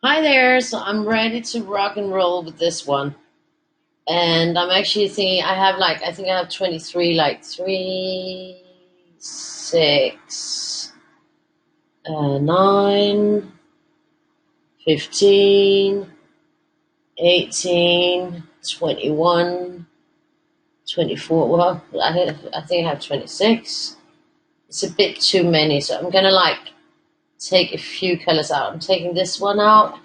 Hi there. So I'm ready to rock and roll with this one. And I'm actually thinking I think I have 23, like 3, 6, 9, 15, 18, 21, 24. Well, I think I have 26. It's a bit too many. So I'm going to take a few colors out. I'm taking this one out.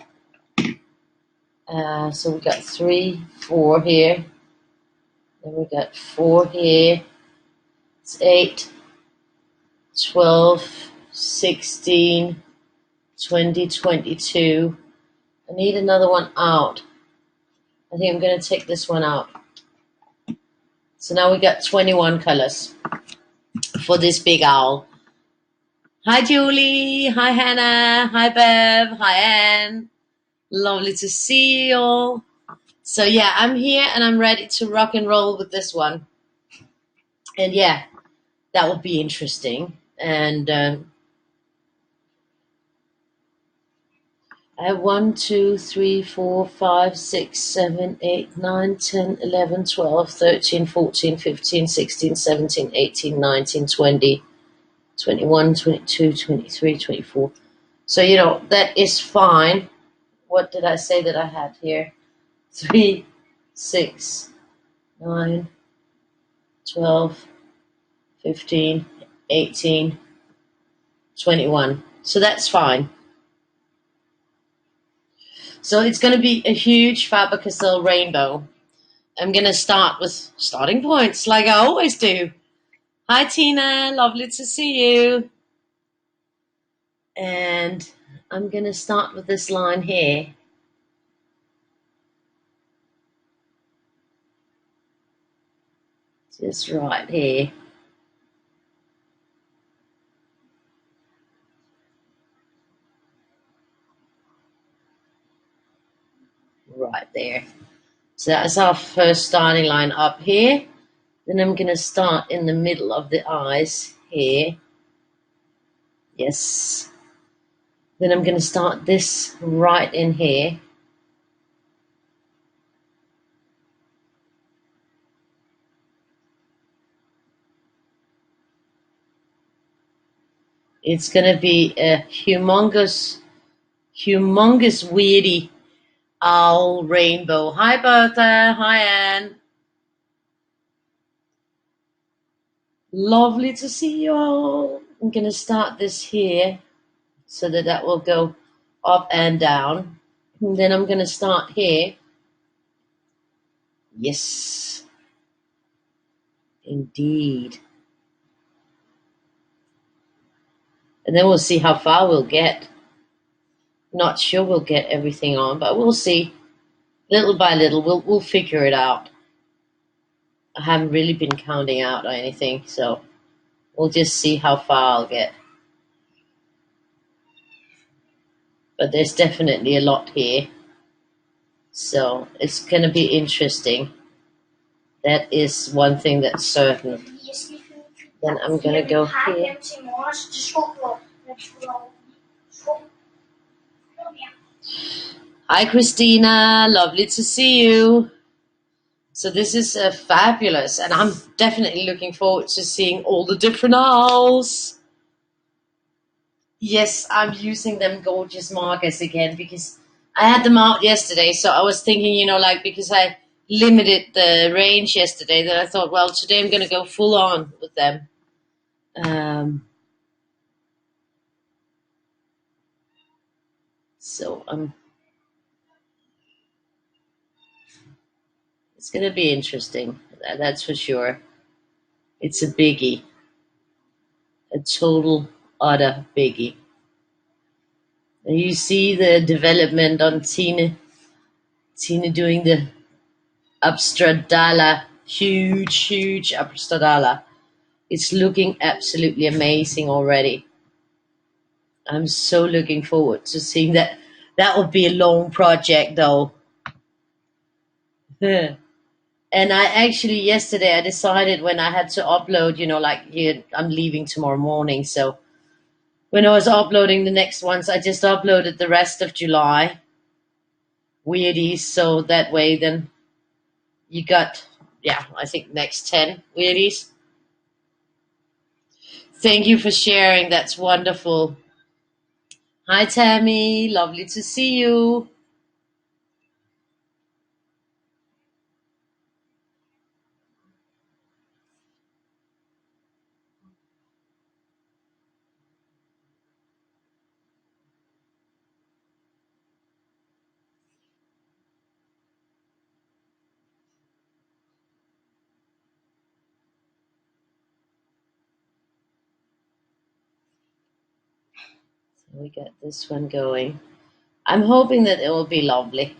So we got 3, 4 here. Then we got 4 here. It's 8, 12, 16, 20, 22. I need another one out. I think I'm going to take this one out. So now we got 21 colors for this big owl. Hi, Julie. Hi, Hannah. Hi, Bev. Hi, Anne. Lovely to see you all. So, yeah, I'm here and I'm ready to rock and roll with this one. And, yeah, that will be interesting. And I have 1, 2, 3, 4, 5, 6, 7, 8, 9, 10, 11, 12, 13, 14, 15, 16, 17, 18, 19, 20, 21, 22, 23, 24. So, that is fine. What did I say that I had here? 3, 6, 9, 12, 15, 18, 21. So that's fine. So it's going to be a huge Faber-Castell rainbow. I'm going to start with starting points like I always do. Hi, Tina. Lovely to see you. And I'm going to start with this line here. Just right here. Right there. So that's our first starting line up here. Then I'm going to start in the middle of the eyes here. Yes. Then I'm going to start this right in here. It's going to be a humongous Weirdie owl rainbow. Hi, Bertha. Hi, Anne. Lovely to see you all. I'm going to start this here so that will go up and down. And then I'm going to start here. Yes, indeed. And then we'll see how far we'll get. Not sure we'll get everything on, but we'll see. Little by little, we'll figure it out. I haven't really been counting out or anything, so we'll just see how far I'll get. But there's definitely a lot here. So it's going to be interesting. That is one thing that's certain. Then I'm going to go here. Hi, Christina. Lovely to see you. So this is fabulous. And I'm definitely looking forward to seeing all the different owls. Yes, I'm using them gorgeous markers again because I had them out yesterday. So I was thinking, because I limited the range yesterday, that I thought, well, today I'm going to go full on with them. So it's going to be interesting. That's for sure. It's a biggie. A total, utter biggie. And you see the development on Tina doing the Abstradala, huge Abstradala. It's looking absolutely amazing already. I'm so looking forward to seeing that. That would be a long project though. And I actually, yesterday, I decided when I had to upload, I'm leaving tomorrow morning. So when I was uploading the next ones, I just uploaded the rest of July. Weirdies. So that way, then you got, yeah, I think next 10 Weirdies. Thank you for sharing. That's wonderful. Hi, Tammy. Lovely to see you. So we got this one going. I'm hoping that it will be lovely.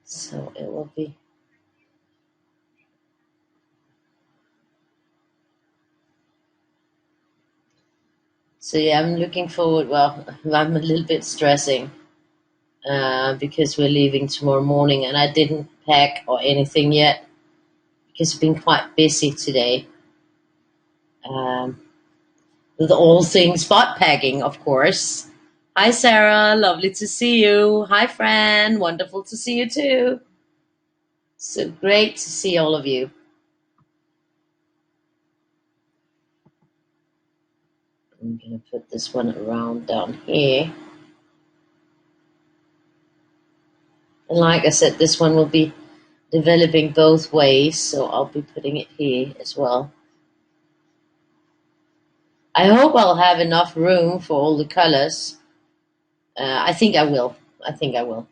So it will be. So yeah, I'm looking forward. Well, I'm a little bit stressing because we're leaving tomorrow morning, and I didn't pack or anything yet because I've been quite busy today um, with all things spot packing, of course. Hi, Sarah. Lovely to see you. Hi, Fran. Wonderful to see you too. So great to see all of you. I'm going to put this one around down here. And like I said, this one will be developing both ways, so I'll be putting it here as well. I hope I'll have enough room for all the colors. I think I will. I think I will.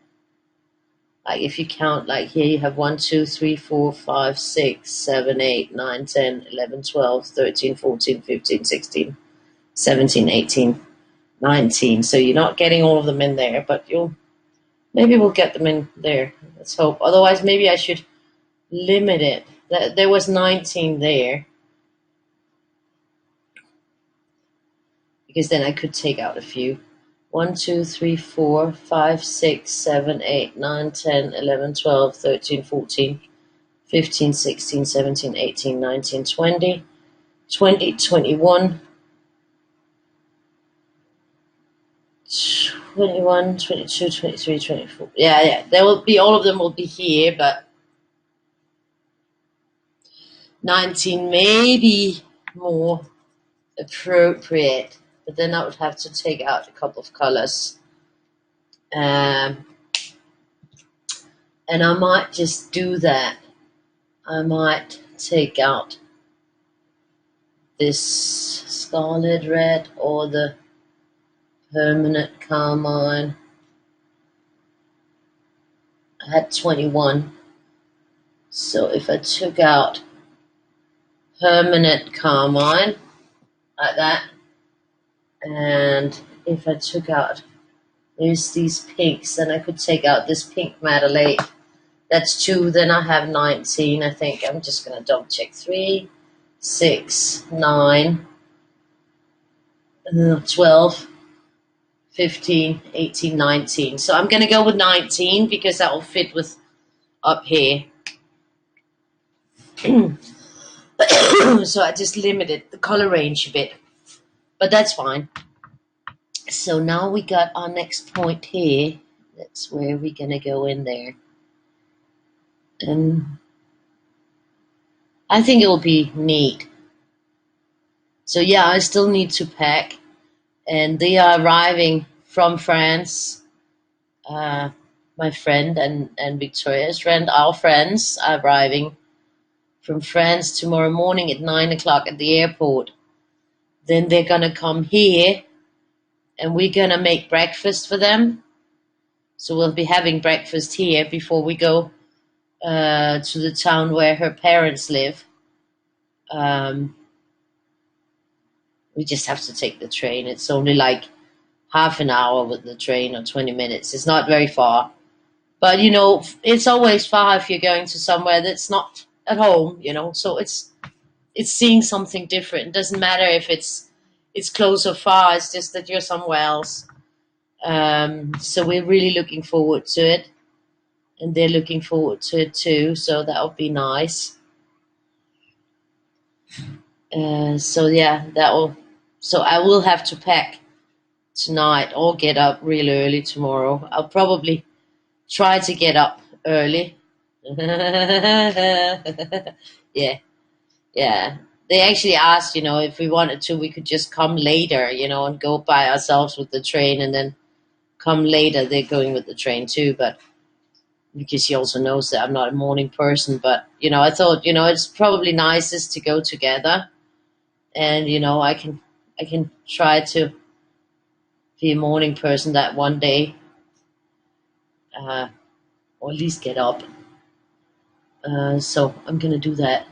Like if you count, like here you have 1, 2, 3, 4, 5, 6, 7, 8, 9, 10, 11, 12, 13, 14, 15, 16, 17, 18, 19. So you're not getting all of them in there, but maybe we'll get them in there. Let's hope. Otherwise, maybe I should limit it. There was 19 there, because then I could take out a few. 1, 2, 3, 4, 5, 6, 7, 8, 9, 10, 11, 12, 13, 14, 15, 16, 17, 18, 19, 20, 20, 21, 21, 22, 23, 24. Yeah. There will be, all of them will be here, but 19 maybe more appropriate. But then I would have to take out a couple of colors. And I might just do that. I might take out this scarlet red or the permanent carmine. I had 21. So if I took out permanent carmine, like that, and if I took out, there's these pinks, then I could take out this pink madeleine. That's 2, then I have 19, I think. I'm just going to double check. 3, 6, 9, 12, 15, 18, 19. So I'm going to go with 19 because that will fit with up here. So I just limited the color range a bit, but that's fine. So now we got our next point here. That's where we're going to go in there. And I think it will be neat. So yeah, I still need to pack. And they are arriving from France. My friend and Victoria's friend, our friends, are arriving from France tomorrow morning at 9 o'clock at the airport. Then they're going to come here, and we're going to make breakfast for them. So we'll be having breakfast here before we go to the town where her parents live. We just have to take the train. It's only like half an hour with the train, or 20 minutes. It's not very far. But, it's always far if you're going to somewhere that's not at home, So it's seeing something different. It doesn't matter if it's close or far. It's just that you're somewhere else. So we're really looking forward to it. And they're looking forward to it too. So that'll be nice. So yeah, that will So I will have to pack tonight or get up real early tomorrow. I'll probably try to get up early. Yeah, yeah. They actually asked, if we wanted to, we could just come later, and go by ourselves with the train and then come later. They're going with the train too, but because she also knows that I'm not a morning person. But, I thought, it's probably nicest to go together. And, I can try to be a morning person that one day, or at least get up. So I'm gonna do that,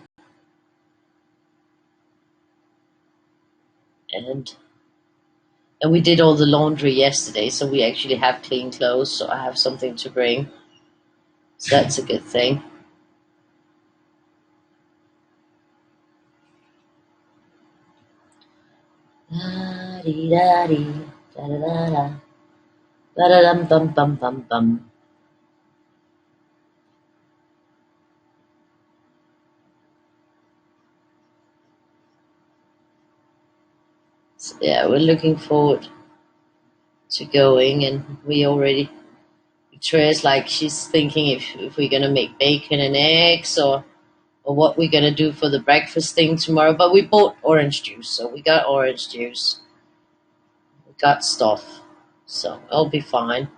and we did all the laundry yesterday, so we actually have clean clothes. So I have something to bring, so that's a good thing. Da dee da dee da da da da da da dum bum bum bum bum. So yeah, we're looking forward to going, and we already. Victoria's like she's thinking if we're gonna make bacon and eggs or what we're gonna do for the breakfast thing tomorrow. But we bought orange juice, so we got orange juice. We got stuff, so it'll be fine.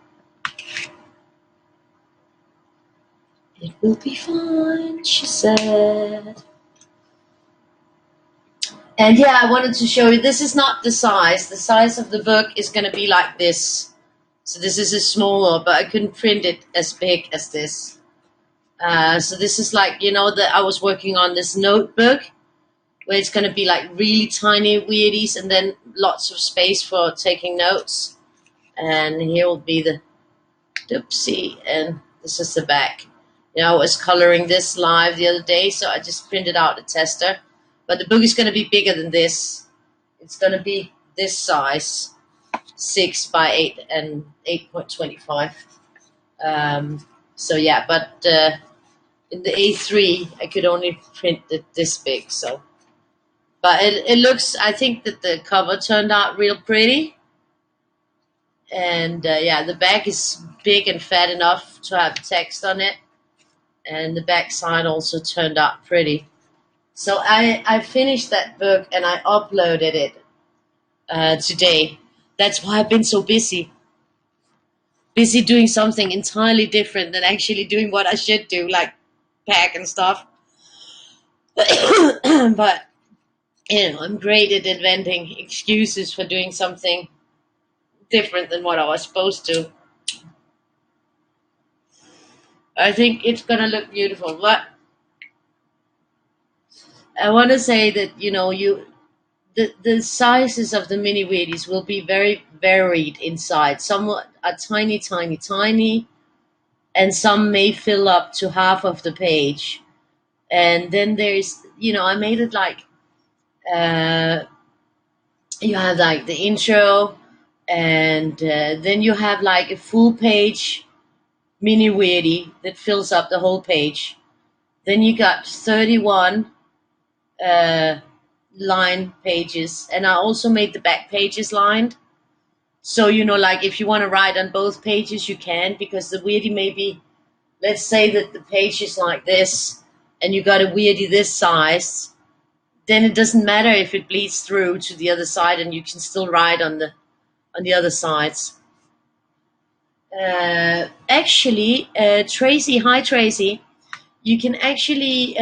It will be fine, she said. And yeah, I wanted to show you. This is not the size. The size of the book is gonna be like this. So this is a smaller, but I couldn't print it as big as this. So this is like that I was working on this notebook where it's going to be like really tiny weirdies and then lots of space for taking notes. And here will be the doopsie, and this is the back. I was coloring this live the other day, so I just printed out a tester. But the book is going to be bigger than this. It's going to be this size, 6 by 8 and 8.25. So yeah, but in the A3, I could only print it this big, so. But it looks, I think that the cover turned out real pretty. And yeah, the back is big and fat enough to have text on it. And the back side also turned out pretty. So I finished that book and I uploaded it today. That's why I've been so busy. Busy doing something entirely different than actually doing what I should do, like pack and stuff. But I'm great at inventing excuses for doing something different than what I was supposed to. I think it's gonna look beautiful, but I want to say that the sizes of the mini Weirdie's will be very varied inside. Some are tiny, tiny, tiny, and some may fill up to half of the page. And then there's I made it like you have like the intro, and then you have like a full page mini Weirdie that fills up the whole page. Then you got 31 line pages, and I also made the back pages lined. So like if you want to write on both pages, you can, because the Weirdie may be, let's say that the page is like this, and you got a Weirdie this size. Then it doesn't matter if it bleeds through to the other side, and you can still write on the other sides. Actually, Tracy, hi Tracy, you can actually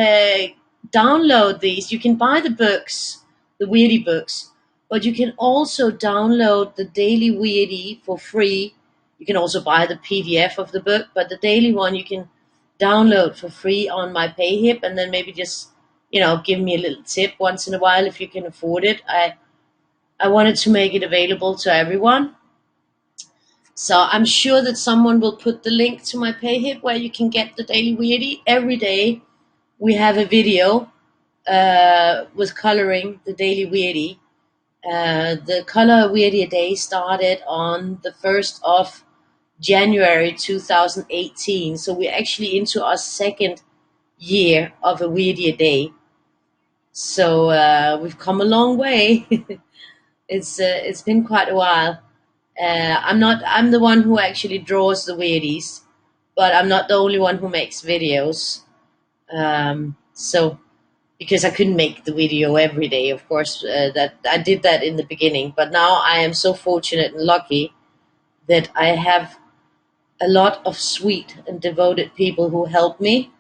download these. You can buy the books, the Weirdie books, but you can also download the Daily Weirdie for free. You can also buy the PDF of the book, but the daily one you can download for free on my PayHip, and then maybe just give me a little tip once in a while if you can afford it. I wanted to make it available to everyone. So I'm sure that someone will put the link to my PayHip where you can get the Daily Weirdie. Every day we have a video with coloring the Daily Weirdie. The Color Weirdie Day started on the 1st of January 2018. So we're actually into our second year of a Weirdie Day. So we've come a long way. It's been quite a while. I'm the one who actually draws the weirdies, but I'm not the only one who makes videos. So because I couldn't make the video every day, of course, that I did that in the beginning. But now I am so fortunate and lucky that I have a lot of sweet and devoted people who help me.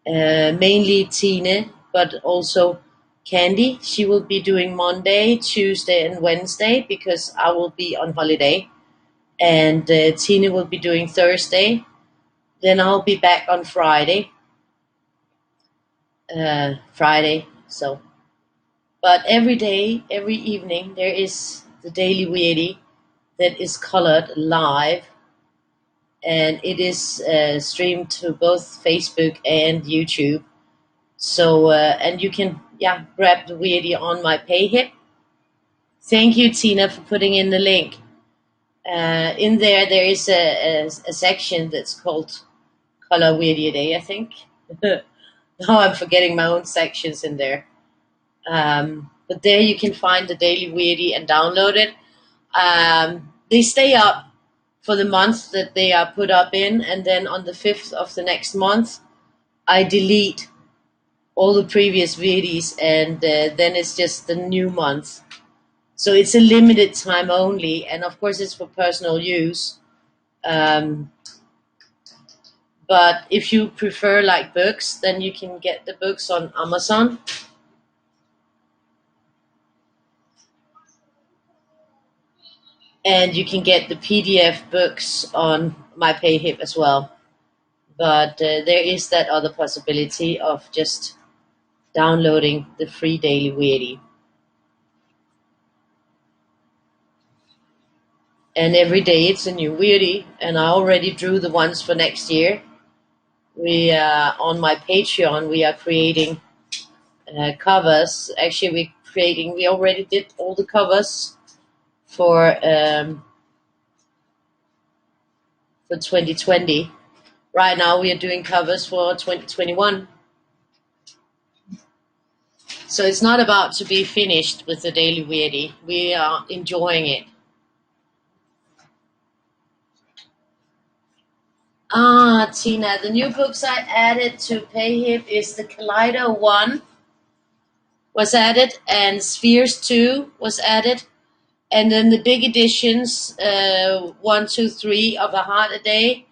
Mainly Tine, but also Candy. She will be doing Monday, Tuesday, and Wednesday because I will be on holiday, and Tina will be doing Thursday. Then I'll be back on Friday. Friday. So, but every day, every evening, there is the Daily Weirdie that is colored live, and it is streamed to both Facebook and YouTube. So, and you can, yeah, grab the Weirdie on my PayHip. Thank you, Tina, for putting in the link. In there, there is a section that's called Color Weirdie Day, I think. Now I'm forgetting my own sections in there. But there you can find the Daily Weirdie and download it. They stay up for the month that they are put up in, and then on the 5th of the next month, I delete all the previous Weirdis, and then it's just the new month. So it's a limited time only, and of course it's for personal use. Um, but if you prefer like books, then you can get the books on Amazon. And you can get the PDF books on my PayHip as well. But there is that other possibility of just downloading the free Daily Weirdie. And every day it's a new Weirdie, and I already drew the ones for next year. We on my Patreon we are creating covers. Actually, we already did all the covers for 2020. Right now we are doing covers for 2021. So it's not about to be finished with the Daily Weirdie. We are enjoying it. Ah, Tina, the new books I added to PayHip is the Kaleido 1 was added, and Spheres 2 was added, and then the big editions 1, 2, 3 of A Heart a Day,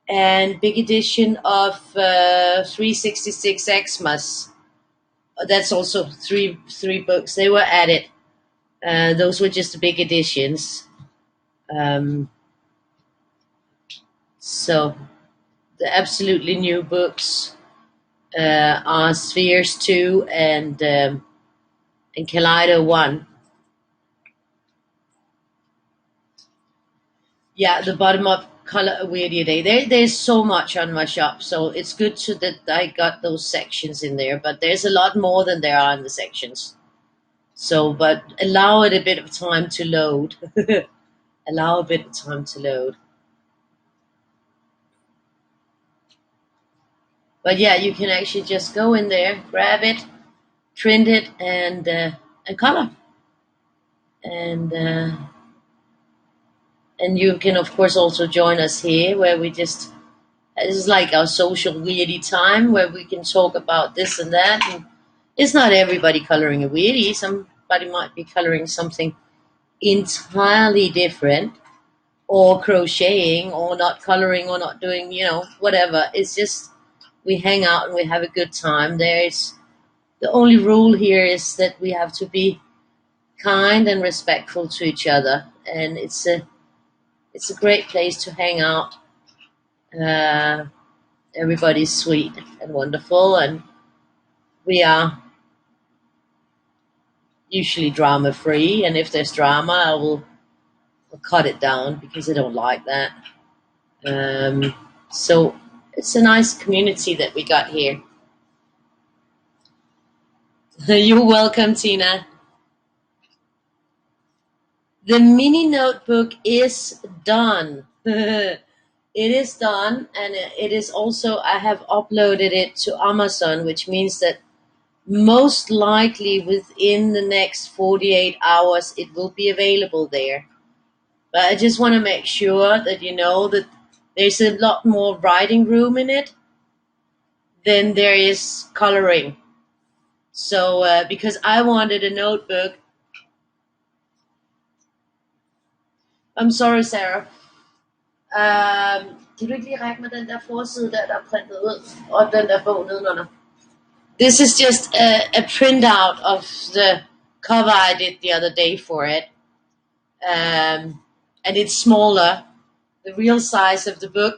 and big edition of 366 Xmas. That's also three books. They were added. Those were just the big editions. So the absolutely new books are Spheres 2 and Kaleido 1. Yeah, the bottom up color Weirdie Day. There's so much on my shop, so it's good that I got those sections in there. But there's a lot more than there are in the sections. So, but allow it a bit of time to load. Allow a bit of time to load. But yeah, you can actually just go in there, grab it, print it, and color. And you can of course also join us here, where we just this is like our social Weirdie time, where we can talk about this and that. And it's not everybody coloring a Weirdie. Somebody might be coloring something entirely different, or crocheting, or not coloring, or not doing, whatever. It's just we hang out and we have a good time. There's the only rule here is that we have to be kind and respectful to each other, and it's a great place to hang out. Everybody's sweet and wonderful, and we are usually drama free. And if there's drama, I'll cut it down because I don't like that. So it's a nice community that we got here. You're welcome, Tina. The mini notebook is done. It is done, and it is also, I have uploaded it to Amazon, which means that Most likely within the next 48 hours, it will be available there. But I just want to make sure that you know that there's a lot more writing room in it than there is coloring. So, because I wanted a notebook. I'm sorry, Sarah. Kan du ikke lige række mig den der forside der er printet ud, og den der bog nedenunder? This is just a printout of the cover I did the other day for it. And it's smaller. The real size of the book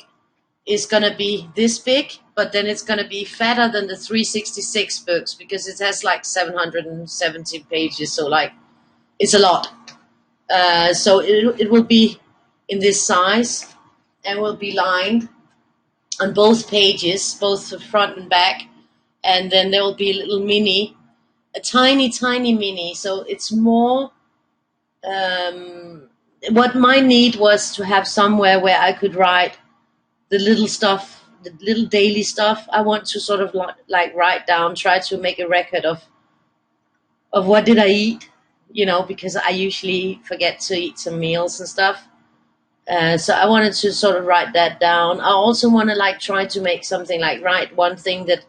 is going to be this big, but then it's going to be fatter than the 366 books because it has like 770 pages. So like, it's a lot. So it will be in this size and will be lined on both pages, both the front and back. And then there will be a little mini, a tiny, tiny mini. So it's more, what my need was to have somewhere where I could write the little stuff, the little daily stuff. I want to sort of like write down, try to make a record of what did I eat, because I usually forget to eat some meals and stuff. So I wanted to sort of write that down. I also want to like try to make something like write one thing that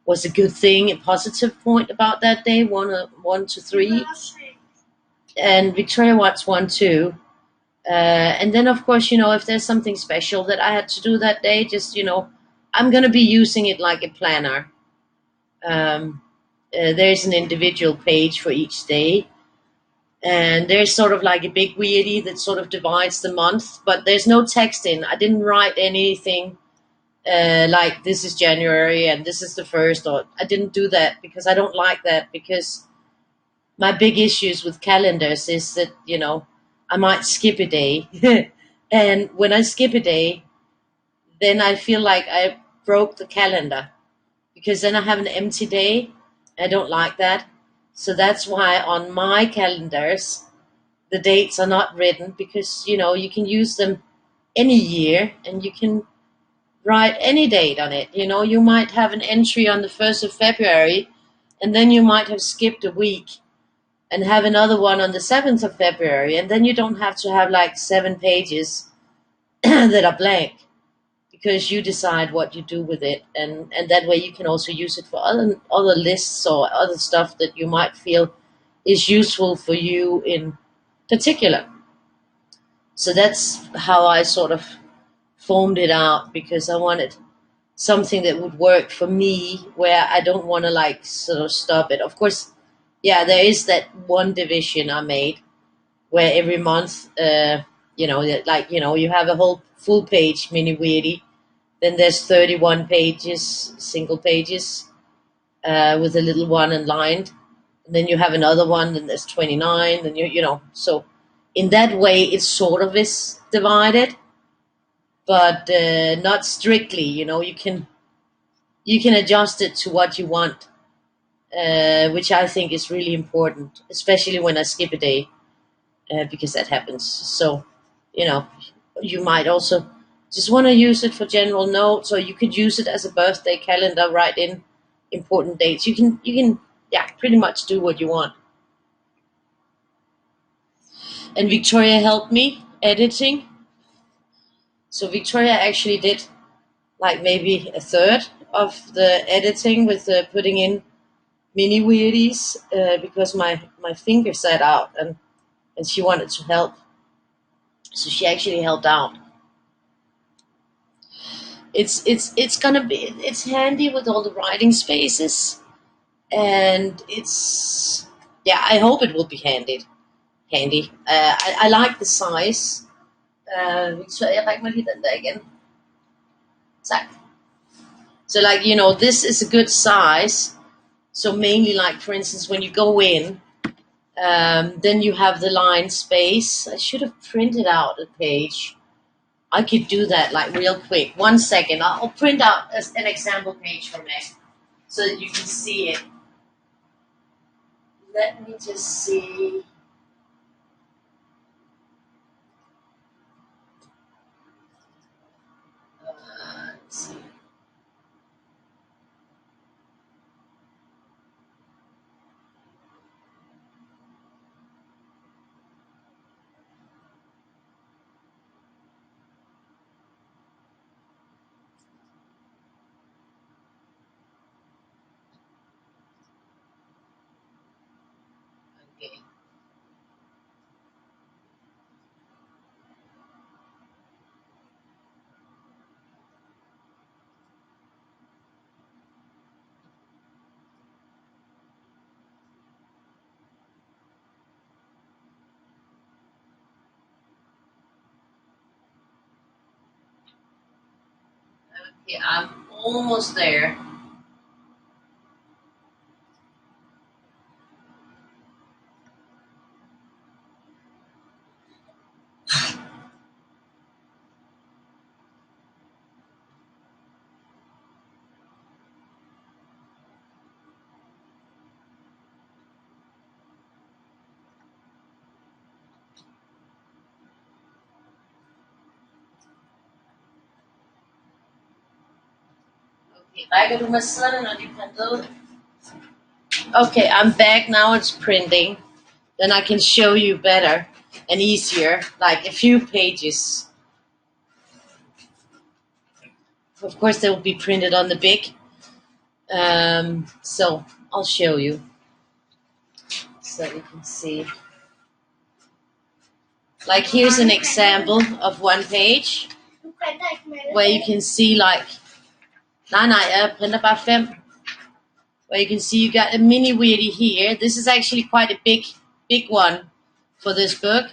was a good thing, a positive point about that day, 1 to 3. And Victoria wants 1 too. And then, of course, if there's something special that I had to do that day, just, I'm going to be using it like a planner. There's an individual page for each day. And there's sort of like a big weirdie that sort of divides the month, but there's no text in. I didn't write anything like this is January and this is the first, or I didn't do that because I don't like that, because my big issues with calendars is that, I might skip a day. And when I skip a day, then I feel like I broke the calendar, because then I have an empty day. I don't like that. So that's why on my calendars, the dates are not written, because, you can use them any year and you can write any date on it. You might have an entry on the 1st of February, and then you might have skipped a week and have another one on the 7th of February, and then you don't have to have like 7 pages that are blank, because you decide what you do with it, and that way you can also use it for other lists or other stuff that you might feel is useful for you in particular. So that's how I sort of formed it out, because I wanted something that would work for me, where I don't want to like sort of stop it. Of course, yeah, there is that one division I made where every month, you have a whole full page mini weirdie. Then there's 31 pages, single pages, with a little one lined. And then you have another one, then there's 29, then so in that way it sort of is divided, but not strictly. You can adjust it to what you want, which I think is really important, especially when I skip a day, because that happens. So, you might also just want to use it for general notes, or you could use it as a birthday calendar, write in important dates. You can, yeah, pretty much do what you want. And Victoria helped me editing. So Victoria actually did like maybe a third of the editing with putting in mini weirdies, because my finger set out, and she wanted to help. So she actually helped out. It's handy with all the writing spaces, and I hope it will be handy. I like the size. Victoria, ræk mig lige den der igen. Tak. So like, this is a good size. So mainly like, for instance, when you go in, then you have the line space. I should have printed out a page. I could do that like real quick. 1 second. I'll print out an example page from it so that you can see it. Let me just see. Let's see. Okay, I'm almost there. Okay, bago lumaslan na di pandol. Okay, I'm back now. It's printing. Then I can show you better and easier, like a few pages. Of course, they will be printed on the big. So I'll show you so you can see. Like here's an example of one page where you can see like where you can see you got a mini Weirdie here. This is actually quite a big one for this book.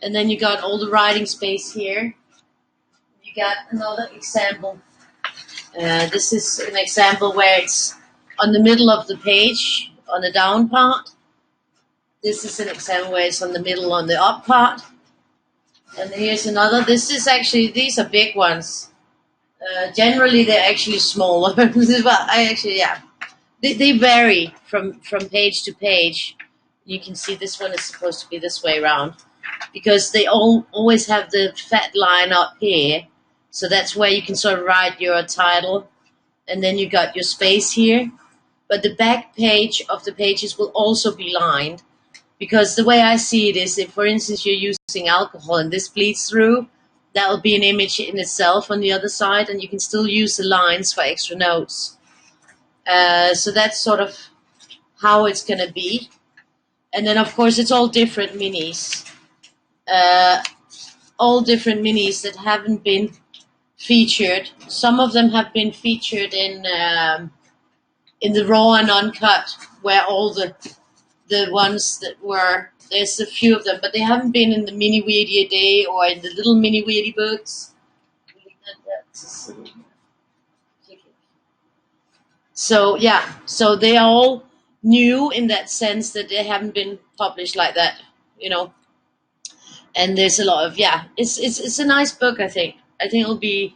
And then you got all the writing space here. You got another example. This is an example where it's on the middle of the page on the down part. This is an example where it's on the middle on the up part. And here's another. This is actually, these are big ones. Generally, they're actually smaller. But they vary from page to page. You can see this one is supposed to be this way around because they always have the fat line up here. So that's where you can sort of write your title. And then you got your space here. But the back page of the pages will also be lined. Because the way I see it is, if, for instance, you're using alcohol and this bleeds through, that will be an image in itself on the other side, and you can still use the lines for extra notes. So that's sort of how it's going to be. And then, of course, it's all different minis. All different minis that haven't been featured. Some of them have been featured in the raw and uncut, where all the ones that were, there's a few of them, but they haven't been in the mini Weirdie a day or in the little mini Weirdie books. So yeah, so they are all new in that sense that they haven't been published like that, you know. And there's a lot of it's a nice book. I think it'll be,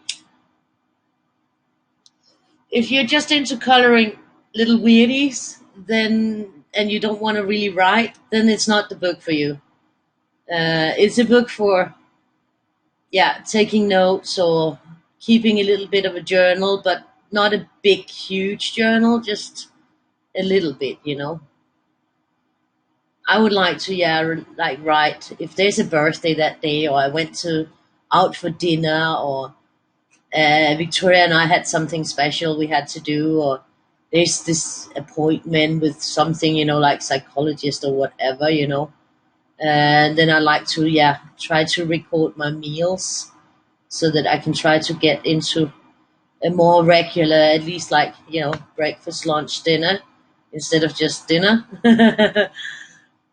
if you're just into coloring little weirdies, then and you don't want to really write, then it's not the book for you. It's a book for taking notes or keeping a little bit of a journal, but not a big, huge journal, just a little bit, you know. I would like to, write if there's a birthday that day, or I went out for dinner, or Victoria and I had something special we had to do, or there's this appointment with something, you know, like psychologist or whatever, you know. And then I like to, try to record my meals so that I can try to get into a more regular, at least like, you know, breakfast, lunch, dinner, instead of just dinner.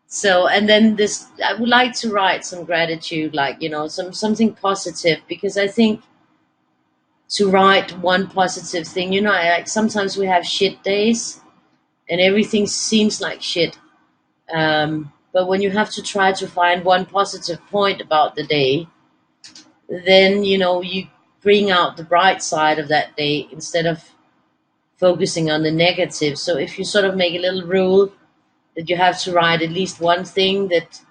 So, and then I would like to write some gratitude, like, you know, something positive, because I think to write one positive thing, you know, like sometimes we have shit days and everything seems like shit. But when you have to try to find one positive point about the day, then, you know, you bring out the bright side of that day instead of focusing on the negative. So if you sort of make a little rule that you have to write at least one thing that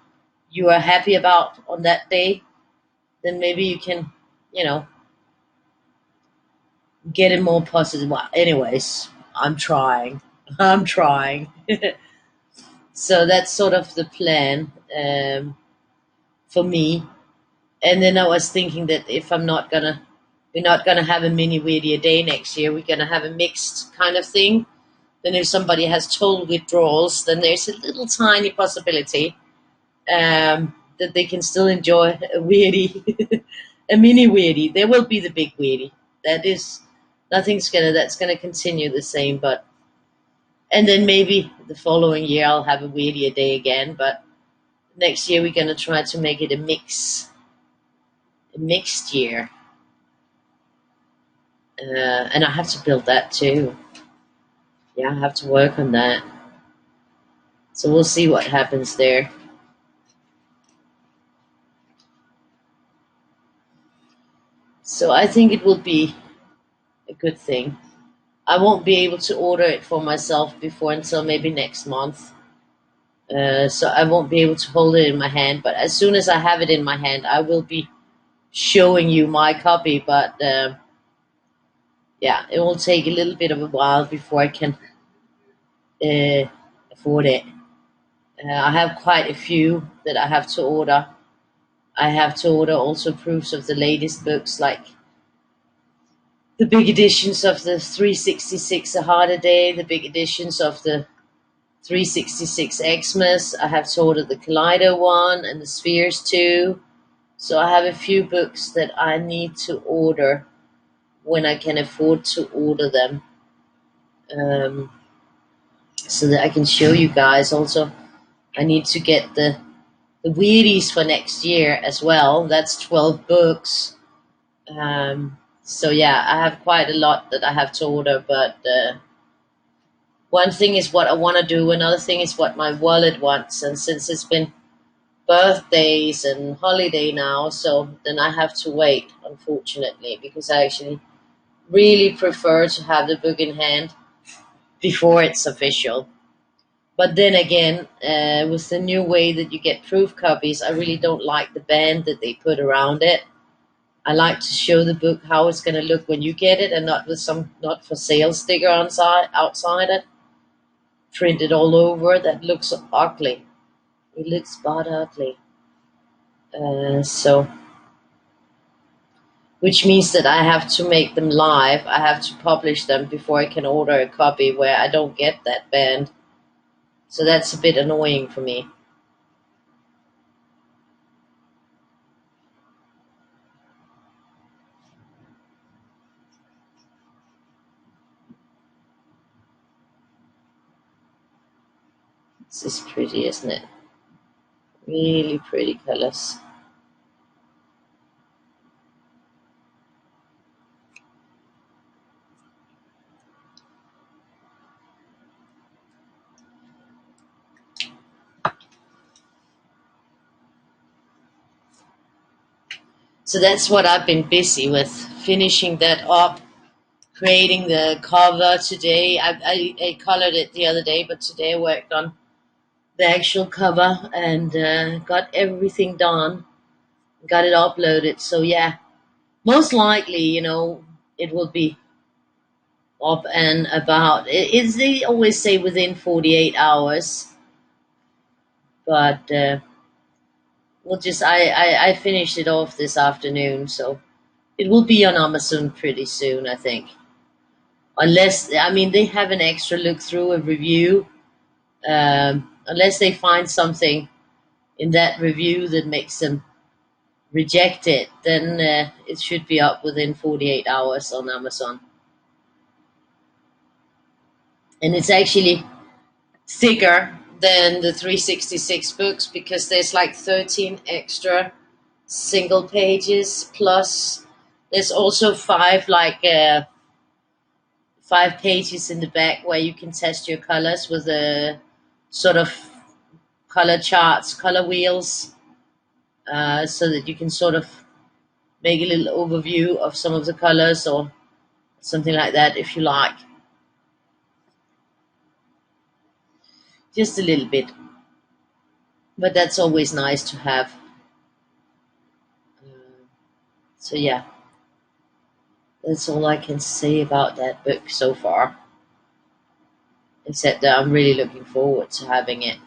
you are happy about on that day, then maybe you can, you know, get it more positive. Well, anyways, I'm trying. I'm trying. So that's sort of the plan for me. And then I was thinking that if we're not gonna have a mini Weirdie a day next year. We're gonna have a mixed kind of thing. Then if somebody has total withdrawals, then there's a little tiny possibility that they can still enjoy a Weirdie, a mini Weirdie. There will be the big Weirdie. That's gonna continue the same. But and then maybe the following year I'll have a Weirdie a day again. But next year we're gonna try to make it a mixed year. And I have to build that too. Yeah, I have to work on that. So we'll see what happens there. So I think it will be a good thing. I won't be able to order it for myself before until maybe next month. So I won't be able to hold it in my hand. But as soon as I have it in my hand, I will be showing you my copy. But yeah, it will take a little bit of a while before I can uh, afford it. I have quite a few that I have to order. I have to order also proofs of the latest books, like the big editions of the 366 A Harder Day, the big editions of the 366 Xmas. I have to order the Kaleido one and the Spheres too. So I have a few books that I need to order when I can afford to order them, um, so that I can show you guys. Also, I need to get the Weirdies for next year as well. That's 12 books. So yeah, I have quite a lot that I have to order, but one thing is what I want to do, another thing is what my wallet wants, and since it's been birthdays and holiday now, so then I have to wait, unfortunately, because I actually really prefer to have the book in hand before it's official. But then again, with the new way that you get proof copies, I really don't like the band that they put around it. I like to show the book how it's going to look when you get it, and not with some not for sale sticker outside it, printed all over. That looks ugly. It looks bad ugly. So, which means that I have to make them live. I have to publish them before I can order a copy where I don't get that band. So that's a bit annoying for me. This is pretty, isn't it? Really pretty colors. So that's what I've been busy with, finishing that up, creating the cover today. I colored it the other day, but today I worked on the actual cover and got everything done, got it uploaded. So yeah, most likely, it will be up and about. They always say within 48 hours, but we'll just I finished it off this afternoon, so it will be on Amazon pretty soon, I think. Unless, I mean, they have an extra look through a review. Unless they find something in that review that makes them reject it, then it should be up within 48 hours on Amazon. And it's actually thicker than the 366 books because there's like 13 extra single pages, plus there's also five pages in the back where you can test your colors with a sort of color charts, color wheels, so that you can sort of make a little overview of some of the colors or something like that if you like. Just a little bit. But that's always nice to have. So yeah, that's all I can say about that book so far. Except that I'm really looking forward to having it.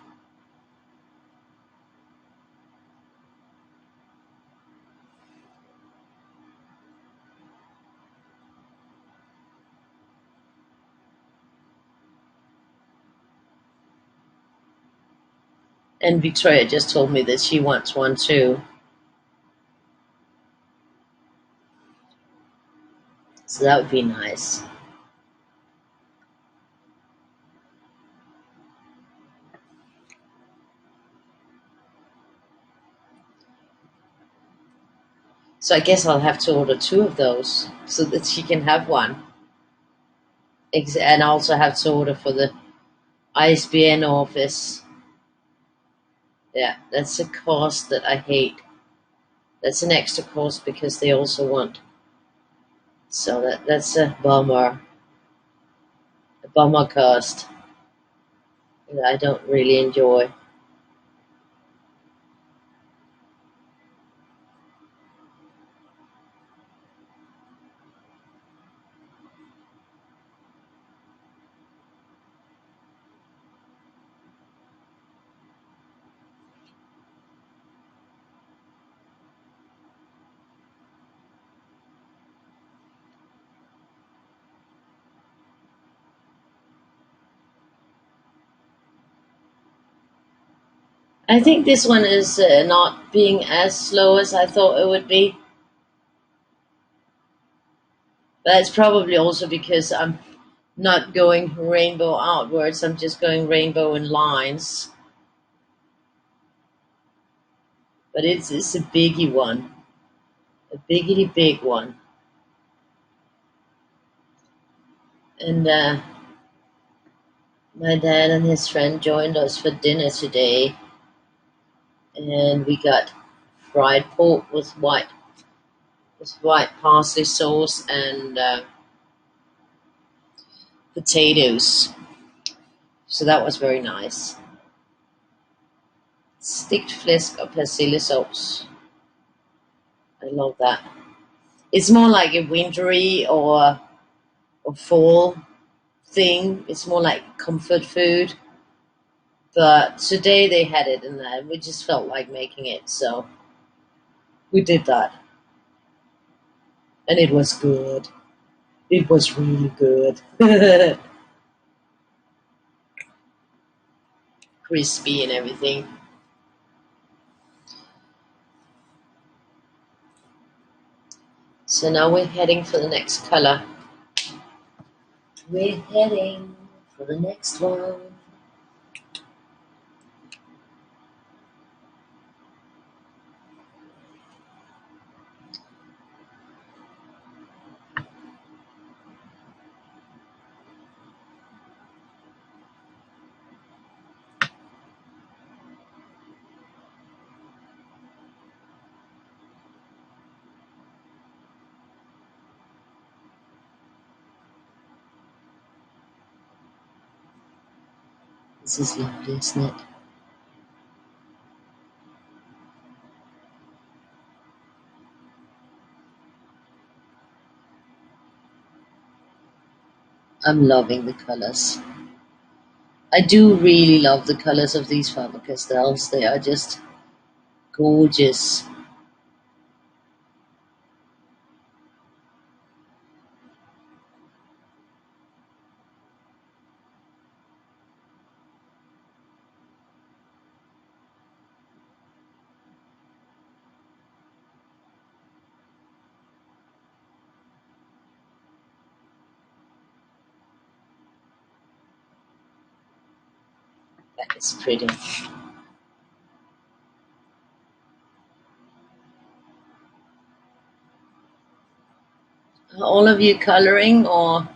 And Victoria just told me that she wants one too. So that would be nice. So I guess I'll have to order 2 of those so that she can have one. And I also have to order for the ISBN office. Yeah, that's a cost that I hate. That's an extra cost because they also want. So that's a bummer. A bummer cost that I don't really enjoy. I think this one is not being as slow as I thought it would be. But it's probably also because I'm not going rainbow outwards, I'm just going rainbow in lines. But it's a biggie one. A biggity big one. And my dad and his friend joined us for dinner today. And we got fried pork with white parsley sauce and potatoes. So that was very nice. Stekt fläsk och persillesauce. I love that. It's more like a wintry or fall thing. It's more like comfort food. But today they had it and we just felt like making it, so we did that. And it was good. It was really good. Crispy and everything. So now we're heading for the next color. We're heading for the next one. This is lovely, isn't it? I'm loving the colors. I do really love the colors of these Faber-Castells. They are just gorgeous. That is pretty. Are all of you coloring, or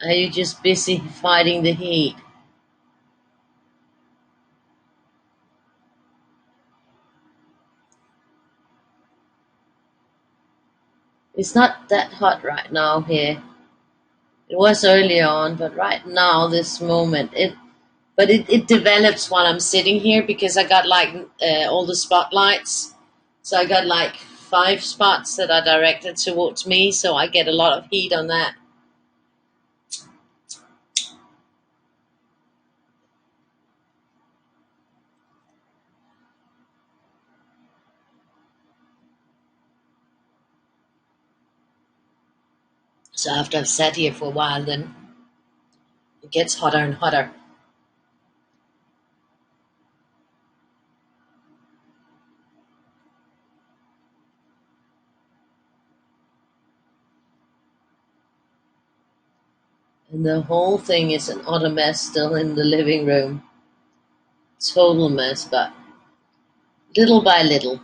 are you just busy fighting the heat? It's not that hot right now here. It was earlier on, but right now, this moment, it develops while I'm sitting here because I got like all the spotlights. So I got like 5 spots that are directed towards me, so I get a lot of heat on that. So after I've sat here for a while, then it gets hotter and hotter. And the whole thing is an utter mess still in the living room. Total mess, but little by little.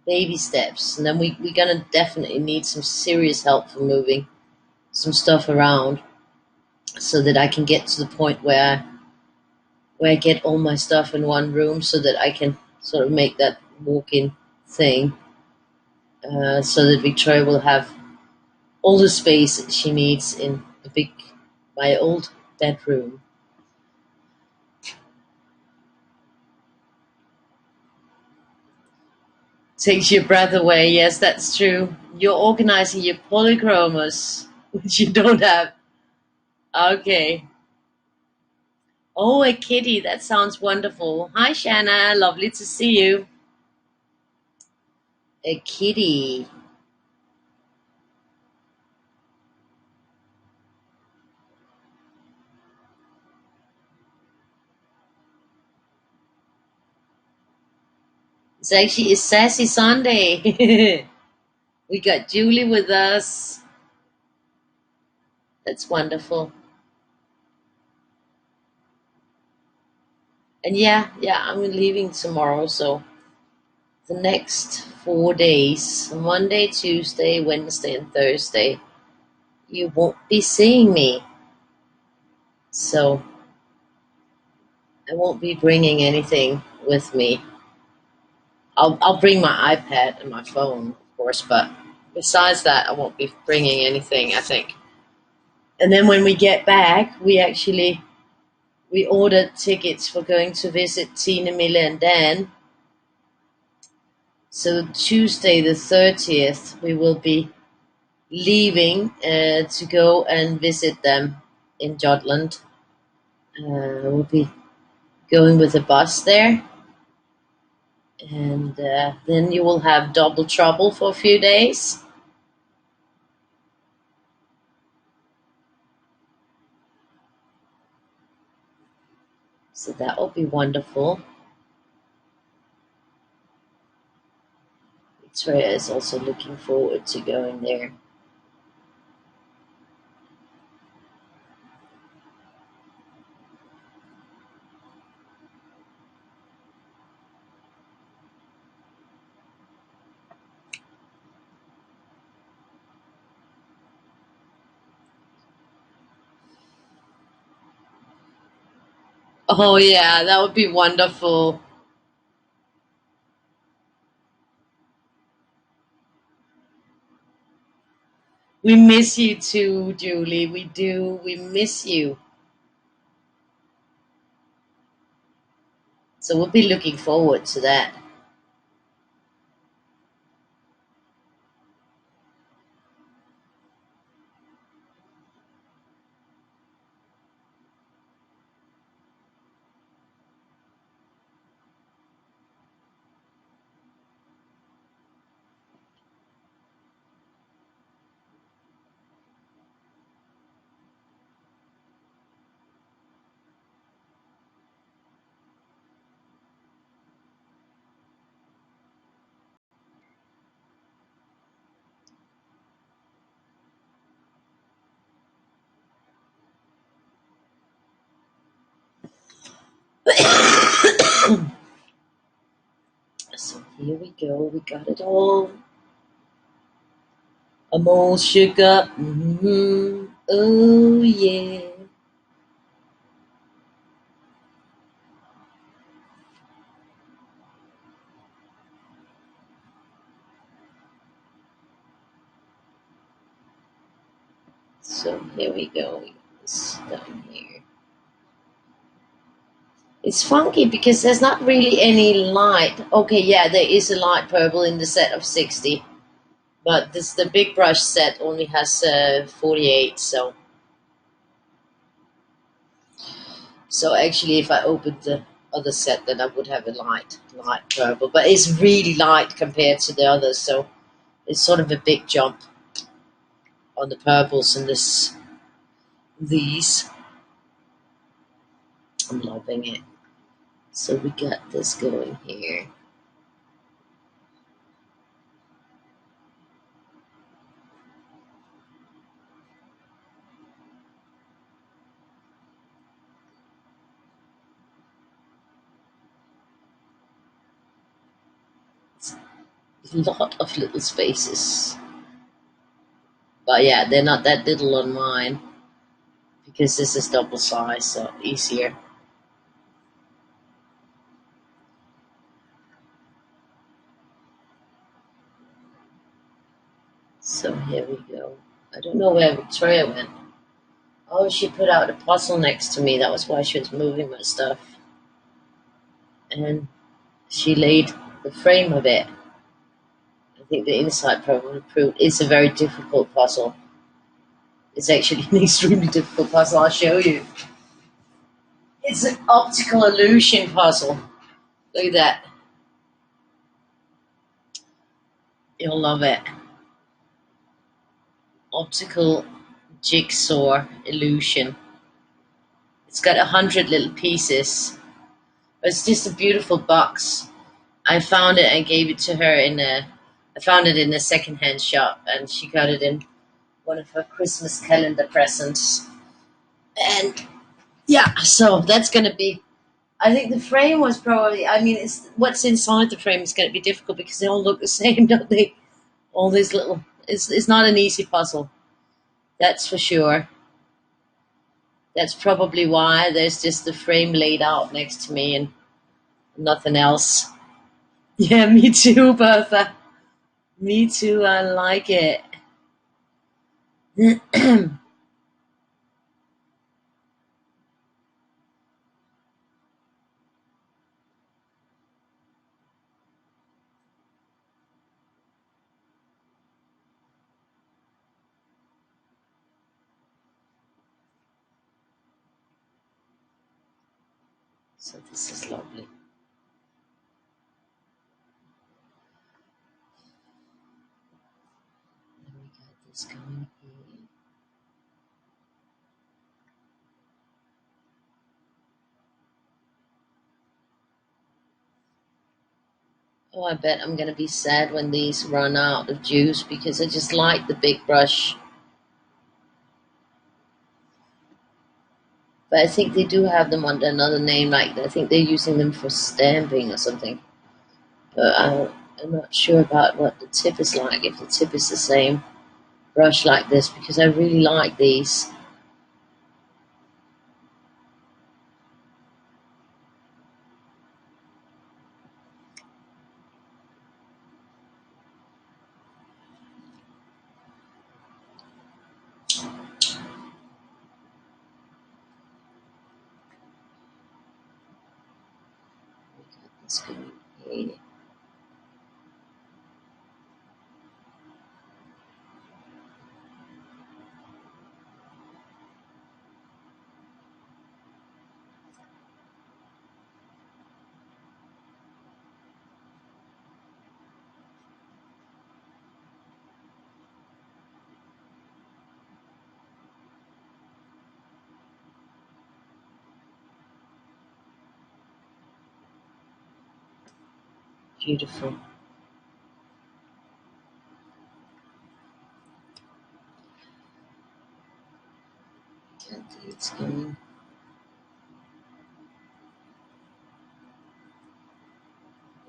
baby steps, and then we're gonna definitely need some serious help for moving some stuff around so that I can get to the point where I get all my stuff in one room so that I can sort of make that walk-in thing, so that Victoria will have all the space that she needs in my old bedroom. Takes your breath away. Yes, that's true. You're organizing your polychromas, which you don't have. Okay. Oh, a kitty. That sounds wonderful. Hi, Shanna. Lovely to see you. A kitty. It's actually a sassy Sunday. We got Julie with us. That's wonderful. And yeah, I'm leaving tomorrow, so the next 4 days, Monday, Tuesday, Wednesday, and Thursday, you won't be seeing me. So I won't be bringing anything with me. I'll bring my iPad and my phone, of course, but besides that, I won't be bringing anything, I think. And then when we get back, we ordered tickets for going to visit Tina, Mille, and Dan. So Tuesday the 30th, we will be leaving to go and visit them in Jutland. We'll be going with a bus there, and then you will have double trouble for a few days. So that will be wonderful. Victoria is also looking forward to going there. Oh yeah, that would be wonderful. We miss you too, Julie. We do. We miss you. So we'll be looking forward to that. So here we go. We got it all. I'm all shook up. Oh yeah. So here we go. We got this down here. It's funky because there's not really any light. Okay, yeah, there is a light purple in the set of 60, but the big brush set only has 48. So actually, if I opened the other set, then I would have a light purple. But it's really light compared to the others, so it's sort of a big jump on the purples in these. I'm loving it. So we got this going here. A lot of little spaces. But yeah, they're not that little on mine because this is double size, so easier. So here we go. I don't know where Victoria went. Oh, she put out a puzzle next to me. That was why she was moving my stuff. And she laid the frame of it. I think the inside probably proved it's a very difficult puzzle. It's actually an extremely difficult puzzle. I'll show you. It's an optical illusion puzzle. Look at that. You'll love it. Optical jigsaw illusion. It's got 100 little pieces. It's just a beautiful box. I found it and gave it to her I found it in a secondhand shop, and she got it in one of her Christmas calendar presents. And yeah, so that's gonna be. I think the frame was probably. I mean, it's what's inside the frame is going to be difficult because they all look the same, don't they? All these little. It's not an easy puzzle. That's for sure. That's probably why there's just the frame laid out next to me and nothing else. Yeah, me too, Bertha. Me too. I like it. So this is lovely. Let me get this going here. Oh, I bet I'm gonna be sad when these run out of juice because I just like the big brush. But I think they do have them under another name, like I think they're using them for stamping or something. But I'm not sure about what the tip is like, if the tip is the same brush like this, because I really like these. It's going here. Beautiful. It's going.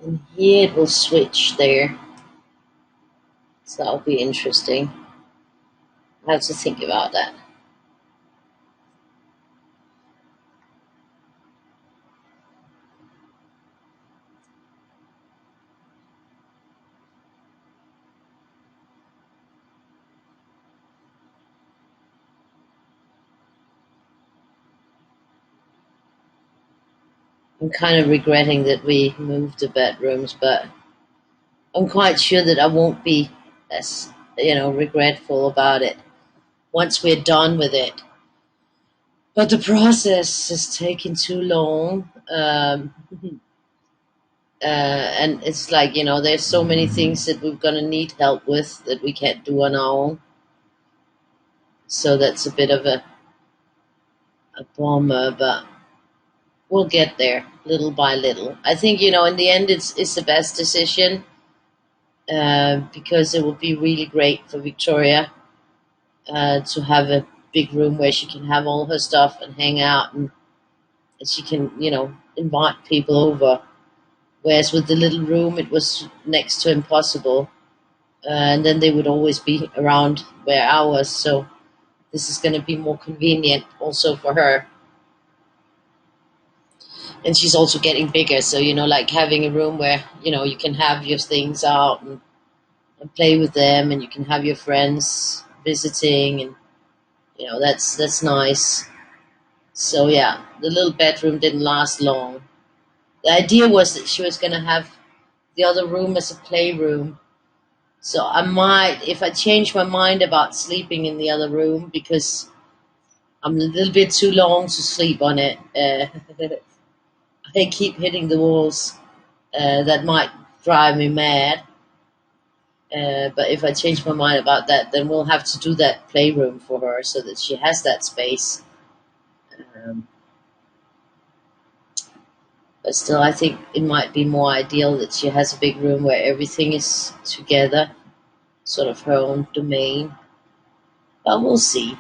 And here it will switch there. So that'll be interesting. I have to think about that. I'm kind of regretting that we moved the bedrooms, but I'm quite sure that I won't be as, regretful about it once we're done with it. But the process is taking too long. And it's like, there's so many things that we're going to need help with that we can't do on our own. So that's a bit of a bummer, but we'll get there little by little. I think, in the end, it's the best decision because it will be really great for Victoria to have a big room where she can have all her stuff and hang out, and she can, invite people over. Whereas with the little room, it was next to impossible. And then they would always be around where I was. So this is going to be more convenient also for her. And she's also getting bigger. So, like having a room where, you can have your things out and play with them, and you can have your friends visiting, and, that's nice. So, yeah, the little bedroom didn't last long. The idea was that she was going to have the other room as a playroom. So I might, if I change my mind about sleeping in the other room, because I'm a little bit too long to sleep on it. I keep hitting the walls. That might drive me mad. But if I change my mind about that, then we'll have to do that playroom for her so that she has that space. Um, but still, I think it might be more ideal that she has a big room where everything is together, sort of her own domain. But we'll see.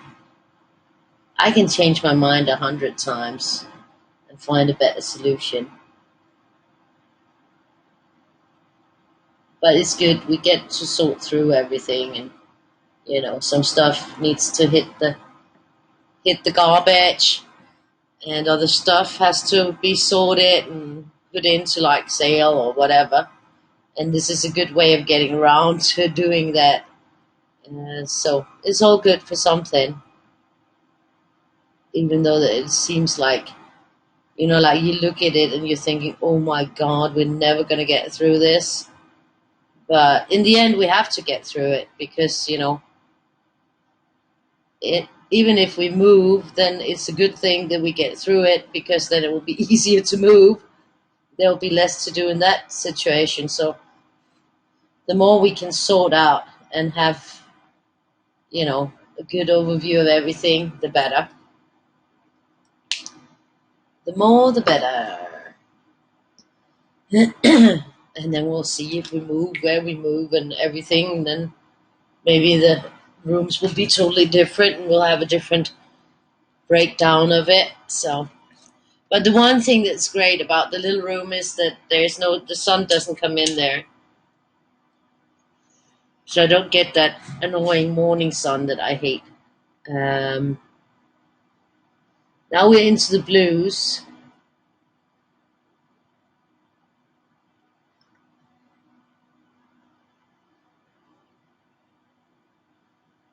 I can change my mind 100 times and find a better solution. But it's good. We get to sort through everything, and some stuff needs to hit the garbage, and other stuff has to be sorted and put into like sale or whatever. And this is a good way of getting around to doing that. So it's all good for something, even though it seems like, like you look at it and you're thinking, oh my God, we're never going to get through this. But in the end, we have to get through it because, even if we move, then it's a good thing that we get through it, because then it will be easier to move. There will be less to do in that situation. So the more we can sort out and have, a good overview of everything, the better. The more, the better. And then we'll see if we move, where we move, and everything. And then maybe the rooms will be totally different, and we'll have a different breakdown of it. So, but the one thing that's great about the little room is that the sun doesn't come in there, so I don't get that annoying morning sun that I hate. Um, Now we're into the blues.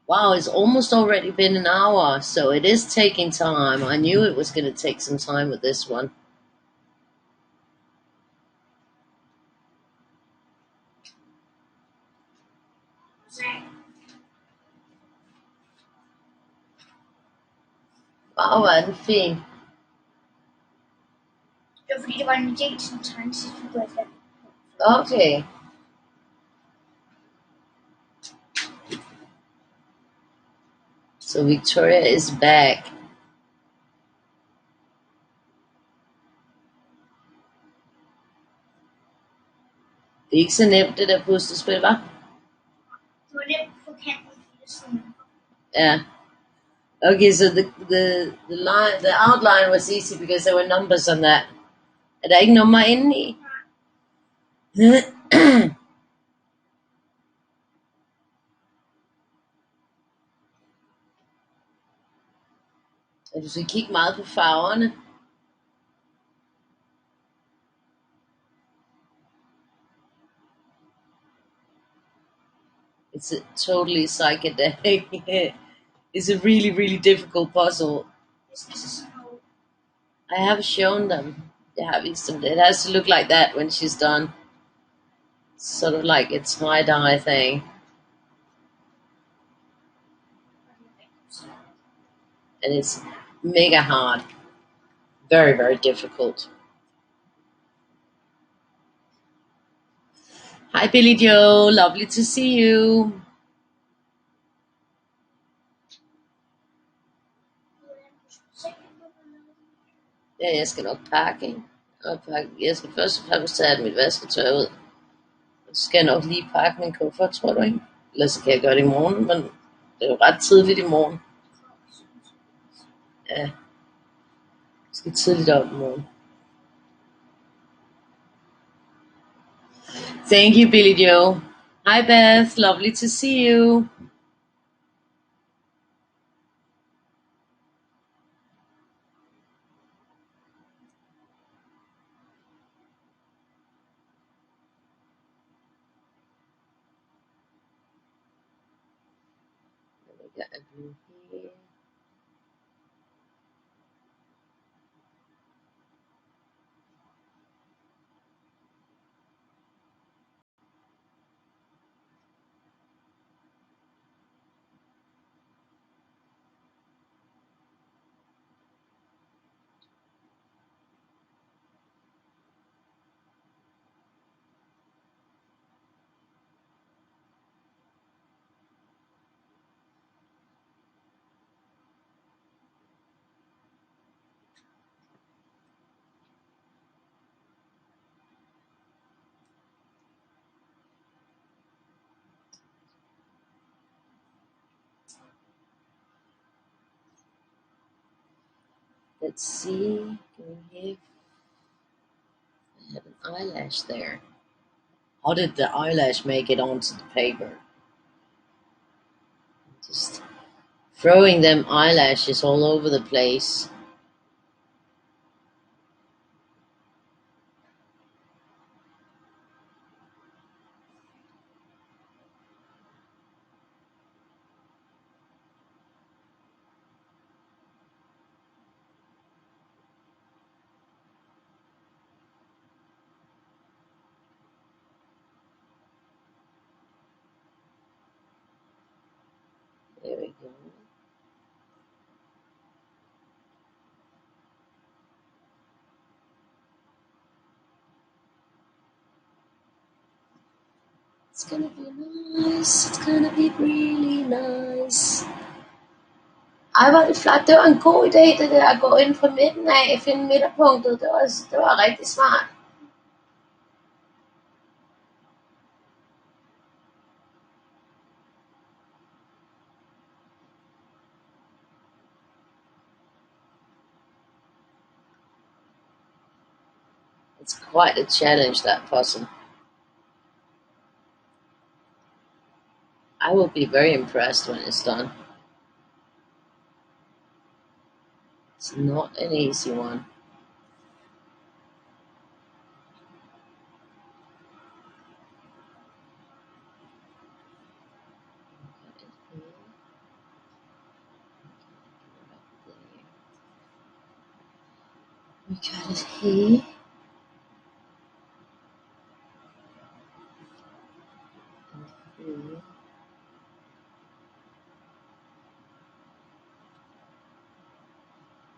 Wow, it's almost already been an hour, so it is taking time. I knew it was going to take some time with this one. Wow, hvor er den fin. Det var fordi, det var en Jason tegneseriefigur, jeg fandt. Okay. So Victoria is back. Det er ikke så nemt, det der puslespil, hva'? Det var nemt for kanten, fordi det sådan. Yeah. Okay, so the outline was easy because there were numbers on that. Er der ikke nummer inde i? Og du skal kigge meget på farverne. It's a totally psychedelic. It's a really, really difficult puzzle. I have shown them. It has to look like that when she's done. Sort of like a tie-dye thing. And it's mega hard. Very, very difficult. Hi, Billy Joe. Lovely to see you. Ja, jeg skal nok pakke, ikke? Jeg skal først og fremmest tage mit vasketøj ud. Så skal jeg nok lige pakke min kuffert, tror du ikke? Ellers så kan jeg gøre det i morgen, men det er jo ret tidligt i morgen. Ja, jeg skal tidligt op i morgen. Thank you, Billy Joe. Hi, Beth. Lovely to see you. We got a blue here. Let's see. Go here. I have an eyelash there. How did the eyelash make it onto the paper? Just throwing them eyelashes all over the place. There we go. It's gonna be nice. It's gonna be really nice. Ej, hvor er det flot. Det var en god idé, det der at gå ind fra midten af og finde midterpunktet. Det var rigtig smart. It's quite a challenge, that puzzle. I will be very impressed when it's done. It's not an easy one. We got it here.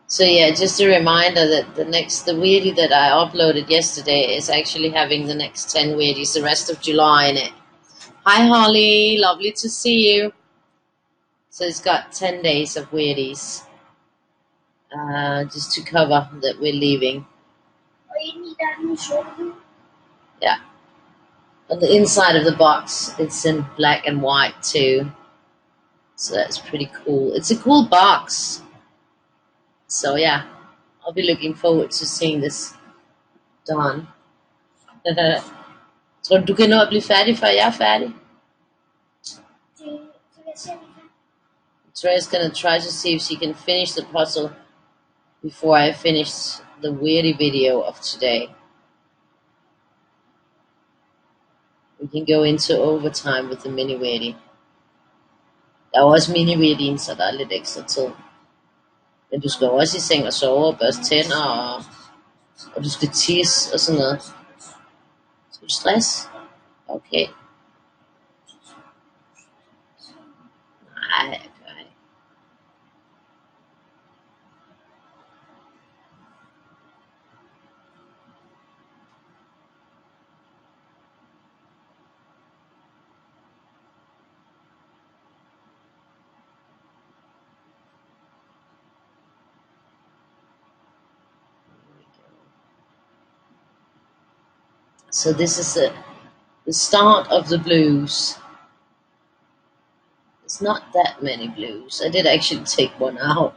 So yeah, just a reminder that the Weirdie that I uploaded yesterday is actually having the next 10 Weirdies, the rest of July in it. Hi Holly, lovely to see you. So it's got 10 days of Weirdies, just to cover that we're leaving. Yeah. On the inside of the box, it's in black and white too. So that's pretty cool. It's a cool box. So yeah, I'll be looking forward to seeing this done. Tror du kan nå at blive færdig, før jeg er færdig? Treya's gonna try to see if she can finish the puzzle before I finish the Weirdie video of today. We can go into overtime with the mini Weirdie. Der er også mini Weirdien, så der er lidt ekstra tid. Men du skal også i seng og sove og børste tænder, og du skal tisse og sådan noget. Skal du stress? Okay. Nej, jeg gør ikke. So this is the start of the blues. It's not that many blues. I did actually take one out.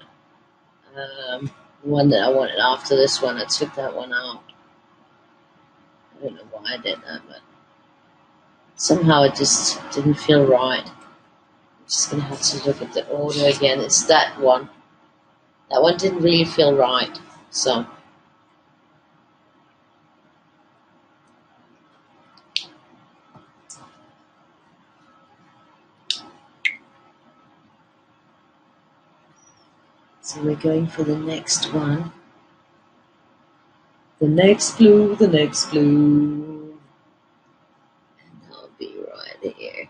The one that I wanted after this one, I took that one out. I don't know why I did that, but Somehow it just didn't feel right. I'm just gonna have to look at the order again. It's that one. That one didn't really feel right. So we're going for the next one. The next glue, the next glue. And I'll be right here.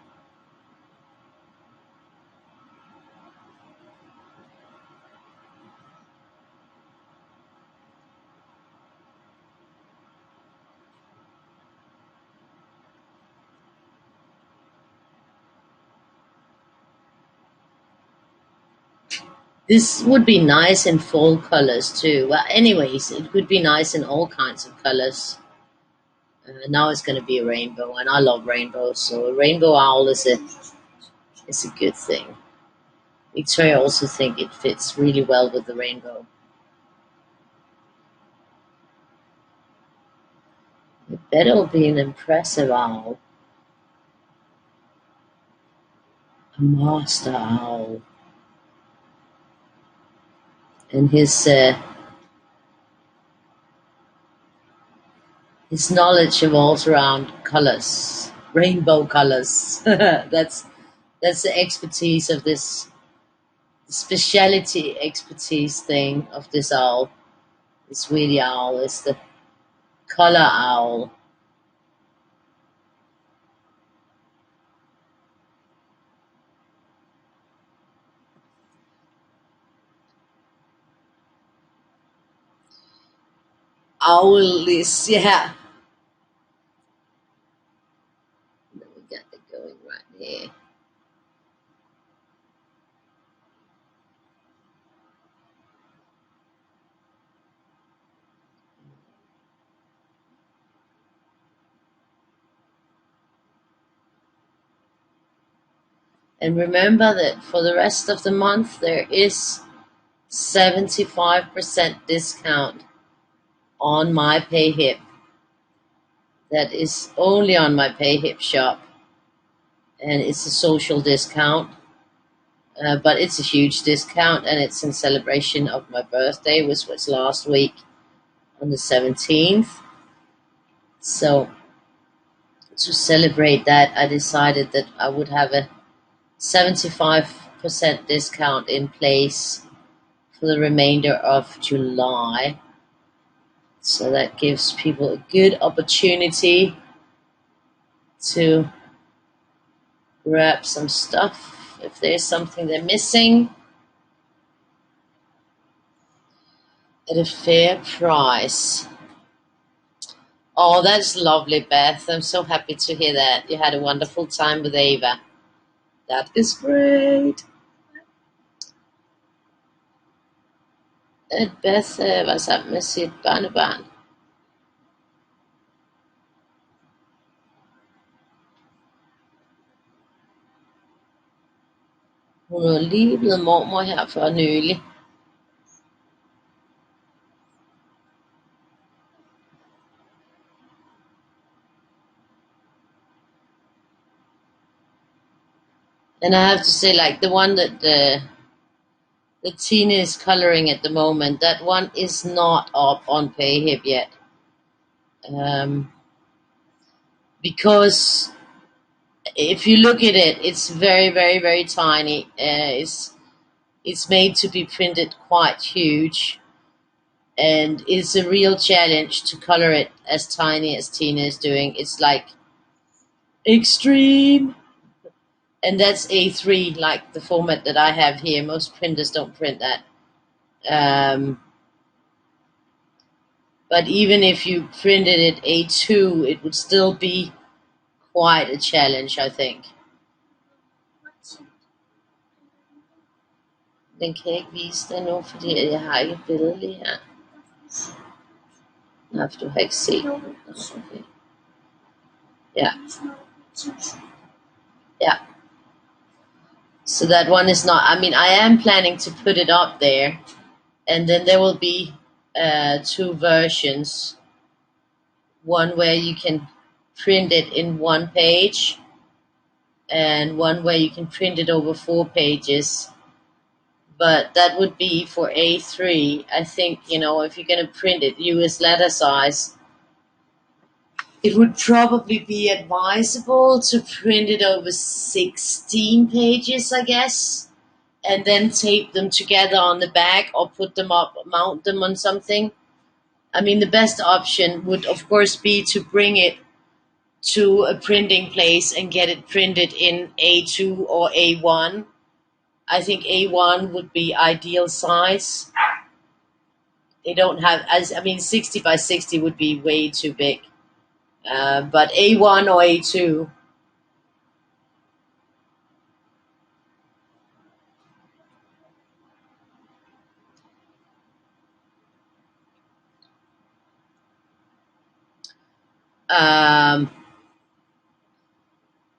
This would be nice in fall colors too. Well, anyways, it would be nice in all kinds of colors. Now it's going to be a rainbow, and I love rainbows, so a rainbow owl is a good thing. Victoria also think it fits really well with the rainbow. I bet it'll be an impressive owl. A master owl. And his knowledge evolves around colors, rainbow colors. That's the expertise of this speciality expertise thing of this owl. This Weirdie owl is the color owl. Owl is, yeah. Then we got it going right here. And remember that for the rest of the month there is 75% discount on my PayHip. That is only on my PayHip shop, and it's a social discount, but it's a huge discount, and it's in celebration of my birthday, which was last week on the 17th. So to celebrate that, I decided that I would have a 75% discount in place for the remainder of July. So that gives people a good opportunity to grab some stuff if there's something they're missing at a fair price. Oh, that's lovely, Beth. I'm so happy to hear that. You had a wonderful time with Ava. That is great. Beth var sammen med sit barnebarn. Hun er lige blevet mormor her for nylig. And I have to say, like, the one that Tina is coloring at the moment, that one is not up on PayHip yet. Because if you look at it, it's very, very, very tiny. It's made to be printed quite huge, and it's a real challenge to color it as tiny as Tina is doing. It's like extreme, and that's A3, like the format that I have here. Most printers don't print that. But even if you printed it A2, it would still be quite a challenge, I think. Den kan jeg ikke vise dig nu, fordi jeg har ikke et billede lige her. Nej, for du har ikke set den. Okay. Yeah. Yeah. So that one is not, I mean, I am planning to put it up there, and then there will be two versions. One where you can print it in one page, and one where you can print it over 4 pages. But that would be for A3. I think, if you're going to print it US letter size, it would probably be advisable to print it over 16 pages, I guess, and then tape them together on the back or put them up, mount them on something. I mean, the best option would, of course, be to bring it to a printing place and get it printed in A2 or A1. I think A1 would be ideal size. They don't have, 60 by 60 would be way too big. But A1 or A2. Um,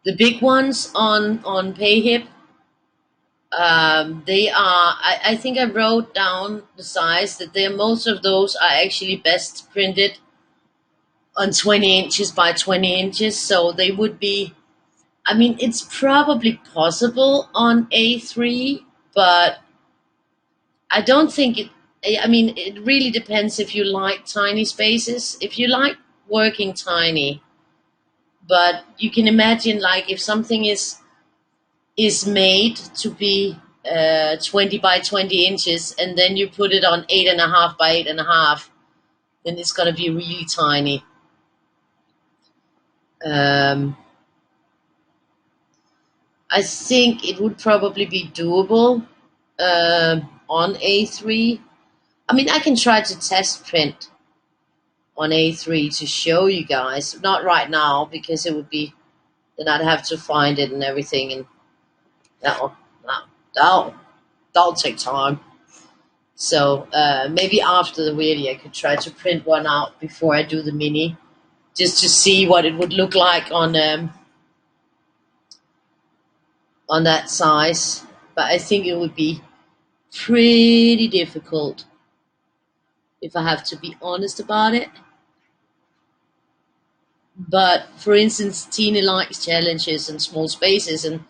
the big ones on PayHip, they are, I think I wrote down the size that most of those are actually best printed on 20 inches by 20 inches. So they would be, it's probably possible on A3, but I don't think it, it really depends if you like tiny spaces. If you like working tiny, but you can imagine, like, if something is made to be 20 by 20 inches, and then you put it on 8.5 by 8.5, then it's going to be really tiny. I think it would probably be doable on A3. I can try to test print on A3 to show you guys. Not right now, because it would be, then I'd have to find it and everything, and that'll take time. So maybe after the Weirdie, I could try to print one out before I do the mini, just to see what it would look like on that size. But I think it would be pretty difficult, if I have to be honest about it. But for instance, Tina likes challenges and small spaces, and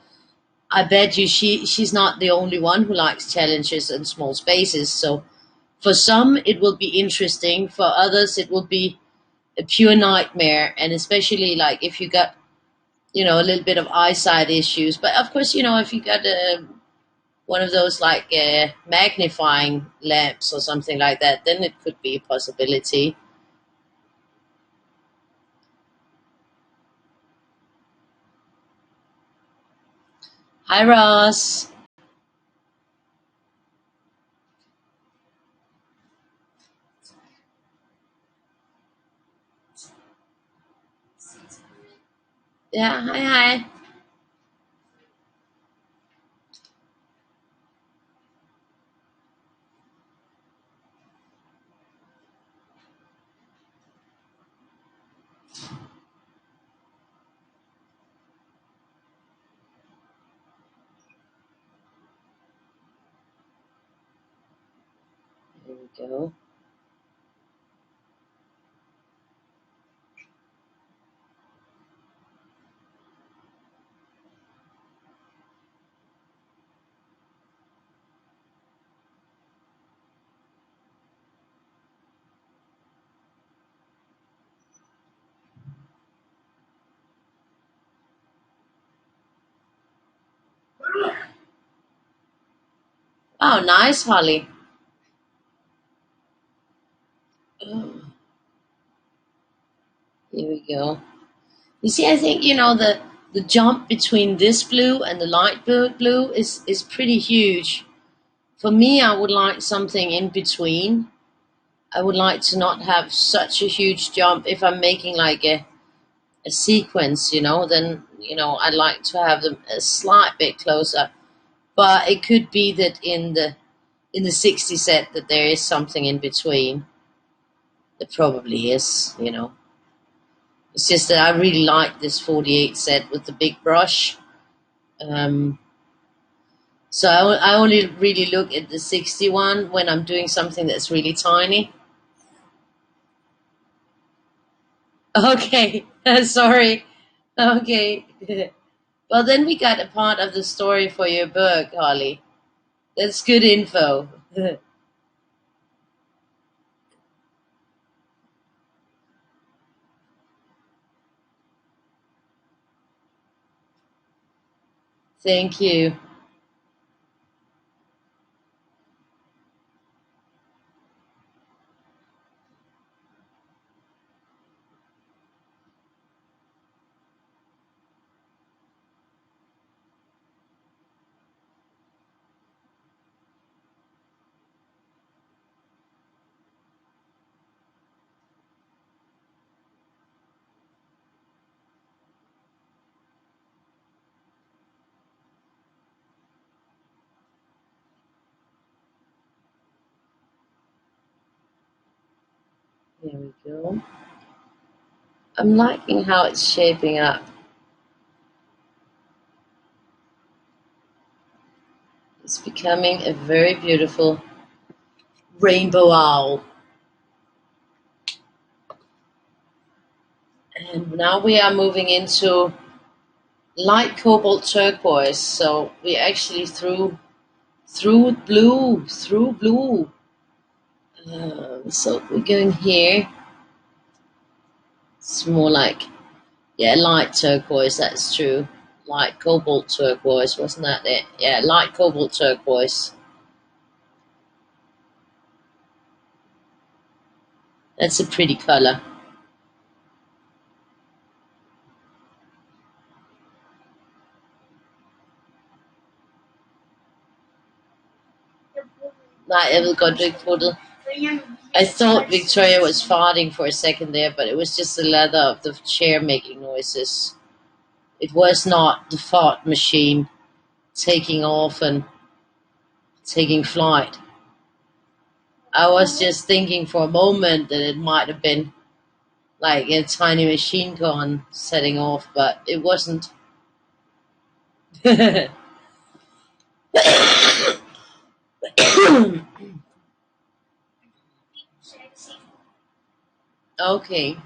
I bet you she's not the only one who likes challenges and small spaces. So for some it will be interesting, for others it will be a pure nightmare, and especially like if you got a little bit of eyesight issues. But of course, if you got one of those like magnifying lamps or something like that, then it could be a possibility. Hi, Ross. Yeah, hi. There we go. Oh, nice, Holly. Oh, here we go. You see, I think the jump between this blue and the light blue is pretty huge. For me, I would like something in between. I would like to not have such a huge jump. If I'm making like a sequence, then I'd like to have them a slight bit closer. But it could be that in the 60 set that there is something in between. There probably is. It's just that I really like this 48 set with the big brush. Um, so I only really look at the 61 when I'm doing something that's really tiny. Okay. Sorry. Okay. Well, then we got a part of the story for your book, Holly. That's good info. Thank you. Here we go. I'm liking how it's shaping up. It's becoming a very beautiful rainbow owl. And now we are moving into light cobalt turquoise. So we actually through blue. So we're going here. It's more like, yeah, light turquoise. That's true. Light cobalt turquoise, wasn't that it? Yeah, light cobalt turquoise. That's a pretty color. Nej, jeg ved godt, du ikke puttede. I thought Victoria was farting for a second there, but it was just the leather of the chair making noises. It was not the fart machine taking off and taking flight. I was just thinking for a moment that it might have been like a tiny machine gun setting off, but it wasn't. Okay.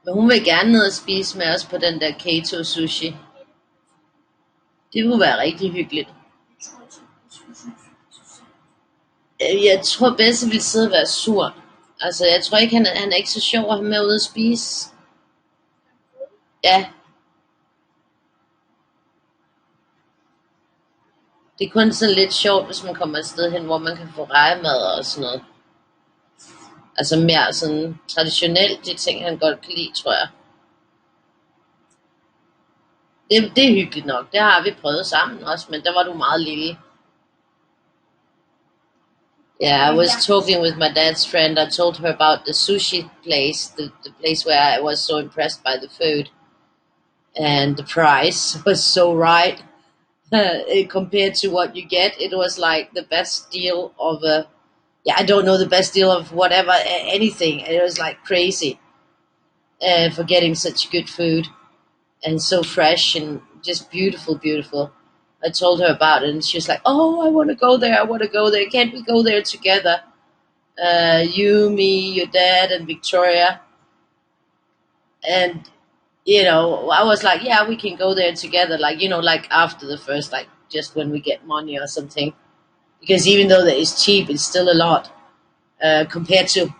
Men hun vil gerne ned og spise med os på den der keto sushi. Det kunne være rigtig hyggeligt. Jeg tror bedst, at vi sidder og være sur. Altså, jeg tror ikke, han er ikke så sjov at have med ude at spise. Ja, det er kun sådan lidt sjovt, hvis man kommer et sted hen, hvor man kan få rejemad og sådan noget. Altså mere sådan traditionelt, de ting, han godt kan lide, tror jeg. Det er hyggeligt nok. Det har vi prøvet sammen også, men der var du meget lille. Yeah, I was talking with my dad's friend. I told her about the sushi place, the place where I was so impressed by the food. And the price was so right. Compared to what you get, it was like the best deal of a, yeah, I don't know, the best deal of whatever, anything. It was like crazy for getting such good food and so fresh and just beautiful, beautiful. I told her about it, and she was like, "Oh, I want to go there. I want to go there. Can't we go there together? You, me, your dad, and Victoria." And I was like, "Yeah, we can go there together." Like, like after the first, like just when we get money or something. Because even though that is cheap, it's still a lot compared to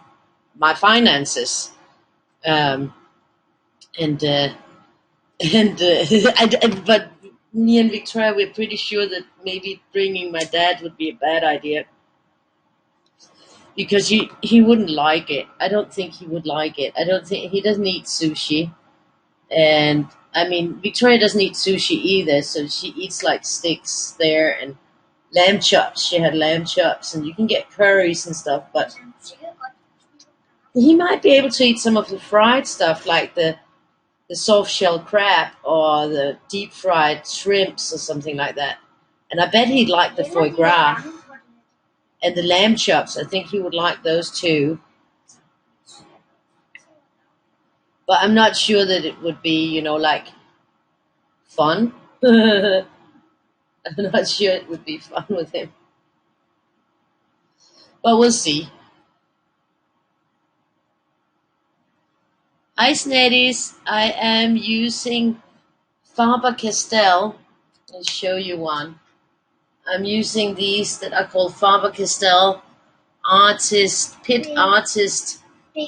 my finances. Um, and but me and Victoria, we're pretty sure that maybe bringing my dad would be a bad idea because he wouldn't like it. I don't think he would like it. I don't think he doesn't eat sushi, and I mean Victoria doesn't eat sushi either. So she eats like steaks there and lamb chops. She had lamb chops, and you can get curries and stuff. But he might be able to eat some of the fried stuff, like the soft shell crab or the deep fried shrimps or something like that. And I bet he'd like the foie gras and the lamb chops. I think he would like those too. But I'm not sure that it would be, like fun. I'm not sure it would be fun with him. But we'll see. Ice Netties, I am using Faber-Castell. I'll show you one. I'm using these that are called Faber-Castell Pit Artist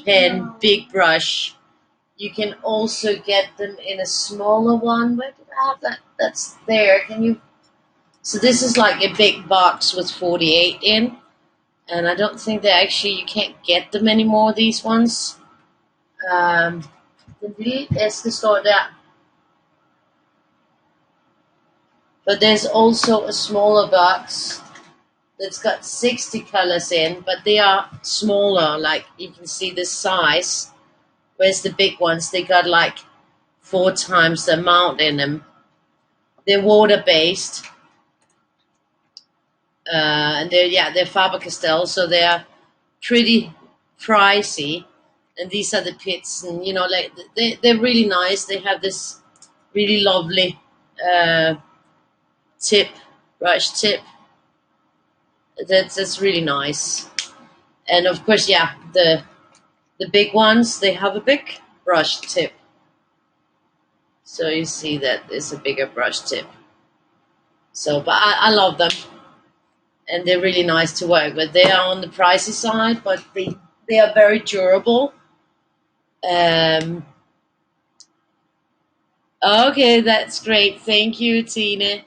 Pen Big Brush. You can also get them in a smaller one. Where did I have that? That's there. Can you? So this is like a big box with 48 in. And I don't think you can't get them anymore, these ones. Den lille æske står der. But there's also a smaller box that's got 60 colors in, but they are smaller, like you can see the size. Whereas the big ones, they got like 4 times the amount in them. They're water-based. And they're Faber-Castell, so they're pretty pricey. And these are the pits, and like they're really nice. They have this really lovely brush tip. That's really nice. And of course, the big ones, they have a big brush tip. So you see that there's a bigger brush tip. So, but I love them, and they're really nice to work with. They are on the pricey side, but they are very durable. Okay, that's great. Thank you, Tina.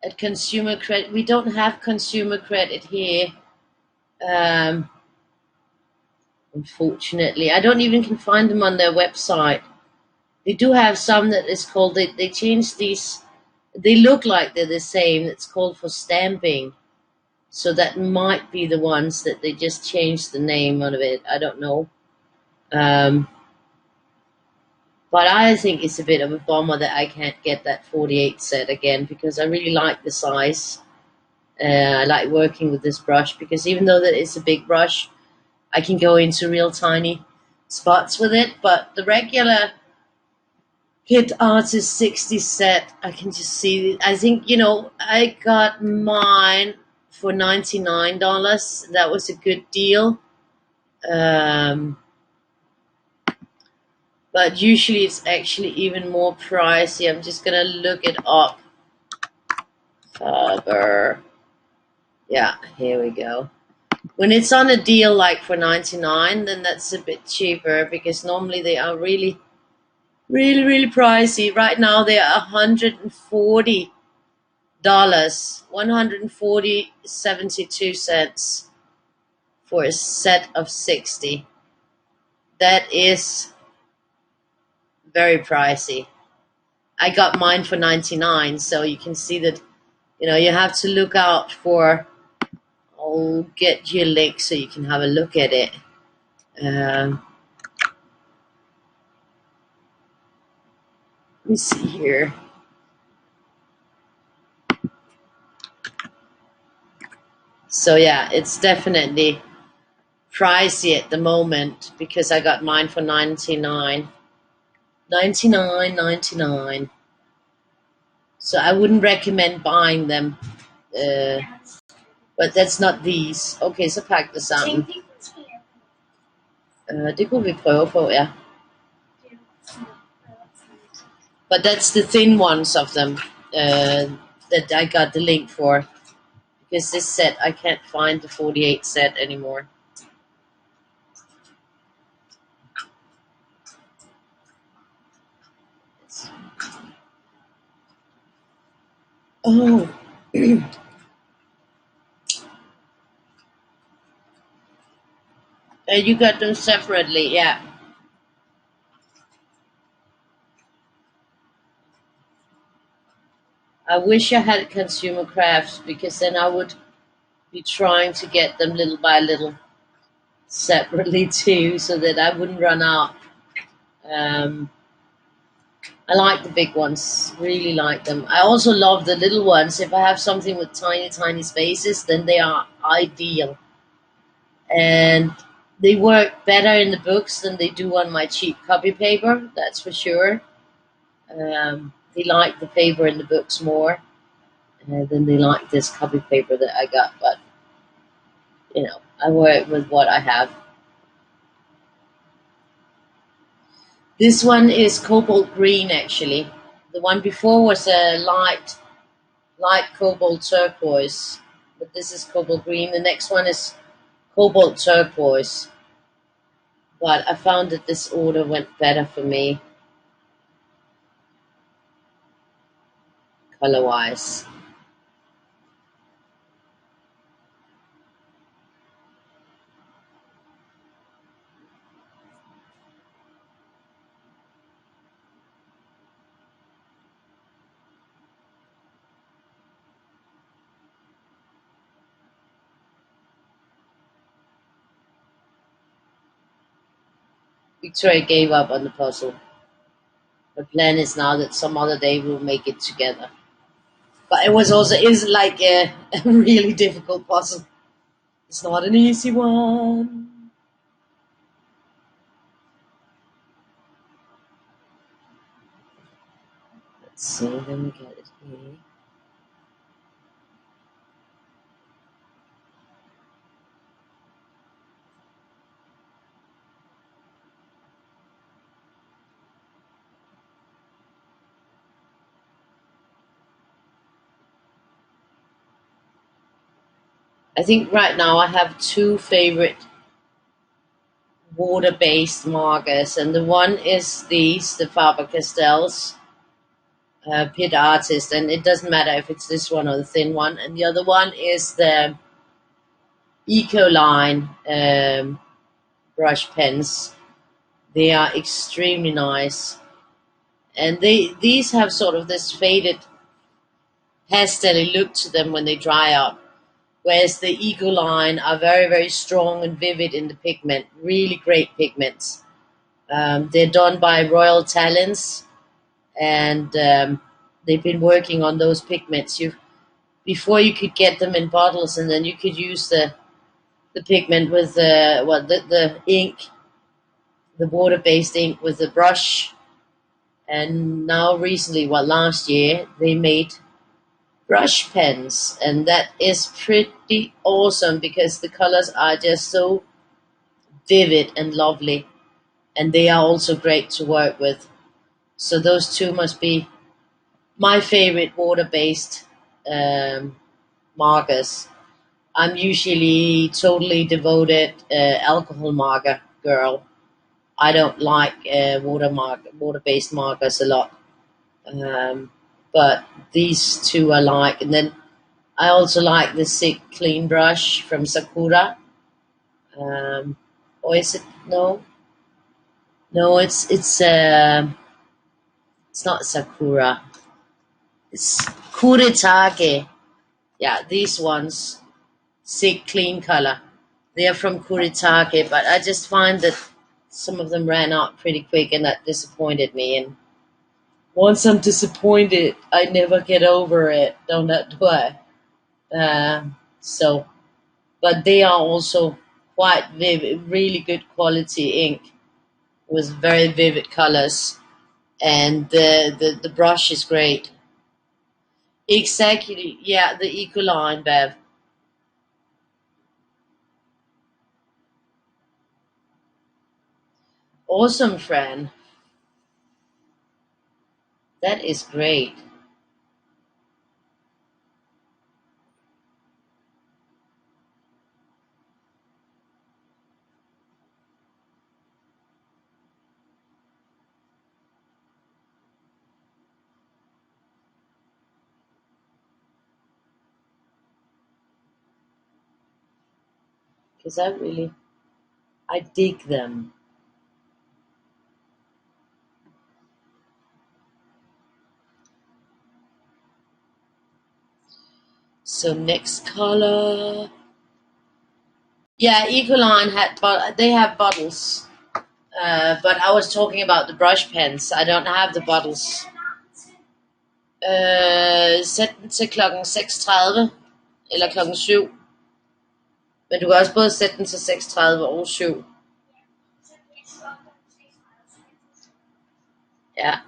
At consumer credit, we don't have consumer credit here. Unfortunately, I don't even can find them on their website. They do have some that is called. They changed these. They look like they're the same. It's called for stamping. So that might be the ones that they just changed the name out of it. I don't know. But I think it's a bit of a bummer that I can't get that 48 set again, because I really like the size. I like working with this brush, because even though that it's a big brush, I can go into real tiny spots with it. But the regular Hit Artist 60 set, I can just see. I think, I got mine for $99. That was a good deal. But usually it's actually even more pricey. I'm just gonna look it up. Faber. Yeah, here we go. When it's on a deal like for $99, then that's a bit cheaper, because normally they are really, really, really pricey. Right now they are $140. 140.72 for a set of 60. That is very pricey. I got mine for $99, so you can see that, you have to look out for. I'll get you a link so you can have a look at it. Let me see here. So it's definitely pricey at the moment, because I got mine for $99. $99.99. So I wouldn't recommend buying them. But that's not these. Okay, så pak det sammen. Det kunne vi prøve på, ja. But that's the thin ones of them that I got the link for. Because this set, I can't find the 48 set anymore. Oh. You got them separately, yeah. I wish I had consumer crafts, because then I would be trying to get them little by little separately too, so that I wouldn't run out. I like the big ones, really like them. I also love the little ones. If I have something with tiny, tiny spaces, then they are ideal. And they work better in the books than they do on my cheap copy paper, that's for sure. They like the paper in the books more than they like this copy paper that I got. But, I work with what I have. This one is cobalt green, actually. The one before was a light cobalt turquoise, but this is cobalt green. The next one is cobalt turquoise, but I found that this order went better for me, color-wise. Victoria gave up on the puzzle. The plan is now that some other day we'll make it together. But it is like a really difficult puzzle. It's not an easy one. Let's see, let me get it here. I think right now I have two favorite water-based markers, and the one is the Faber-Castell's Pit Artist, and it doesn't matter if it's this one or the thin one. And the other one is the Ecoline brush pens. They are extremely nice, and these have sort of this faded pastel look to them when they dry out, whereas the Ecoline are very, very strong and vivid in the pigment. Really great pigments. They're done by Royal Talents, and they've been working on those pigments. Before you could get them in bottles, and then you could use the pigment with the ink, the water-based ink with the brush. And now recently, last year, they made brush pens, and that is pretty awesome because the colors are just so vivid and lovely, and they are also great to work with. So those two must be my favorite water-based markers. I'm usually totally devoted alcohol marker girl. I don't like water-based markers a lot, but these two I like. And then I also like the Sick Clean brush from Sakura. Or is it no? No, it's not Sakura. It's Kuretake. Yeah, these ones, Sick Clean color. They are from Kuretake, but I just find that some of them ran out pretty quick, and that disappointed me. And once I'm disappointed, I never get over it. Don't do I? So, but they are also quite vivid, really good quality ink with very vivid colors, and the brush is great. Exactly, yeah, the Ecoline, Bev. Awesome, friend. That is great. Because I dig them. So next color. Yeah, Ecoline they have bottles. But I was talking about the brush pens. I don't have the bottles. Sæt den til klokken 6:30 eller klokken 7. Men du kan også både sætte den til 6:30 og 7. Yeah.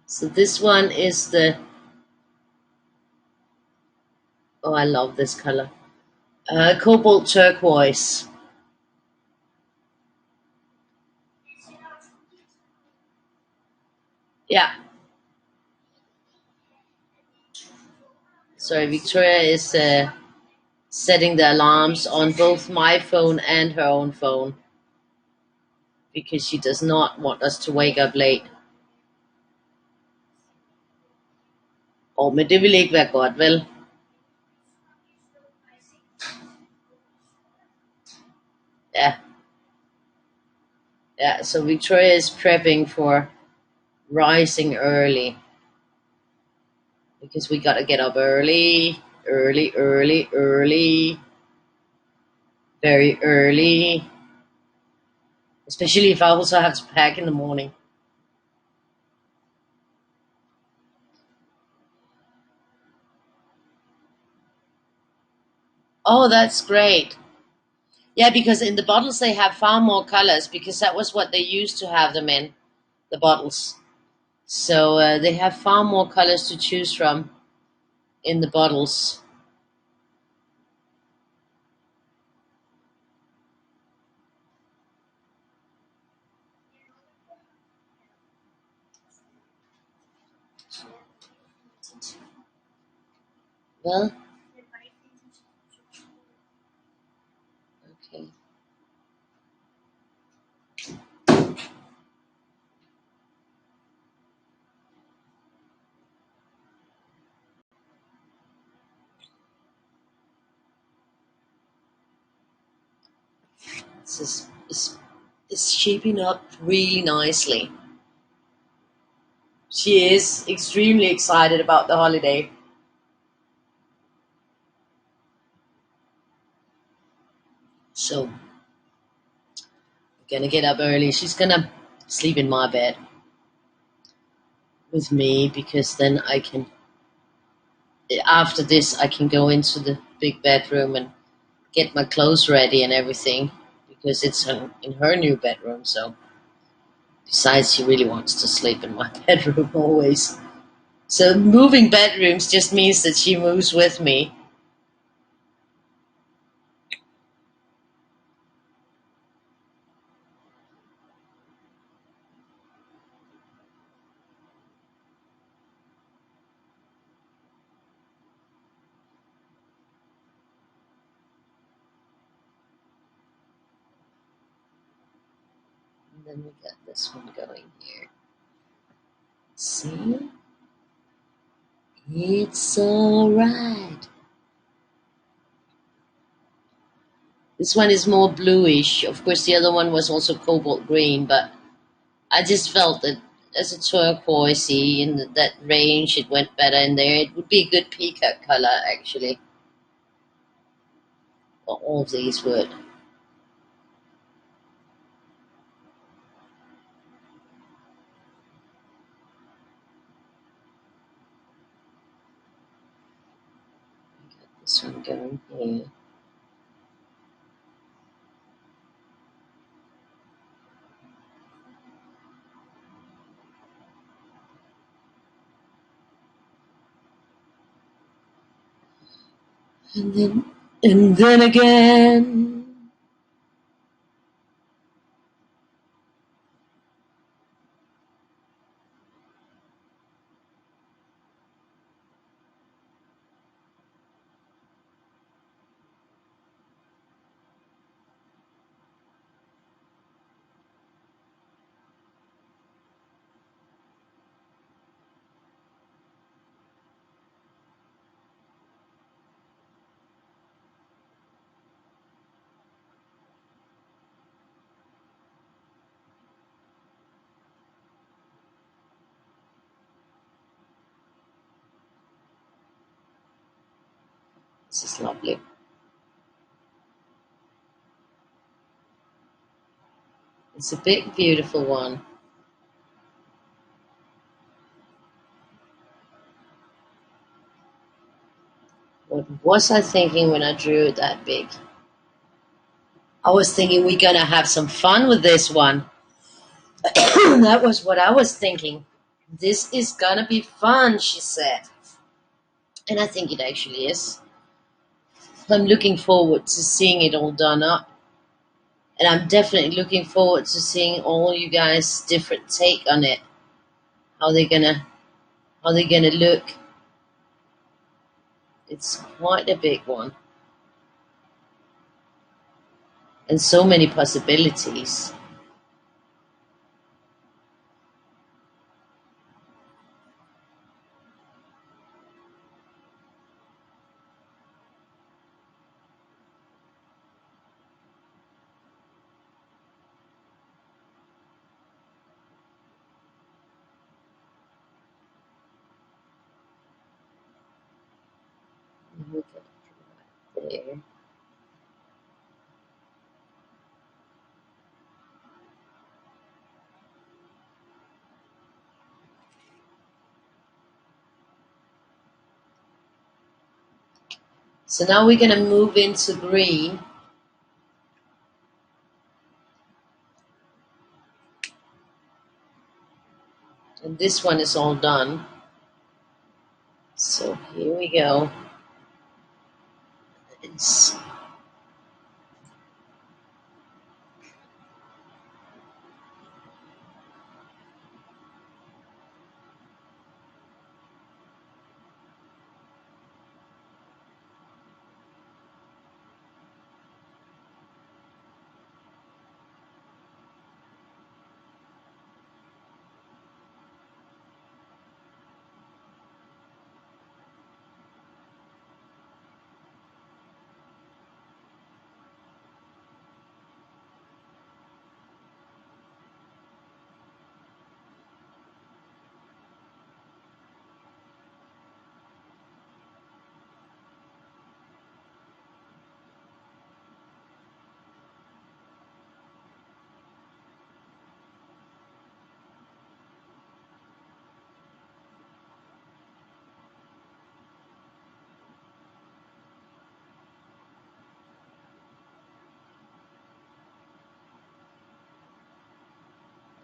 So this one is the Oh, I love this color. Cobalt turquoise. Yeah. Sorry, Victoria is setting the alarms on both my phone and her own phone because she does not want us to wake up late. Men det vil ikke være godt, vel? Yeah. Yeah, so Victoria is prepping for rising early because we gotta get up early, early, very early, especially if I also have to pack in the morning. Oh, that's great. Yeah, because in the bottles they have far more colors because that was what they used to have them in, the bottles. So they have far more colors to choose from in the bottles. Well, okay. This is shaping up really nicely. She is extremely excited about the holiday. So we're gonna get up early. She's gonna sleep in my bed with me because then I can, after this, I can go into the big bedroom and get my clothes ready and everything because it's in her new bedroom. So besides, she really wants to sleep in my bedroom always. So moving bedrooms just means that she moves with me. And then we got this one going here. See? It's alright. This one is more bluish. Of course, the other one was also cobalt green, but I just felt that as a turquoisey in that range, it went better in there. It would be a good peacock color, actually. Well, all of these would. Got this one going here. And then again. This is lovely. It's a big, beautiful one. What was I thinking when I drew it that big? I was thinking we're gonna have some fun with this one. That was what I was thinking. This is gonna be fun, she said. And I think it actually is. I'm looking forward to seeing it all done up. And I'm definitely looking forward to seeing all you guys' different take on it. How they're gonna look. It's quite a big one. And so many possibilities. Look at it right there. So now we're gonna move into green. And this one is all done. So here we go. It's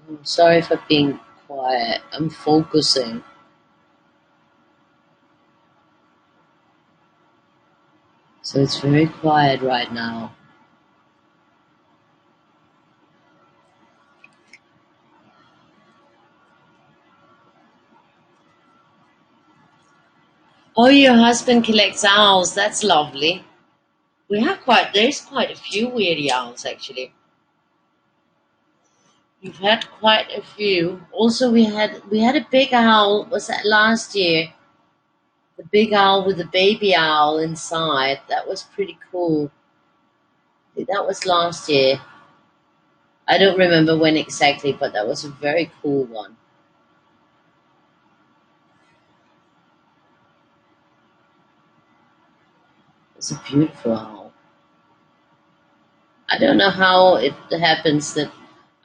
I'm sorry for being quiet. I'm focusing. So it's very quiet right now. Oh, your husband collects owls. That's lovely. There's quite a few weirdy owls actually. We've had quite a few. Also, we had a big owl. Was that last year? The big owl with the baby owl inside. That was pretty cool. That was last year. I don't remember when exactly, but that was a very cool one. It's a beautiful owl. I don't know how it happens that.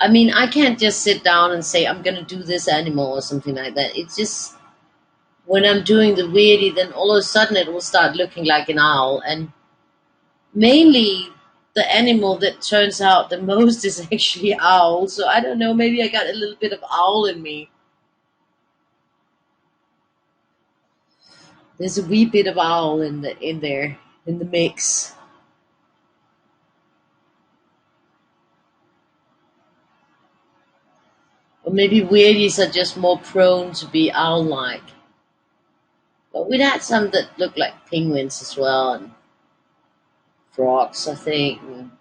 I mean, I can't just sit down and say I'm gonna do this animal or something like that. It's just when I'm doing the weirdie, then all of a sudden it will start looking like an owl, and mainly the animal that turns out the most is actually owl. So I don't know. Maybe I got a little bit of owl in me. There's a wee bit of owl in there in the mix. Or maybe weirdies are just more prone to be owl-like. But we'd had some that look like penguins as well, and frogs, I think. And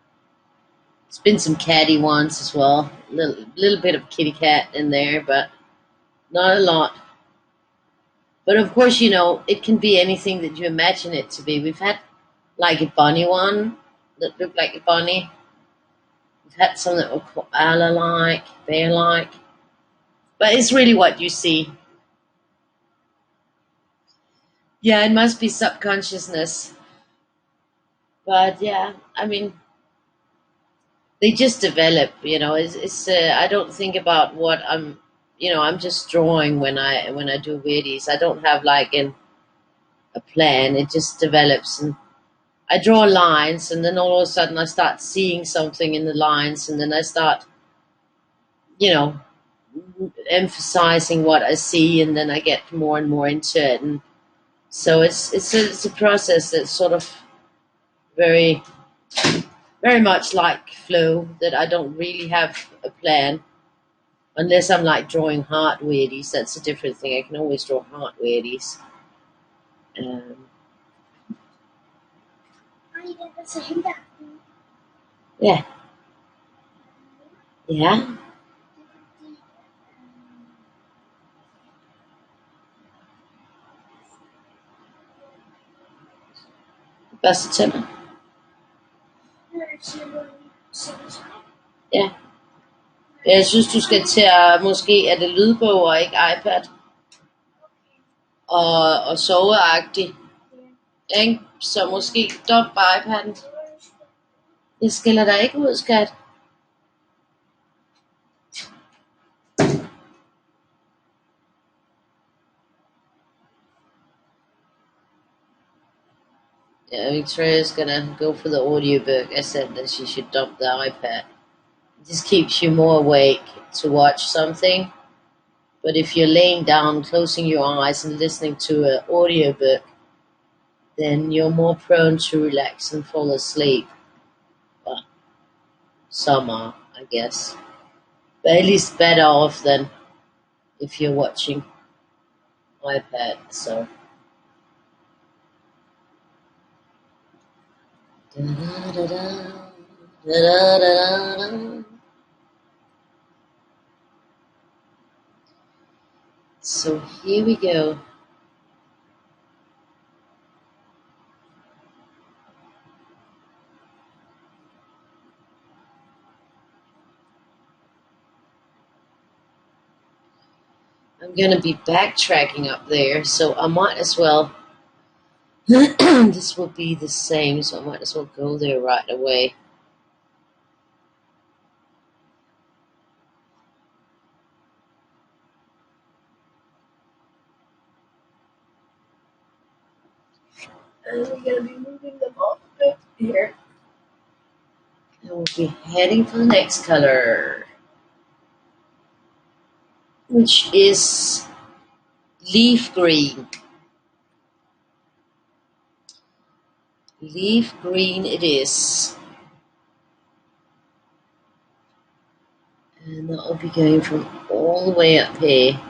it's been some catty ones as well. Little bit of kitty cat in there, but not a lot. But of course, it can be anything that you imagine it to be. We've had like a bunny one that looked like a bunny. We've had some that were koala-like, bear-like. But it's really what you see. Yeah, it must be subconsciousness. But yeah, I mean, they just develop. I don't think about what I'm just drawing when I do videos. I don't have like a plan. It just develops, and I draw lines, and then all of a sudden I start seeing something in the lines, and then I start, you know, emphasizing what I see, and then I get more and more into it, and so it's a process that sort of very, very much like flow, that I don't really have a plan. Unless I'm like drawing heart weirdies, that's a different thing. I can always draw heart weirdies. Yeah, yeah. Beste Timmer. Ja. Jeg synes, du skal til at, måske er det lydbog og ikke iPad, og soveagtigt. Ikke? Så måske dump iPad'en. Jeg skiller dig ikke ud, skat. Yeah, Victoria's gonna go for the audiobook. I said that she should dump the iPad. It just keeps you more awake to watch something. But if you're laying down, closing your eyes and listening to an audiobook, then you're more prone to relax and fall asleep. Well, some are, I guess. But at least better off than if you're watching iPad. So. Da-da-da-da, da-da-da-da-da. So here we go. I'm going to be backtracking up there, so I might as well. This will be the same, so I might as well go there right away. And we're going to be moving them off a bit here. And we'll be heading for the next color, which is leaf green. Leaf green it is. And that will be going from all the way up here.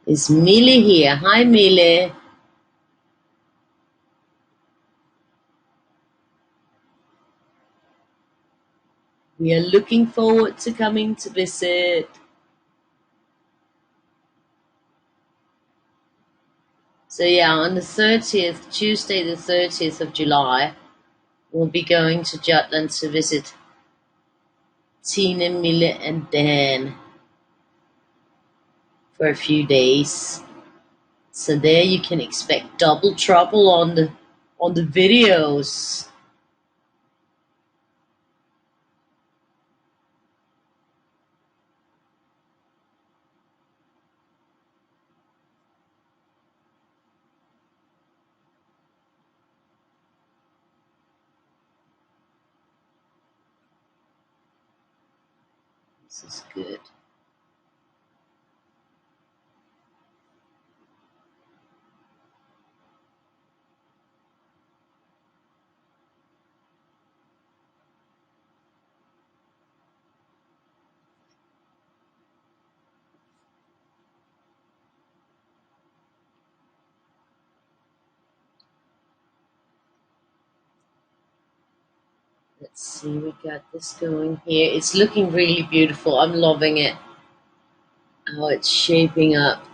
Is Millie here? Hi, Millie. We are looking forward to coming to visit. So yeah, on the 30th, Tuesday the 30th of July, we'll be going to Jutland to visit Tina, Mille and Dan for a few days. So there you can expect double trouble on the videos. This is good. Let's see, we got this going here. It's looking really beautiful. I'm loving it. How it's shaping up.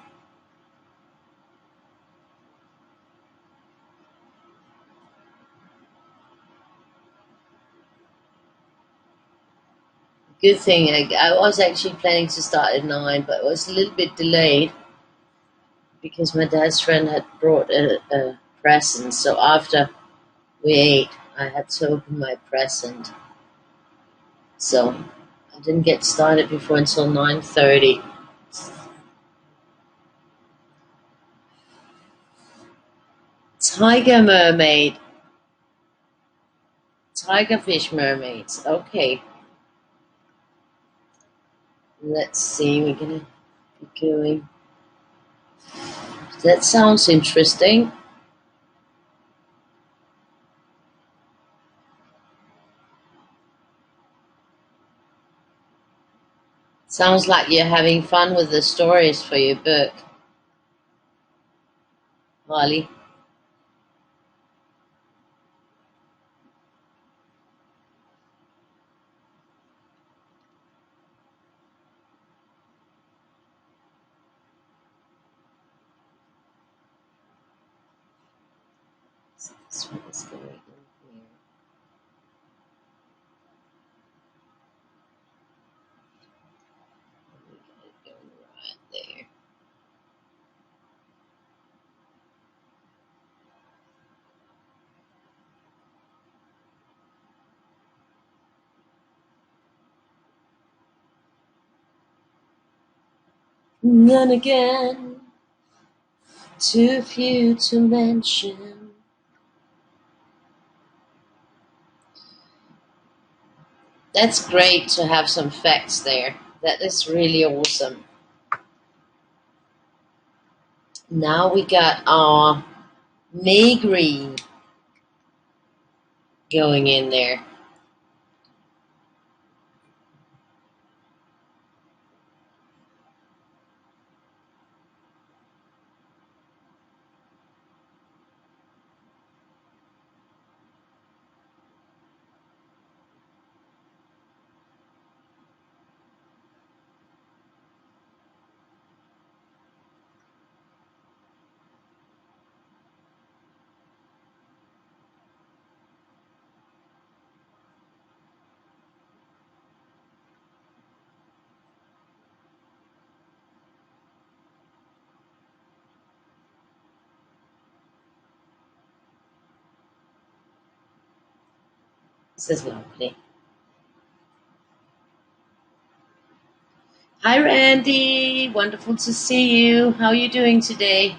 Good thing, I was actually planning to start at 9, but it was a little bit delayed because my dad's friend had brought a present. So after we ate, I had to open my present. So I didn't get started before until 9:30. Tiger mermaid. Tigerfish mermaids. Okay. Let's see, we're gonna Keep going. That sounds interesting. Sounds like you're having fun with the stories for your book, Holly. So this one is going in here. We got it going right there. And then again, too few to mention. That's great to have some facts there. That is really awesome. Now we got our Maygreen going in there. This is lovely. Hi, Randy. Wonderful to see you. How are you doing today?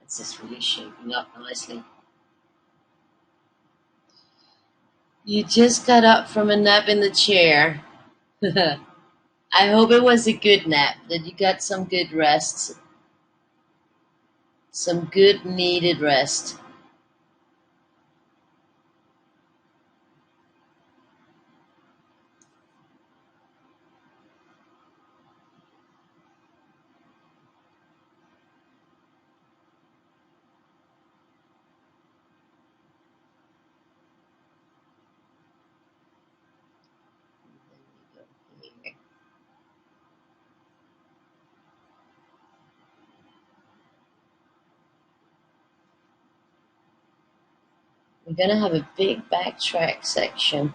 This is really shaping up nicely. You just got up from a nap in the chair. I hope it was a good nap, that you got some good rest, some good needed rest. We're going to have a big backtrack section.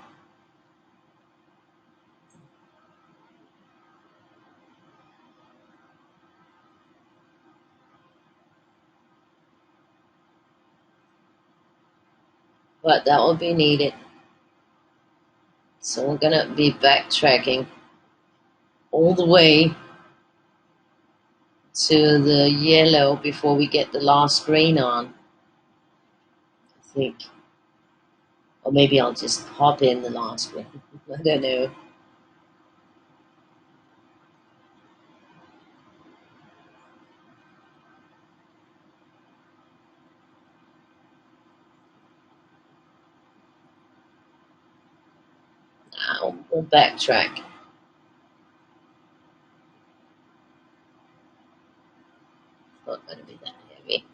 But that will be needed. So we're going to be backtracking all the way to the yellow before we get the last green on, I think. Or maybe I'll just pop in the last green. I don't know. We'll backtrack. It's not going to be that heavy.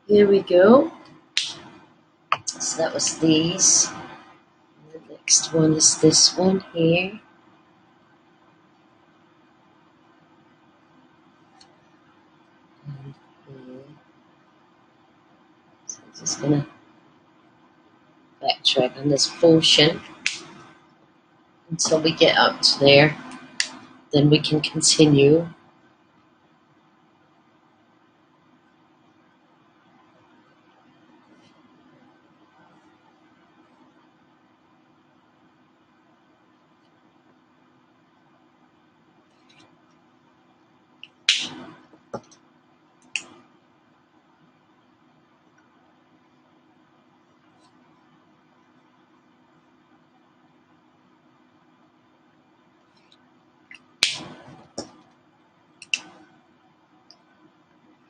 Here we go. So that was these. And the next one is this one here. So I'm just gonna backtrack on this portion until we get up to there. Then we can continue.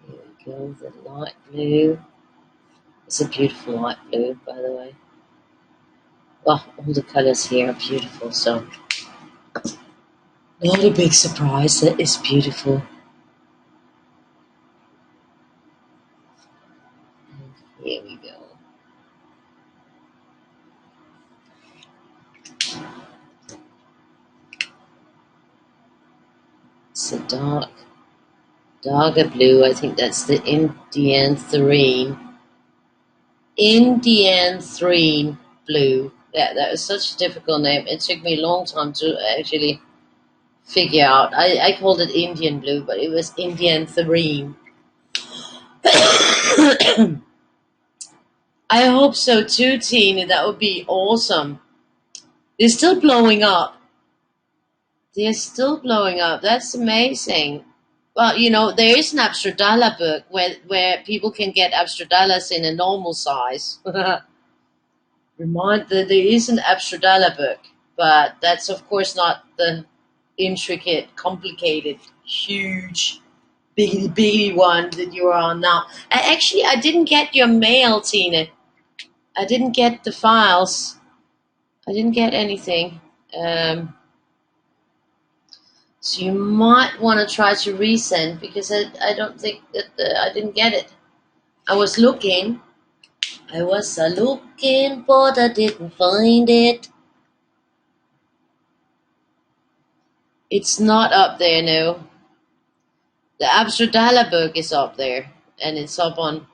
Here we go, the light blue. It's a beautiful light blue, by the way. Well, all the colours here are beautiful, so not a big surprise that it's beautiful. Here we go. It's a darker blue. I think that's the Indian threne blue. That was such a difficult name. It took me a long time to actually figure out. I called it Indian blue, but it was Indian threne. I hope so too, Tina. That would be awesome. They're still blowing up. They're still blowing up. That's amazing. Well, there is an Abstradala book where people can get Abstradalas in a normal size. Remind that there is an Abstradala book, but that's of course not the intricate, complicated, huge, biggy one that you are on now. I didn't get your mail, Tina. I didn't get the files. I didn't get anything. So you might want to try to resend because I don't think that I didn't get it. I was looking, but I didn't find it. It's not up there, no. The Abstradala book is up there, and it's up on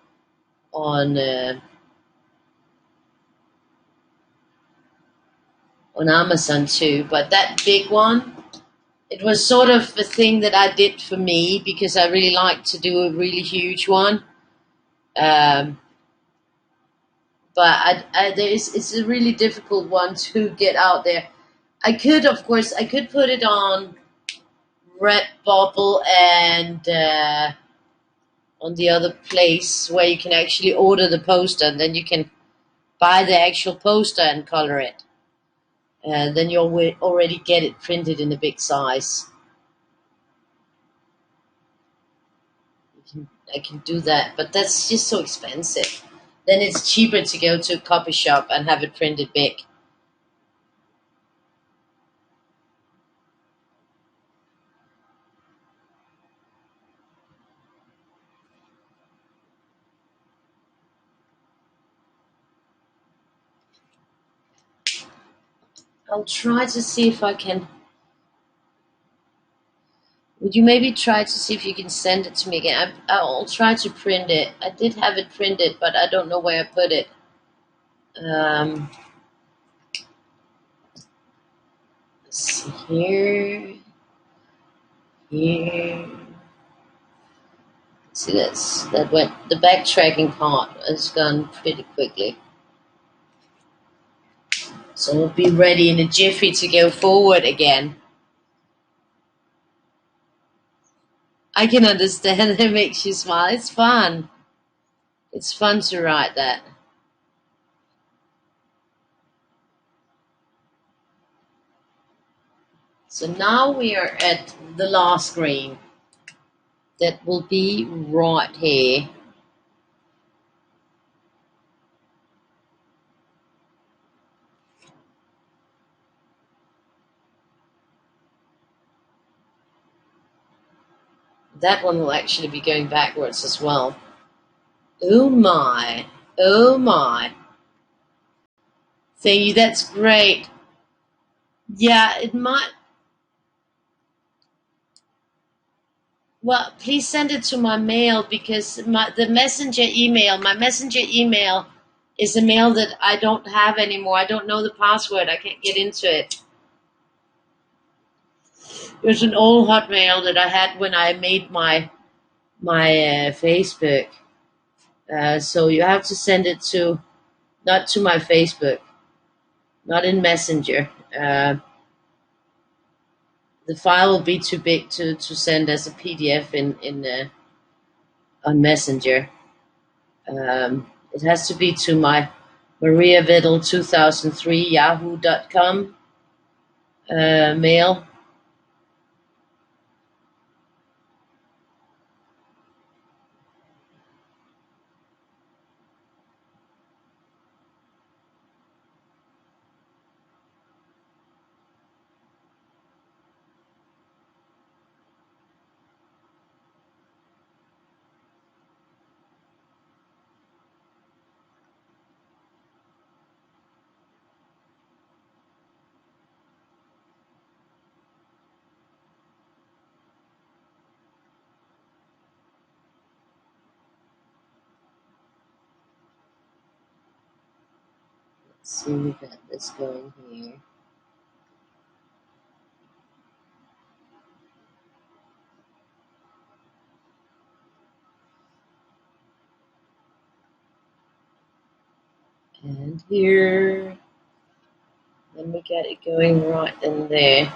Amazon too. But that big one, it was sort of a thing that I did for me because I really like to do a really huge one. But it's a really difficult one to get out there. I could put it on Redbubble and on the other place where you can actually order the poster, and then you can buy the actual poster and color it. And then you already get it printed in a big size. I can do that, but that's just so expensive. Then it's cheaper to go to a copy shop and have it printed big. I'll try to see if I can. Would you maybe try to see if you can send it to me again? I'll try to print it. I did have it printed, but I don't know where I put it. Let's see here. Here. See, the backtracking part has gone pretty quickly. So we'll be ready in a jiffy to go forward again. I can understand it makes you smile. It's fun. It's fun to write that. So now we are at the last screen. That will be right here. That one will actually be going backwards as well. Oh my. Oh my. Thank you, that's great. Yeah, it might. Well, please send it to my mail because my messenger email is a mail that I don't have anymore. I don't know the password. I can't get into it. It was an old Hotmail that I had when I made my Facebook. So you have to send it to not to my Facebook, not in Messenger. The file will be too big to send as a PDF in on Messenger. It has to be to my Maria Vidal 2003 yahoo.com mail. Let's see, we got this going here. And here. Then we get it going right in there.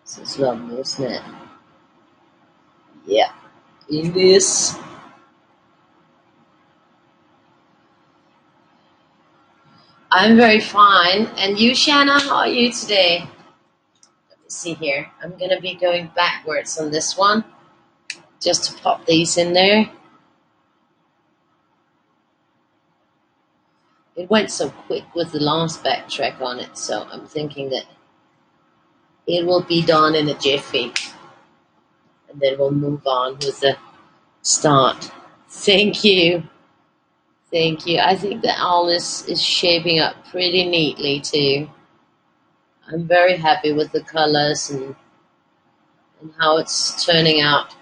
This is lovely, isn't it? Yeah, it is. I'm very fine. And you, Shanna, how are you today? Let me see here. I'm going to be going backwards on this one just to pop these in there. It went so quick with the last backtrack on it, so I'm thinking that it will be done in a jiffy. And then we'll move on with the start. Thank you. Thank you. I think the owl is shaping up pretty neatly too. I'm very happy with the colors and how it's turning out.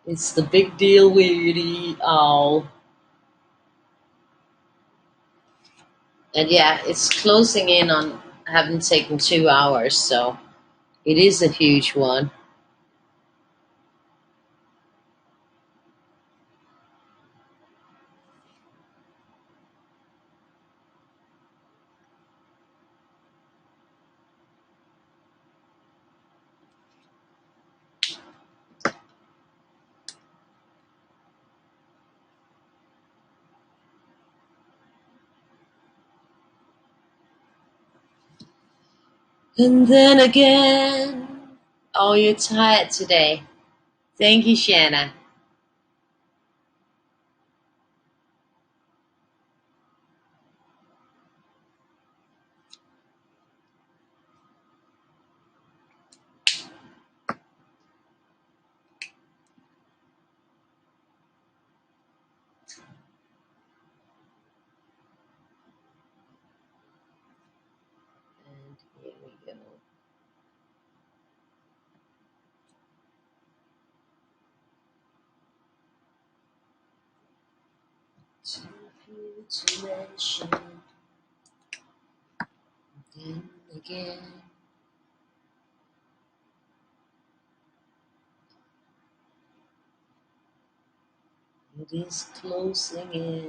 It's the big deal Weirdie owl. And yeah, it's closing in on having taken 2 hours, so it is a huge one. And then again, oh, you're tired today. Thank you, Shanna. And here we go. Too few to mention. Then again, it is closing in.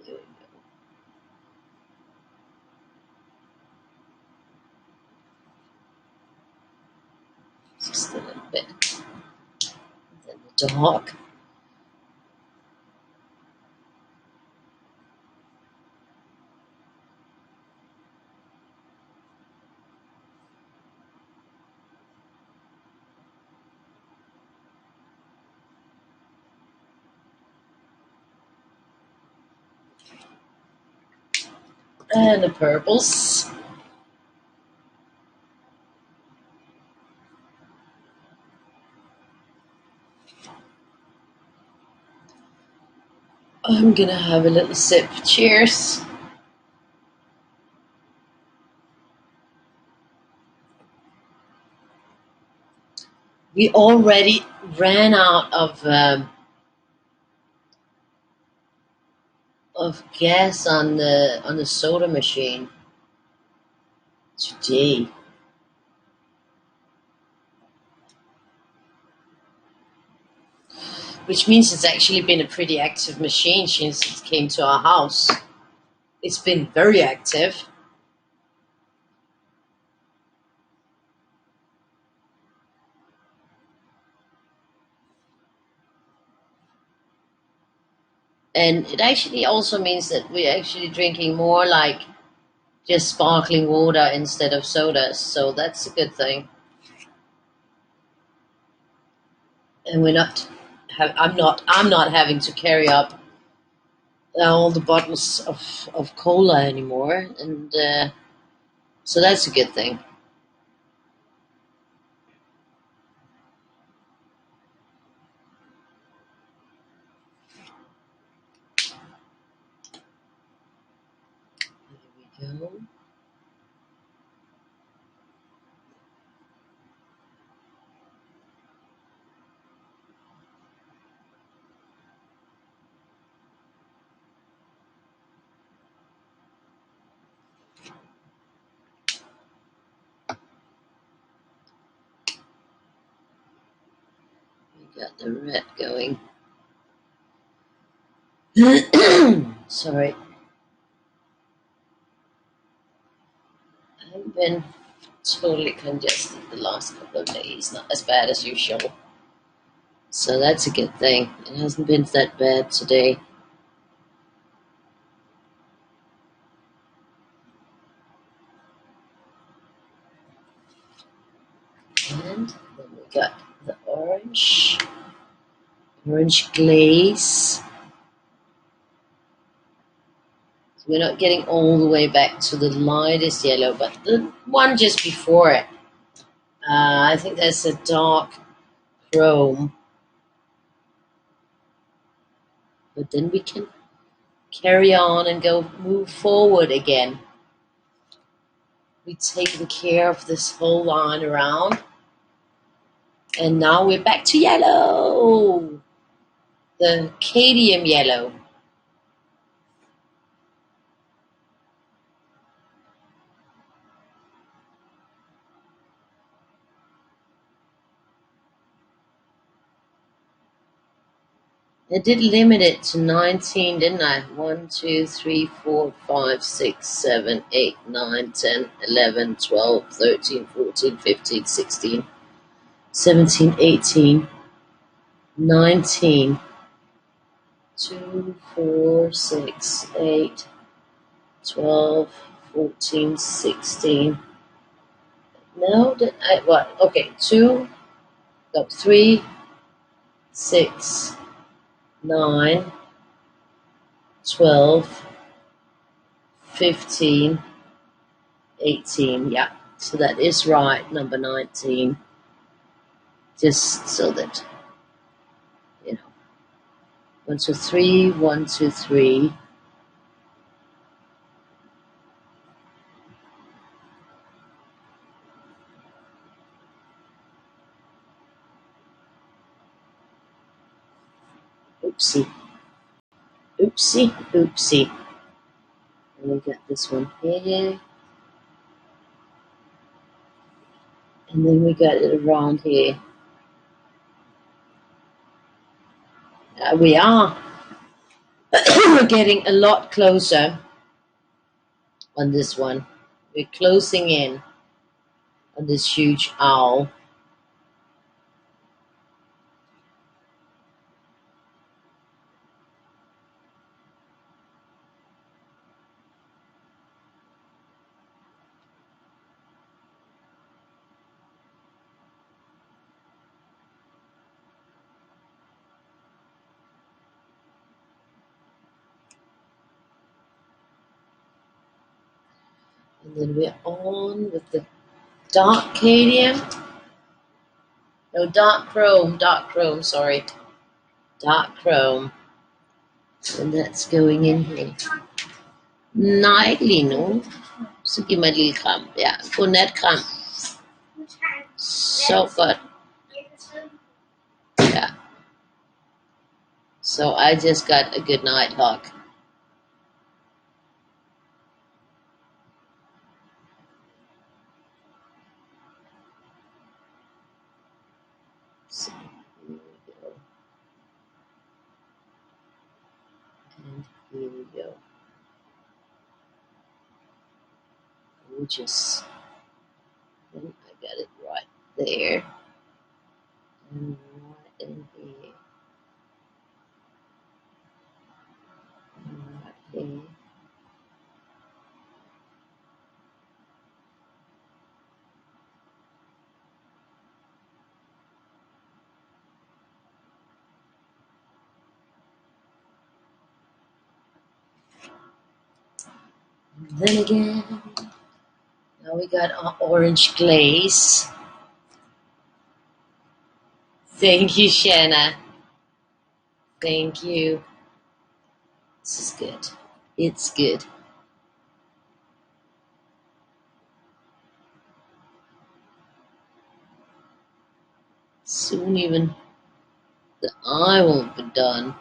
There we go. Just a little bit. And then the dog. And the purples. I'm gonna have a little sip. Cheers. We already ran out of gas on the soda machine today. Which means it's actually been a pretty active machine since it came to our house. It's been very active. And it actually also means that we're actually drinking more like just sparkling water instead of sodas. So that's a good thing. And I'm not having to carry up all the bottles of cola anymore. And so that's a good thing. There we go. We got the red going. Sorry. I've been totally congested the last couple of days. Not as bad as usual. So that's a good thing. It hasn't been that bad today. And then we got the orange glaze. So we're not getting all the way back to the lightest yellow, but the one just before it. I think that's a dark chrome. But then we can carry on and move forward again. We've taken care of this whole line around. And now we're back to yellow. The cadmium yellow. I did limit it to 19, didn't I? 1, 2, 3, 4, 5, 6, 7, 8, 9, 10, 11, 12, 13, 14, 15, 16, 17, 18, 19, 2, 4, 6, 8, 12, 14, 16. No, did I? What? Okay, 2, no, 3, 6, 9, 12, 15, 18, yeah. So that is right, number 19. Just so that, 1, 2, 3, 1, 2, 3. Oopsie. Oopsie, oopsie. And we got this one here. And then we got it around here. We are. We're getting a lot closer on this one. We're closing in on this huge owl. And then we're on with the dark cadmium. No, dark chrome, sorry. Dark chrome. And that's going in here. Nightly, no? So give my little crumb. Yeah, go net crumb. So good. Yeah. So I just got a good night lock. So here we go. And here we go. Gorgeous. And I got it right there. And right in here. And right here. And then again. Now we got our orange glaze. Thank you, Shanna. Thank you. This is good. It's good. Soon even the eye won't be done.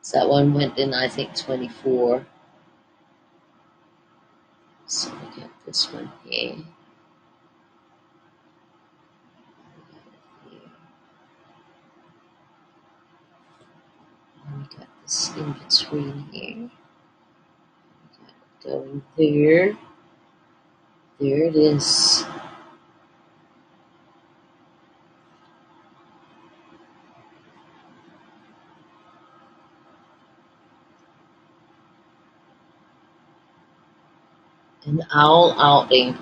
So that one went in, I think, 24. So we got this one here. And we got this in between here. We got it going there. There it is. An owl outing.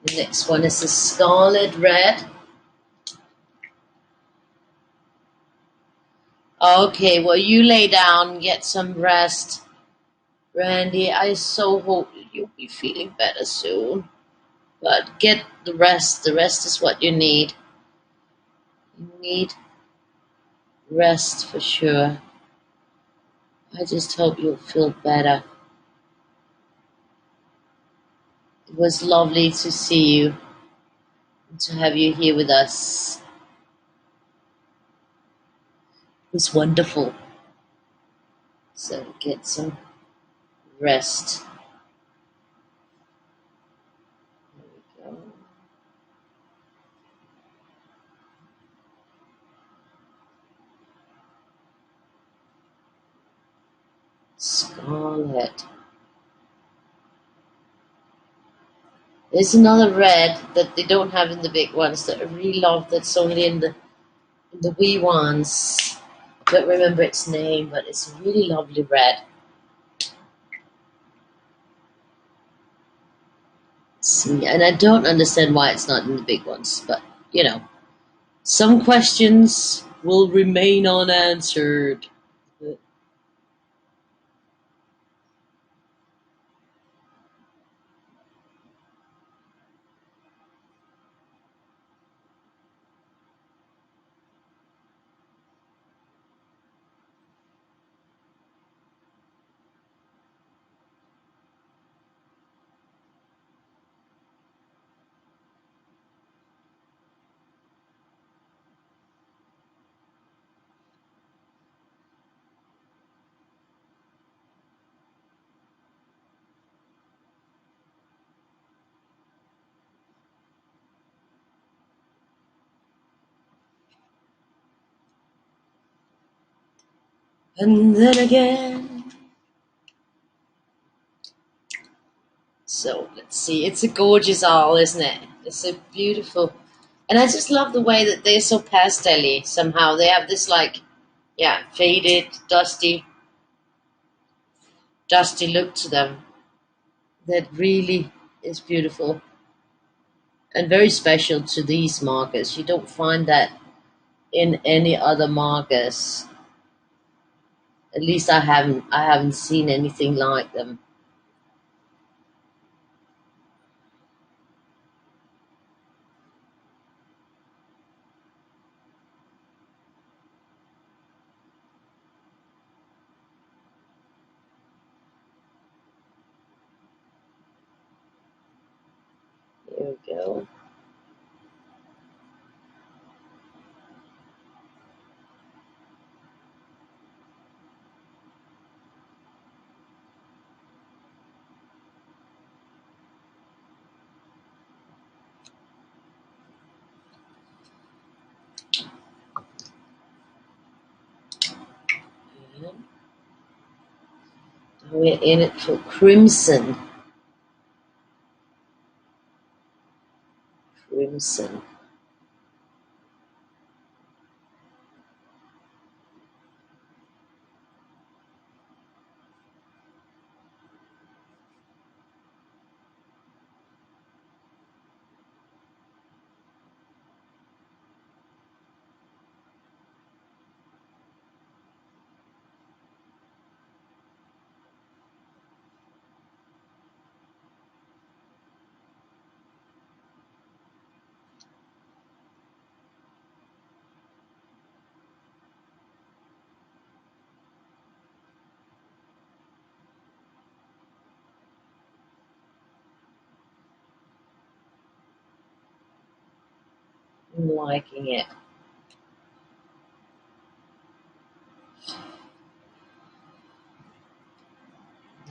The next one is the scarlet red. Okay, well, you lay down and get some rest. Randy, I so hope that you'll be feeling better soon. But get the rest. The rest is what you need. You need rest for sure. I just hope you'll feel better. It was lovely to see you and to have you here with us. It was wonderful. So get some rest. There we go. Scarlet. There's another red that they don't have in the big ones that I really love that's only in the wee ones. I don't remember its name, but it's a really lovely red. See, and I don't understand why it's not in the big ones, but you know, some questions will remain unanswered. And then again. So let's see. It's a gorgeous owl, isn't it? It's a beautiful. And I just love the way that they're so pastel-y somehow. They have this like, yeah, faded, dusty look to them that really is beautiful and very special to these markers. You don't find that in any other markers. At least I haven't seen anything like them. Here we go. Yeah. We're in it for crimson. Crimson. I'm liking it.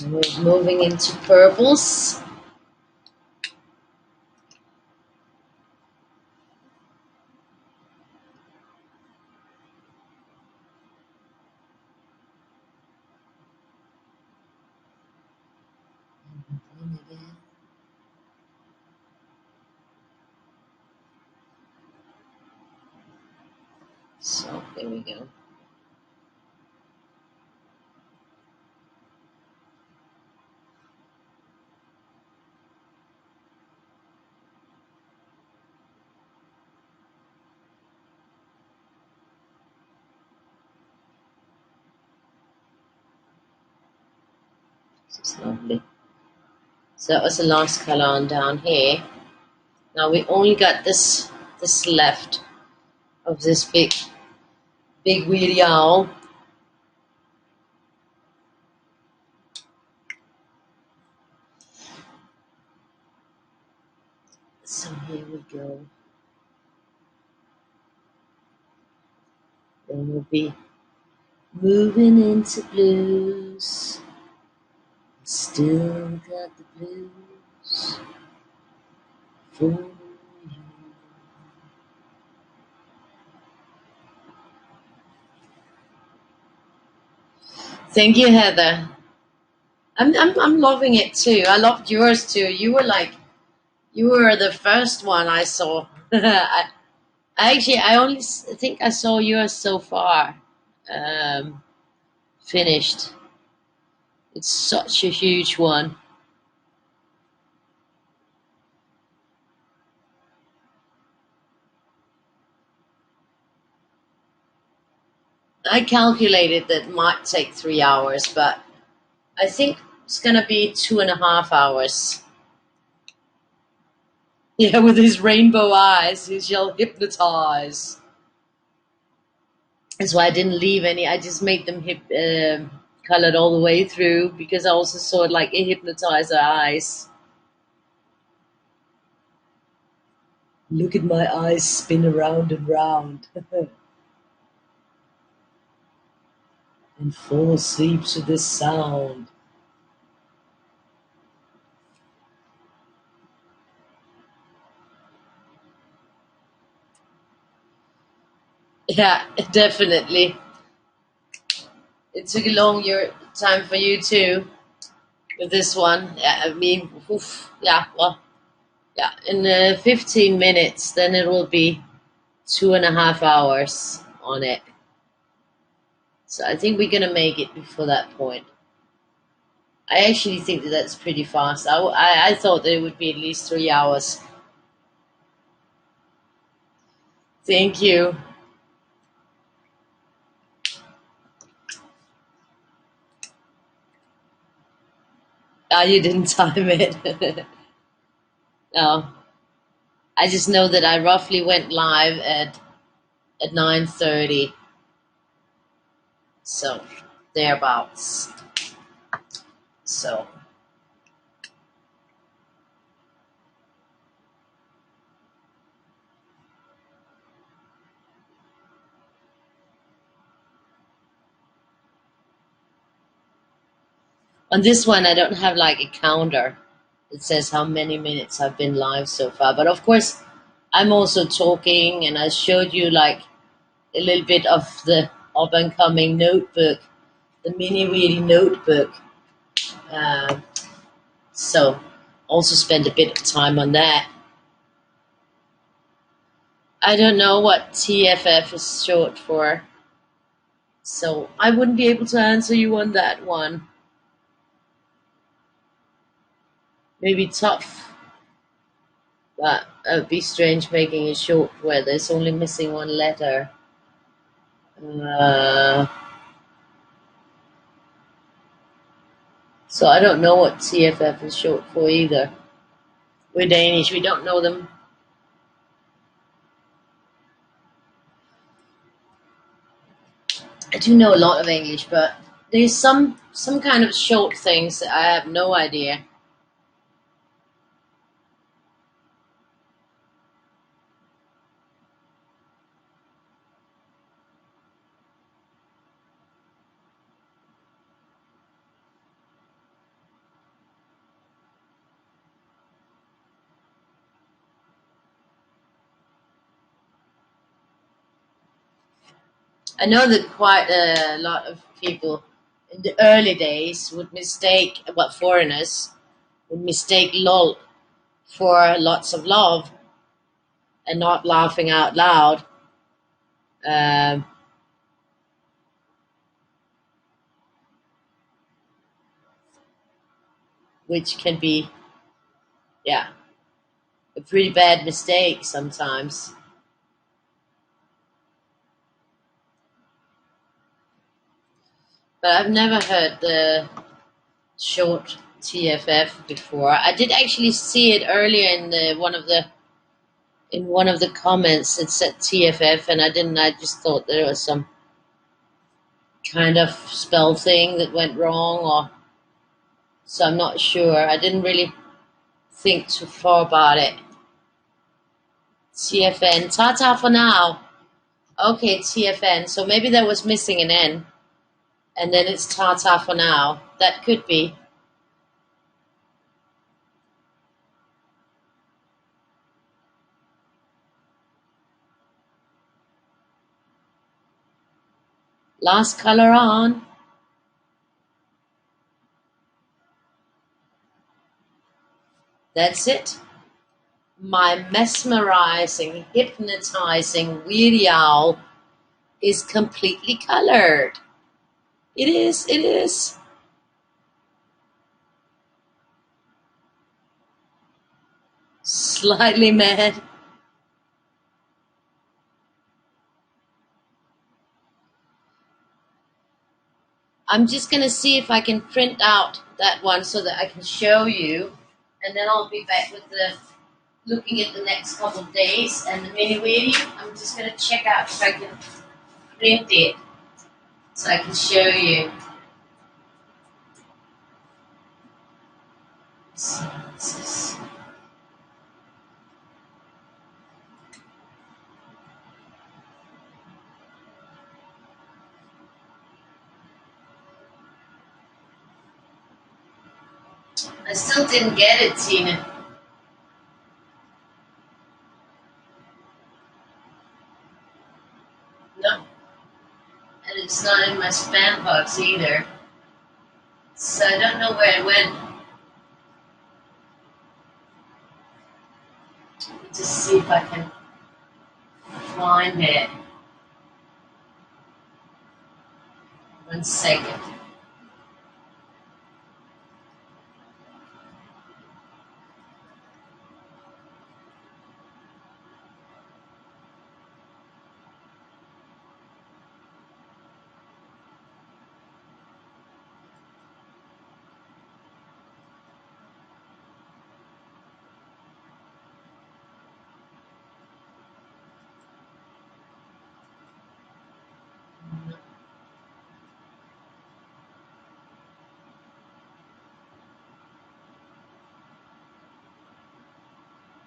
And we're moving into purples. And again. So there we go. This is lovely. So that was the last color on down here. Now we only got this left of this big weirdy owl. So here we go. Then we'll be moving into blues. Still got the blues for you. Thank you, Heather. I'm loving it too. I loved yours too. You were the first one I saw. I only think I saw yours so far. Um, Finished. It's such a huge one. I calculated that it might take 3 hours, but I think it's gonna be 2.5 hours. Yeah, with his rainbow eyes, he shall hypnotize. That's why I didn't leave any. I just made them colored all the way through because I also saw it like a hypnotizer eyes. Look at my eyes spin around and round and fall asleep to this sound. Yeah, definitely. It took a long time for you too with this one. Yeah, I mean, oof, yeah, well, yeah, in 15 minutes, then it will be 2.5 hours on it. So I think we're gonna make it before that point. I actually think that that's pretty fast. I thought that it would be at least 3 hours. Thank you. Ah, you didn't time it. No, I just know that I roughly went live at 9:30, so thereabouts. So on this one, I don't have like a counter that says how many minutes I've been live so far. But of course, I'm also talking, and I showed you like a little bit of the up and coming notebook, the mini Weirdie notebook. Um, so also spend a bit of time on that. I don't know what TFF is short for, so I wouldn't be able to answer you on that one. Maybe tough, but it would be strange making it short where there's only missing one letter. Uh, so I don't know what TFF is short for either. We're Danish, we don't know them. I do know a lot of English, but there's some kind of short things that I have no idea. I know that quite a lot of people in the early days would mistake, well, foreigners would mistake lol for lots of love and not laughing out loud, um, which can be, yeah, a pretty bad mistake sometimes. But I've never heard the short TFF before. I did actually see it earlier in one of the comments. It said TFF, and I didn't. I just thought there was some kind of spell thing that went wrong, or so I'm not sure. I didn't really think too far about it. TFN, ta for now. Okay, TFN. So maybe that was missing an N, and then it's ta for now. That could be. Last color on. That's it. My mesmerizing, hypnotizing Weirdie owl is completely colored. It is, it is. Slightly mad. I'm just going to see if I can print out that one so that I can show you. And then I'll be back with the looking at the next couple of days. And the mini Weirdie, I'm just going to check out if I can print it so I can show you. So, I still didn't get it, Tina. No. And it's not in my spam box either. So I don't know where it went. Let me just see if I can find it. 1 second.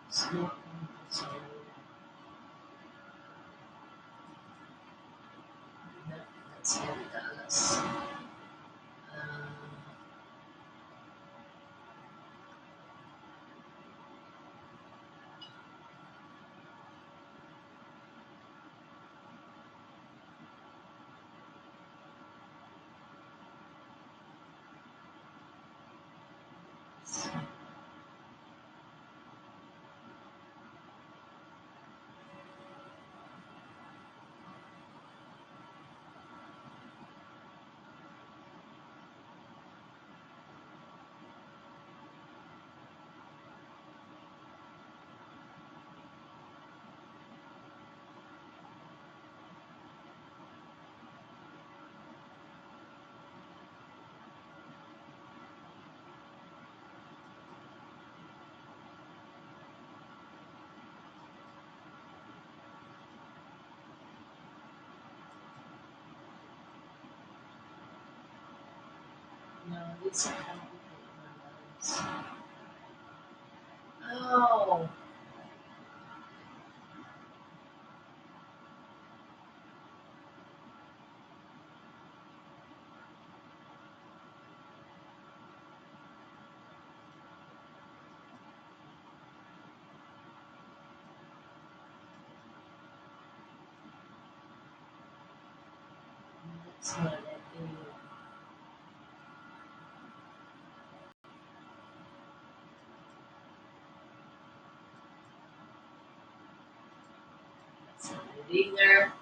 Smoke. That's $10. No, these are complicated ones. Oh, that's not it. That's not it either.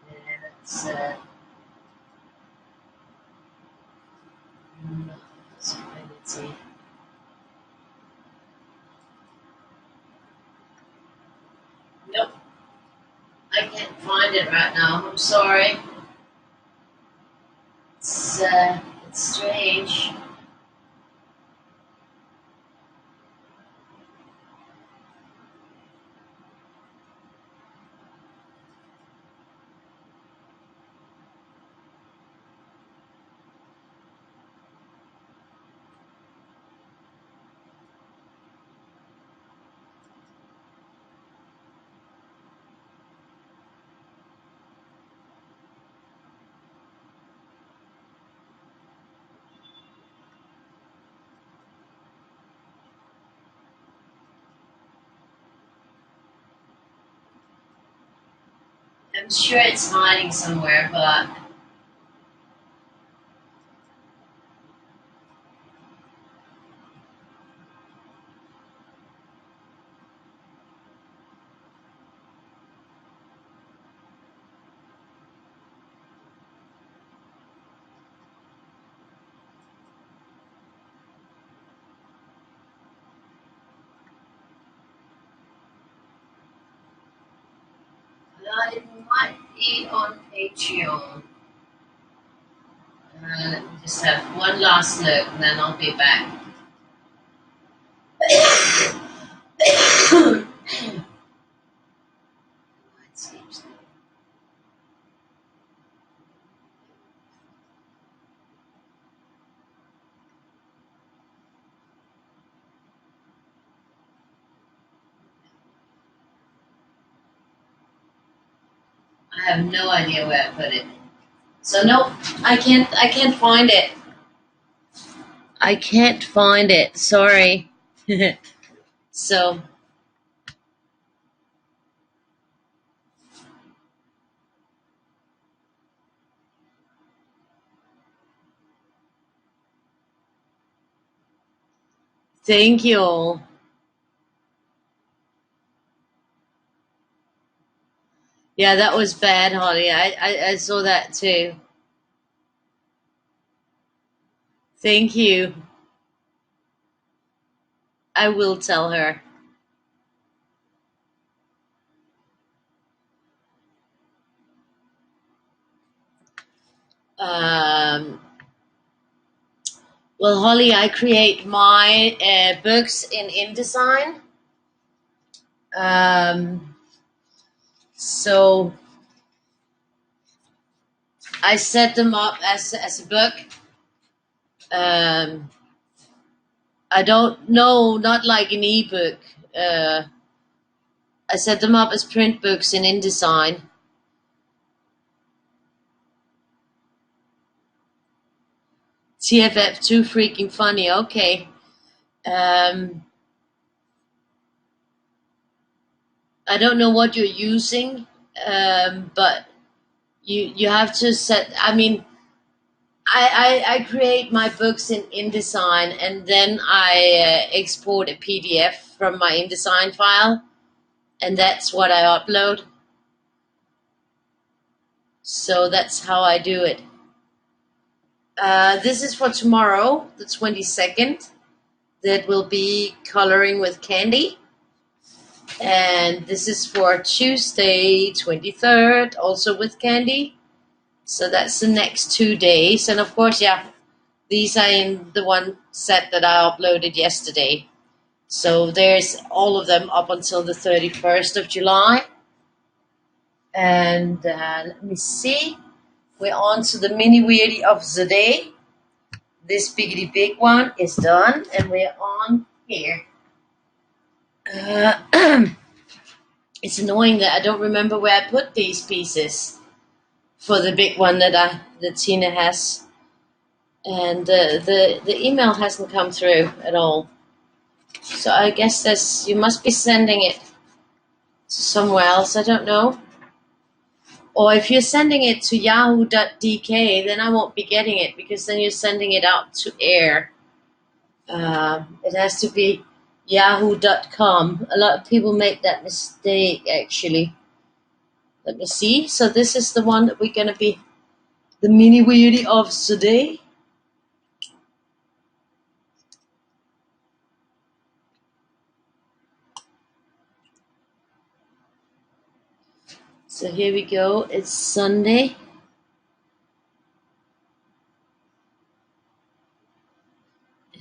And it's let's see. Nope, I can't find it right now. I'm sorry. It's strange. I'm sure it's hiding somewhere, but it might be on Patreon. Let me just have one last look and then I'll be back. I have no idea where I put it. So no, I can't find it. I can't find it. Sorry. So thank you all. Yeah, that was bad, Holly. I saw that too. Thank you. I will tell her. Um, well, Holly, I create my books in InDesign. So I set them up as a book. I don't know, not like an ebook. I set them up as print books in InDesign. TFF too freaking funny. Okay. I don't know what you're using, but you have to set. I mean, I create my books in InDesign and then I export a PDF from my InDesign file, and that's what I upload. So that's how I do it. This is for tomorrow, the 22nd. That will be coloring with candy. And this is for Tuesday, 23rd, also with candy. So that's the next 2 days. And of course, yeah, these are in the one set that I uploaded yesterday. So there's all of them up until the 31st of July. And let me see. We're on to the mini weirdie of the day. This biggity big one is done, and we're on here. It's annoying that I don't remember where I put these pieces for the big one that Tina has, and the email hasn't come through at all. So I guess you must be sending it to somewhere else. I don't know. Or if you're sending it to yahoo.dk, then I won't be getting it because then you're sending it out to air. It has to be yahoo.com. A lot of people make that mistake, actually. Let me see. So this is the one that we're going to be the mini weirdie of today. So here we go. It's Sunday.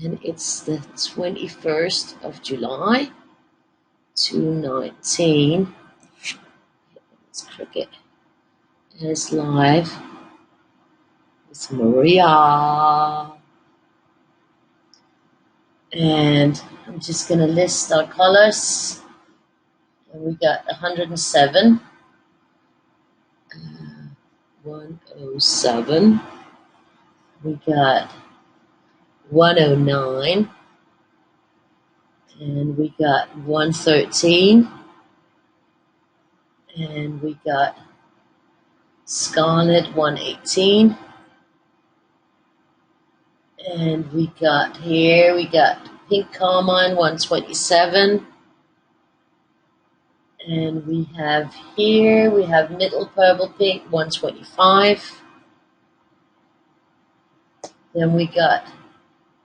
And it's the 21st of July, 2019. It's cricket. And it's live. It's Maria. And I'm just going to list our colors. And we got 107. 107. We got 109. And we got 113. And we got Scarlet 118. And we got here, we got Pink Carmine 127. And we have here, we have Middle Purple Pink 125. Then we got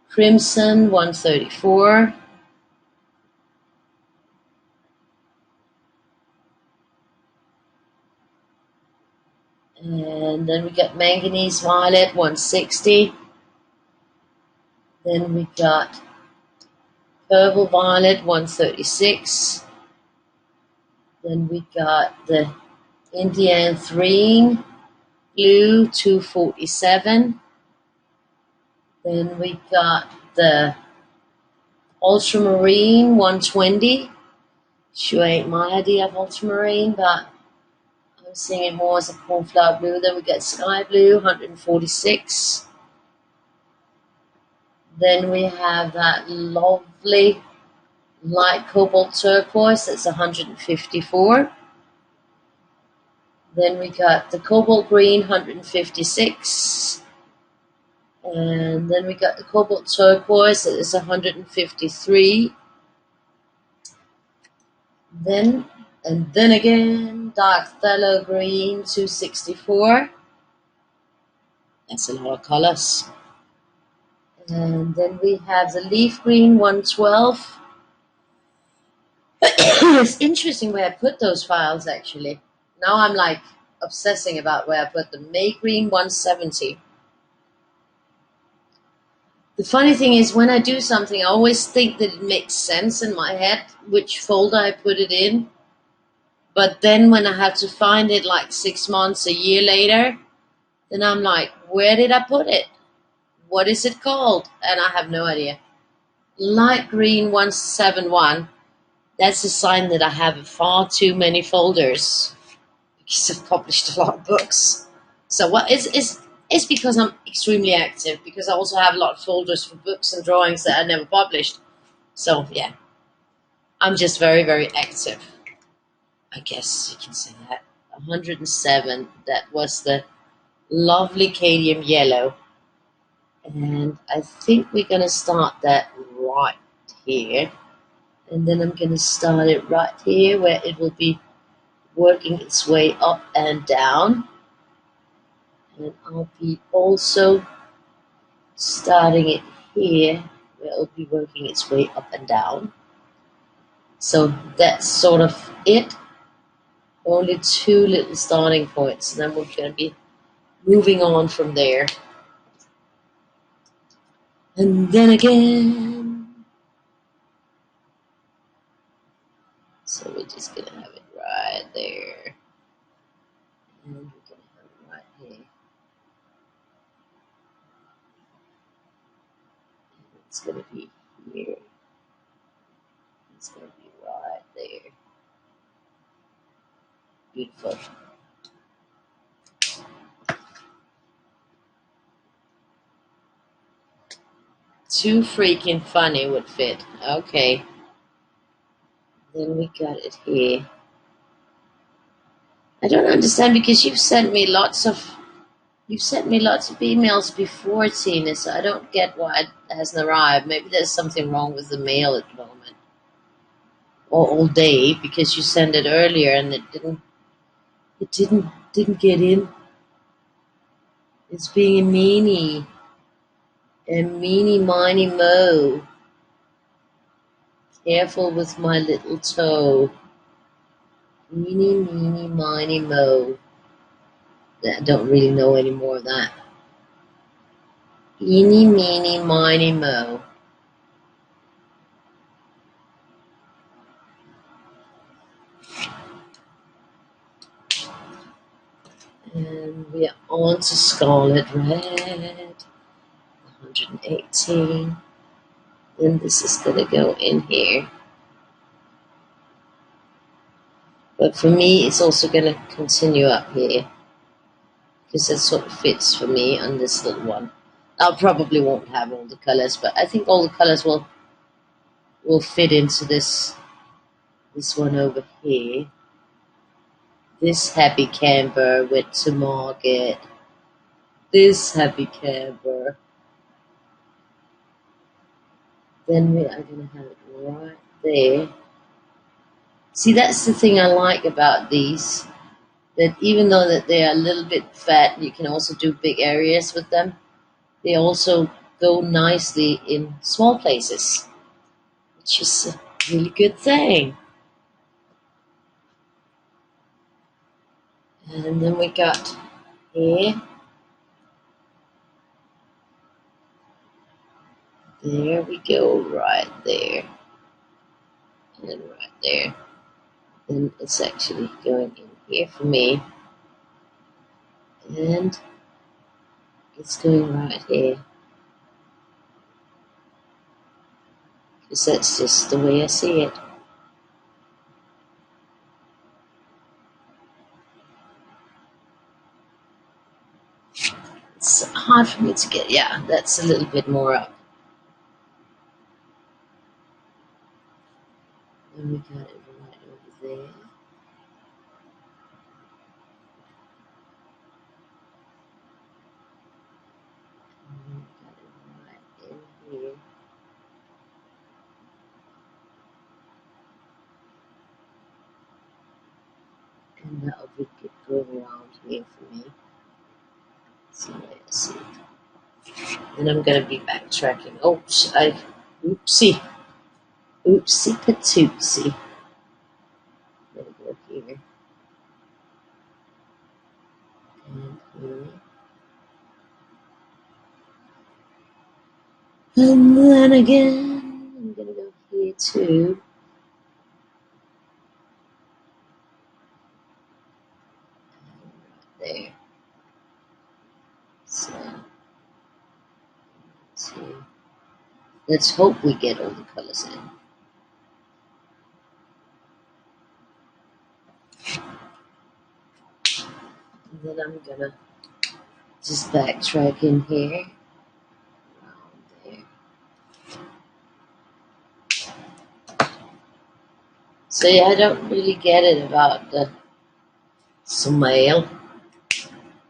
Crimson 134. And then we got Manganese Violet 160. Then we got Purple Violet 136. Then we got the Indian Threne Blue 247. Then we got the Ultramarine 120. Sure ain't my idea of ultramarine, but I'm seeing it more as a cornflower blue. Then we got Sky Blue 146. Then we have that lovely light cobalt turquoise, that's 154. Then we got the cobalt green 156. And then we got the cobalt turquoise, that is 153. Then again, dark phthalo green 264. That's a lot of colors. And then we have the leaf green 112. It's interesting where I put those files actually. Now I'm like obsessing about where I put them. May green 170. The funny thing is when I do something I always think that it makes sense in my head which folder I put it in. But then when I have to find it like 6 months, a year later, then I'm like, where did I put it? What is it called? And I have no idea. Light green 171. That's a sign that I have far too many folders because I've published a lot of books. So what it's because I'm extremely active, because I also have a lot of folders for books and drawings that I never published. So yeah, I'm just very, very active. I guess you can say that. 107, that was the lovely cadmium yellow. And I think we're going to start that right here. And then I'm going to start it right here where it will be working its way up and down. And I'll be also starting it here where it'll be working its way up and down. So that's sort of it. Only 2 little starting points, and then we're going to be moving on from there. And then again. So we're just going to have it right there. And we're going to have it right here. And it's going to be here. It's going to be right there. Beautiful. Too freaking funny would fit. Okay. Then we got it here. I don't understand because you've sent me lots of emails before, Tina, so I don't get why it hasn't arrived. Maybe there's something wrong with the mail at the moment. Or all day, because you sent it earlier and it didn't get in. It's being a miny mo. Careful with my little toe. Meeny, miny, mo. I don't really know any more of that. Eeny, meeny, miny, mo. And we are on to Scarlet Red. 118. Then this is going to go in here. But for me, it's also going to continue up here. Because that sort of fits for me on this little one. I probably won't have all the colors, but I think all the colors will fit into this one over here. This happy camper went to market. This happy camper. Then we are going to have it right there. See, that's the thing I like about these. That even though that they are a little bit fat, you can also do big areas with them. They also go nicely in small places, which is a really good thing. And then we got here. There we go, right there. And right there. Then it's actually going in here for me. And it's going right here. Because that's just the way I see it. It's hard for me to get, yeah, that's a little bit more up. And we got it right over there. And we got it right in here. And that'll be good go around here for me. So let's see. And I'm gonna be backtracking. Oops, oopsie patootsie. Let me go here and here. And then again, I'm gonna go here too. And right there. So let's see. Let's hope we get all the colors in. And then I'm gonna just backtrack in here. Around there. So yeah, I don't really get it about the smile.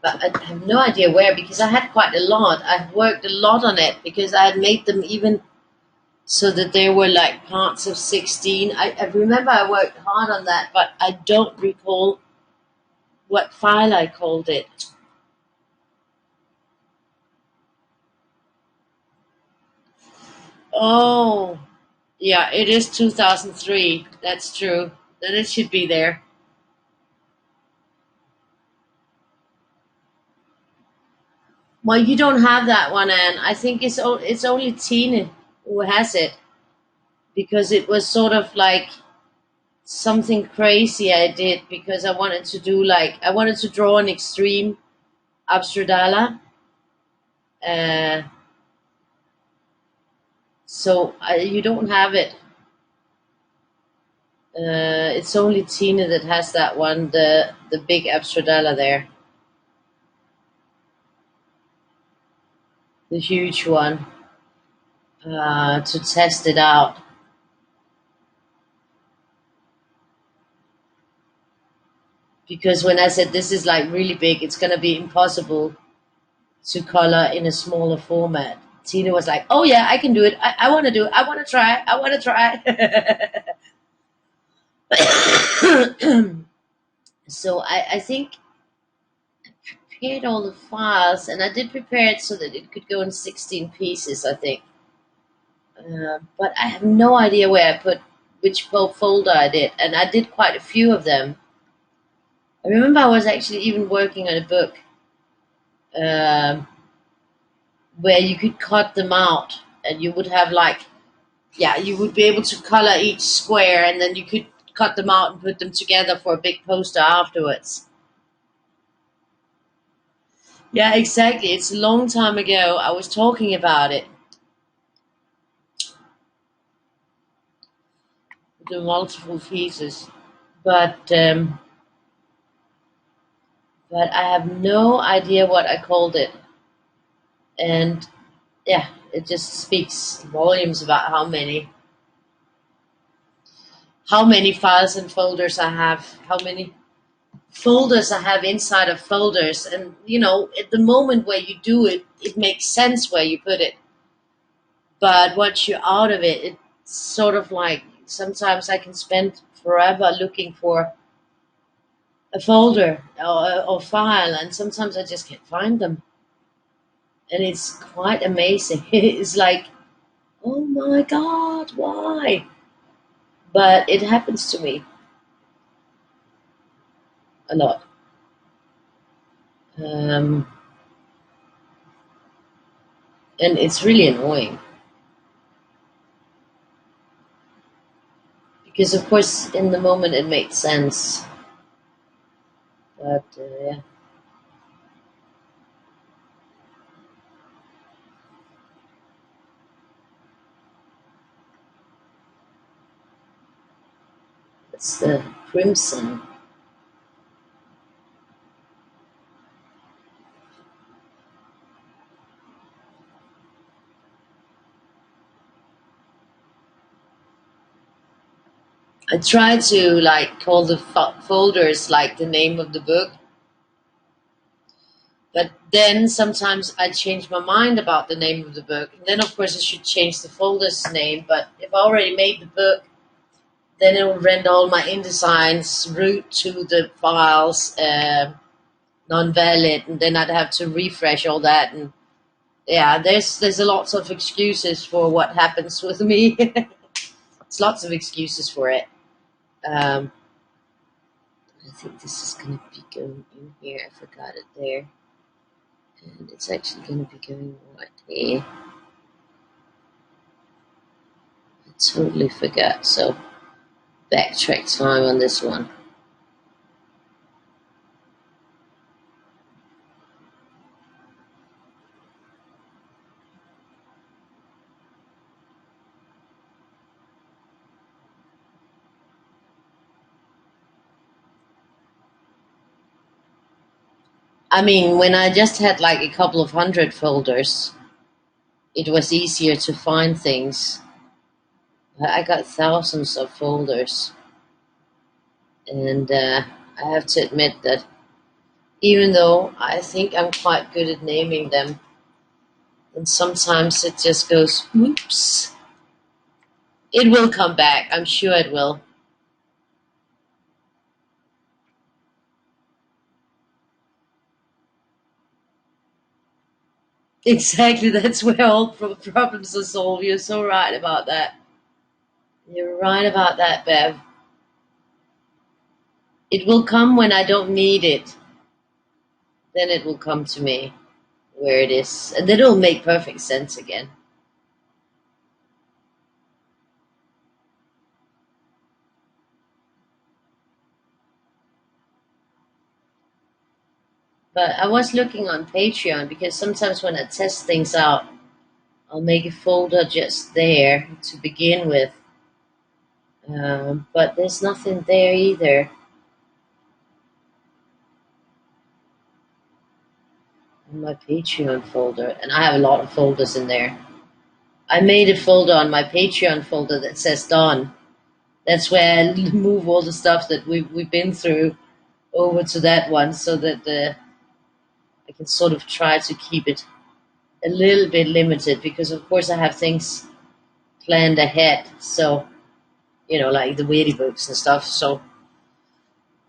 But I have no idea where, because I had quite a lot. I worked a lot on it because I had made them even so that they were like parts of 16. I remember I worked hard on that, but I don't recall what file I called it. Oh, yeah, it is 2003. That's true. Then it should be there. Well, you don't have that one, Anne. I think it's only Tina who has it, because it was sort of like something crazy I did, because I wanted to do like I wanted to draw an extreme Abstradala. Uh, so you don't have it. It's only Tina that has that one, the big Abstradala there, the huge one, to test it out. Because when I said this is like really big, it's gonna be impossible to color in a smaller format. Tina was like, "Oh yeah, I can do it. I want to do it. I want to try. I want to try." So I think I prepared all the files, and I did prepare it so that it could go in 16 pieces, I think. But I have no idea where I put which folder I did, and I did quite a few of them. I remember I was actually even working on a book um, where you could cut them out, and you would have like, yeah, you would be able to color each square, and then you could cut them out and put them together for a big poster afterwards. Yeah, exactly. It's a long time ago. I was talking about it. The multiple pieces, but I have no idea what I called it, and yeah, it just speaks volumes about how many files and folders I have, how many folders I have inside of folders, and at the moment where you do it, it makes sense where you put it. But once you're out of it, it's sort of like sometimes I can spend forever looking for a folder or file, and sometimes I just can't find them, and it's quite amazing. It's like, oh my god, why? But it happens to me a lot. Um, and it's really annoying because, of course, in the moment it makes sense, but yeah, it's the crimson. I try to like call the folders like the name of the book, but then sometimes I change my mind about the name of the book, and then of course I should change the folder's name. But if I already made the book, then it will render all my InDesigns route to the files non-valid, and then I'd have to refresh all that. And yeah, there's a lots of excuses for what happens with me. It's lots of excuses for it. Um, I think this is going to be going in here. I forgot it there. And it's actually going to be going right here. I totally forgot. So backtrack time on this one. I mean, when I just had like a couple of hundred folders, it was easier to find things. I got thousands of folders. And I have to admit that even though I think I'm quite good at naming them, and sometimes it just goes, whoops. It will come back. I'm sure it will. Exactly. That's where all problems are solved. You're so right about that. You're right about that, Bev. It will come when I don't need it. Then it will come to me where it is. And then it'll make perfect sense again. But I was looking on Patreon because sometimes when I test things out, I'll make a folder just there to begin with. But there's nothing there either in my Patreon folder. And I have a lot of folders in there. I made a folder on my Patreon folder that says done. That's where I move all the stuff that we've been through over to that one so that I can sort of try to keep it a little bit limited because, of course, I have things planned ahead. So, like the Weirdie books and stuff. So,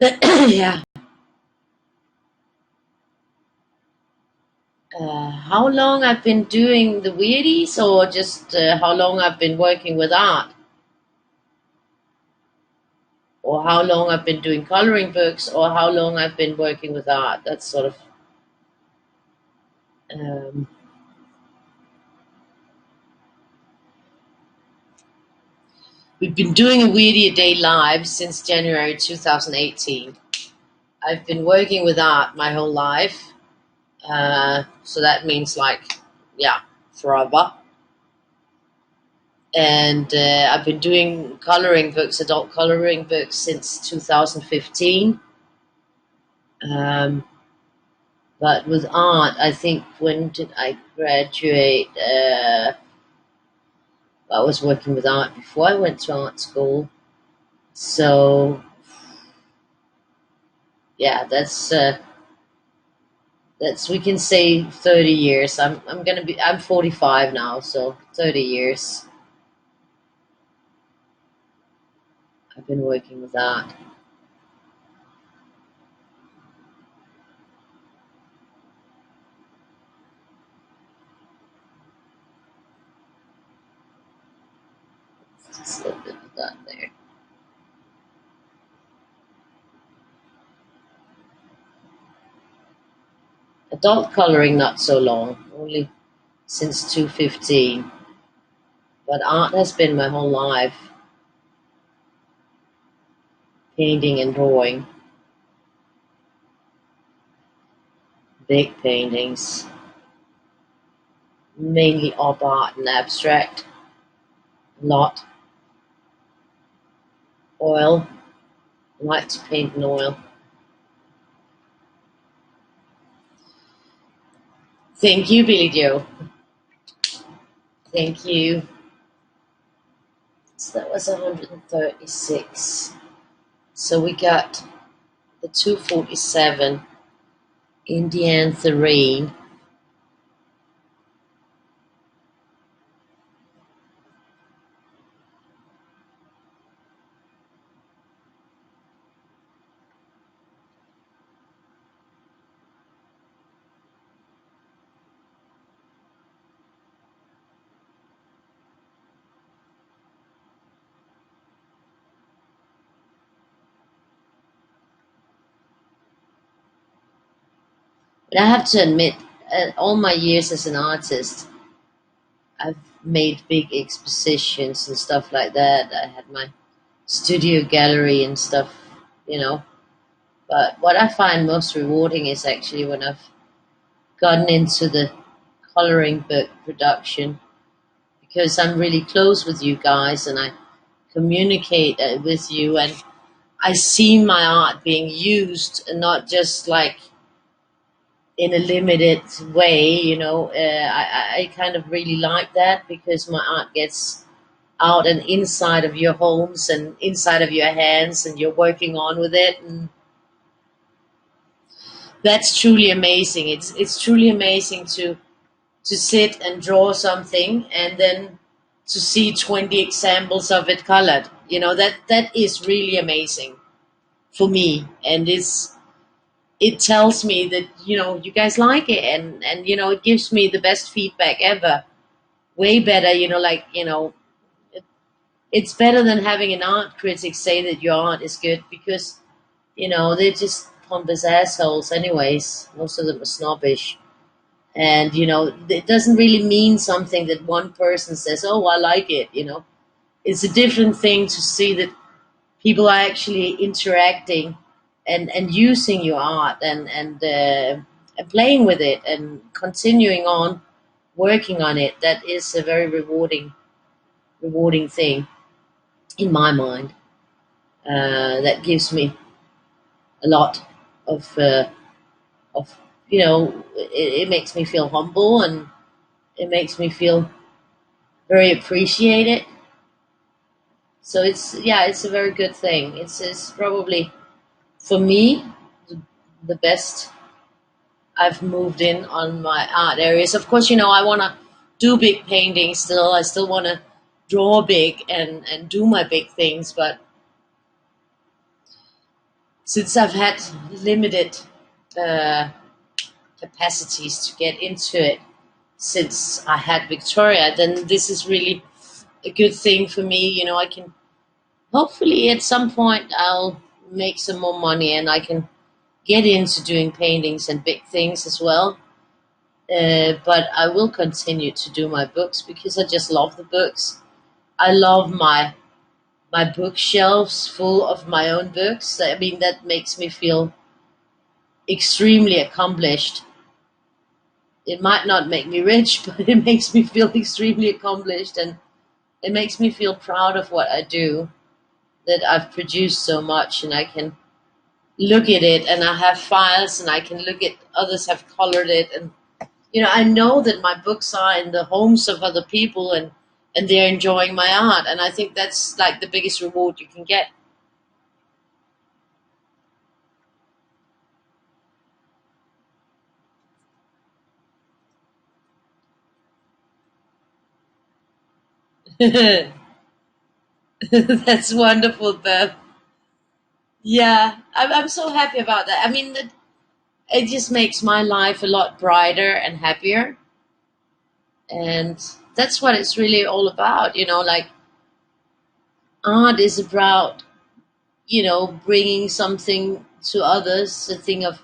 yeah. How long I've been doing the Weirdies, or just how long I've been working with art, or how long I've been doing coloring books, or how long I've been working with art. That's sort of um, we've been doing a Weirdie a Day live since January 2018. I've been working with art my whole life, so that means yeah, forever. And I've been doing coloring books, adult coloring books, since 2015. But with art, I think, when did I graduate? I was working with art before I went to art school. So yeah, that's we can say 30 years. I'm 45 now, so 30 years I've been working with that. Just a little bit of that there. Adult coloring not so long, only since 2015. But art has been my whole life, painting and drawing, big paintings, mainly op art and abstract, a lot, oil. I like to paint in oil. Thank you, Billy Joe. Thank you. So that was 136. So we got the 247 Indian Terrain. But I have to admit, all my years as an artist, I've made big expositions and stuff like that. I had my studio gallery and stuff, you know. But what I find most rewarding is actually when I've gotten into the coloring book production because I'm really close with you guys and I communicate with you and I see my art being used and not just like in a limited way, you know. I kind of really like that because my art gets out and inside of your homes and inside of your hands and you're working on with it and that's truly amazing. It's truly amazing to sit and draw something and then to see 20 examples of it colored. You know, that is really amazing for me and it tells me that, you know, you guys like it and you know, it gives me the best feedback ever. Way better, you know, like, you know, it's better than having an art critic say that your art is good because, you know, they're just pompous assholes anyways. Most of them are snobbish. And, you know, it doesn't really mean something that one person says, oh, I like it, you know. It's a different thing to see that people are actually interacting and using your art and playing with it and continuing on working on it. That is a very rewarding thing in my mind. That gives me a lot of you know, it makes me feel humble and it makes me feel very appreciated. So it's, yeah, it's a very good thing. It's probably for me the best I've moved in on my art areas. Of course, you know, I want to do big paintings still. I still want to draw big and do my big things. But since I've had limited uh, capacities to get into it since I had Victoria, then this is really a good thing for me. You know, I can hopefully at some point I'll make some more money and I can get into doing paintings and big things as well. But I will continue to do my books because I just love the books. I love my bookshelves full of my own books. I mean, that makes me feel extremely accomplished. It might not make me rich, but it makes me feel extremely accomplished and it makes me feel proud of what I do, that I've produced so much and I can look at it and I have files and I can look at others have colored it and you know, I know that my books are in the homes of other people and they're enjoying my art and I think that's like the biggest reward you can get. That's wonderful, Bev. Yeah, I'm so happy about that. I mean, it just makes my life a lot brighter and happier. And that's what it's really all about. Like art is about, bringing something to others, a thing of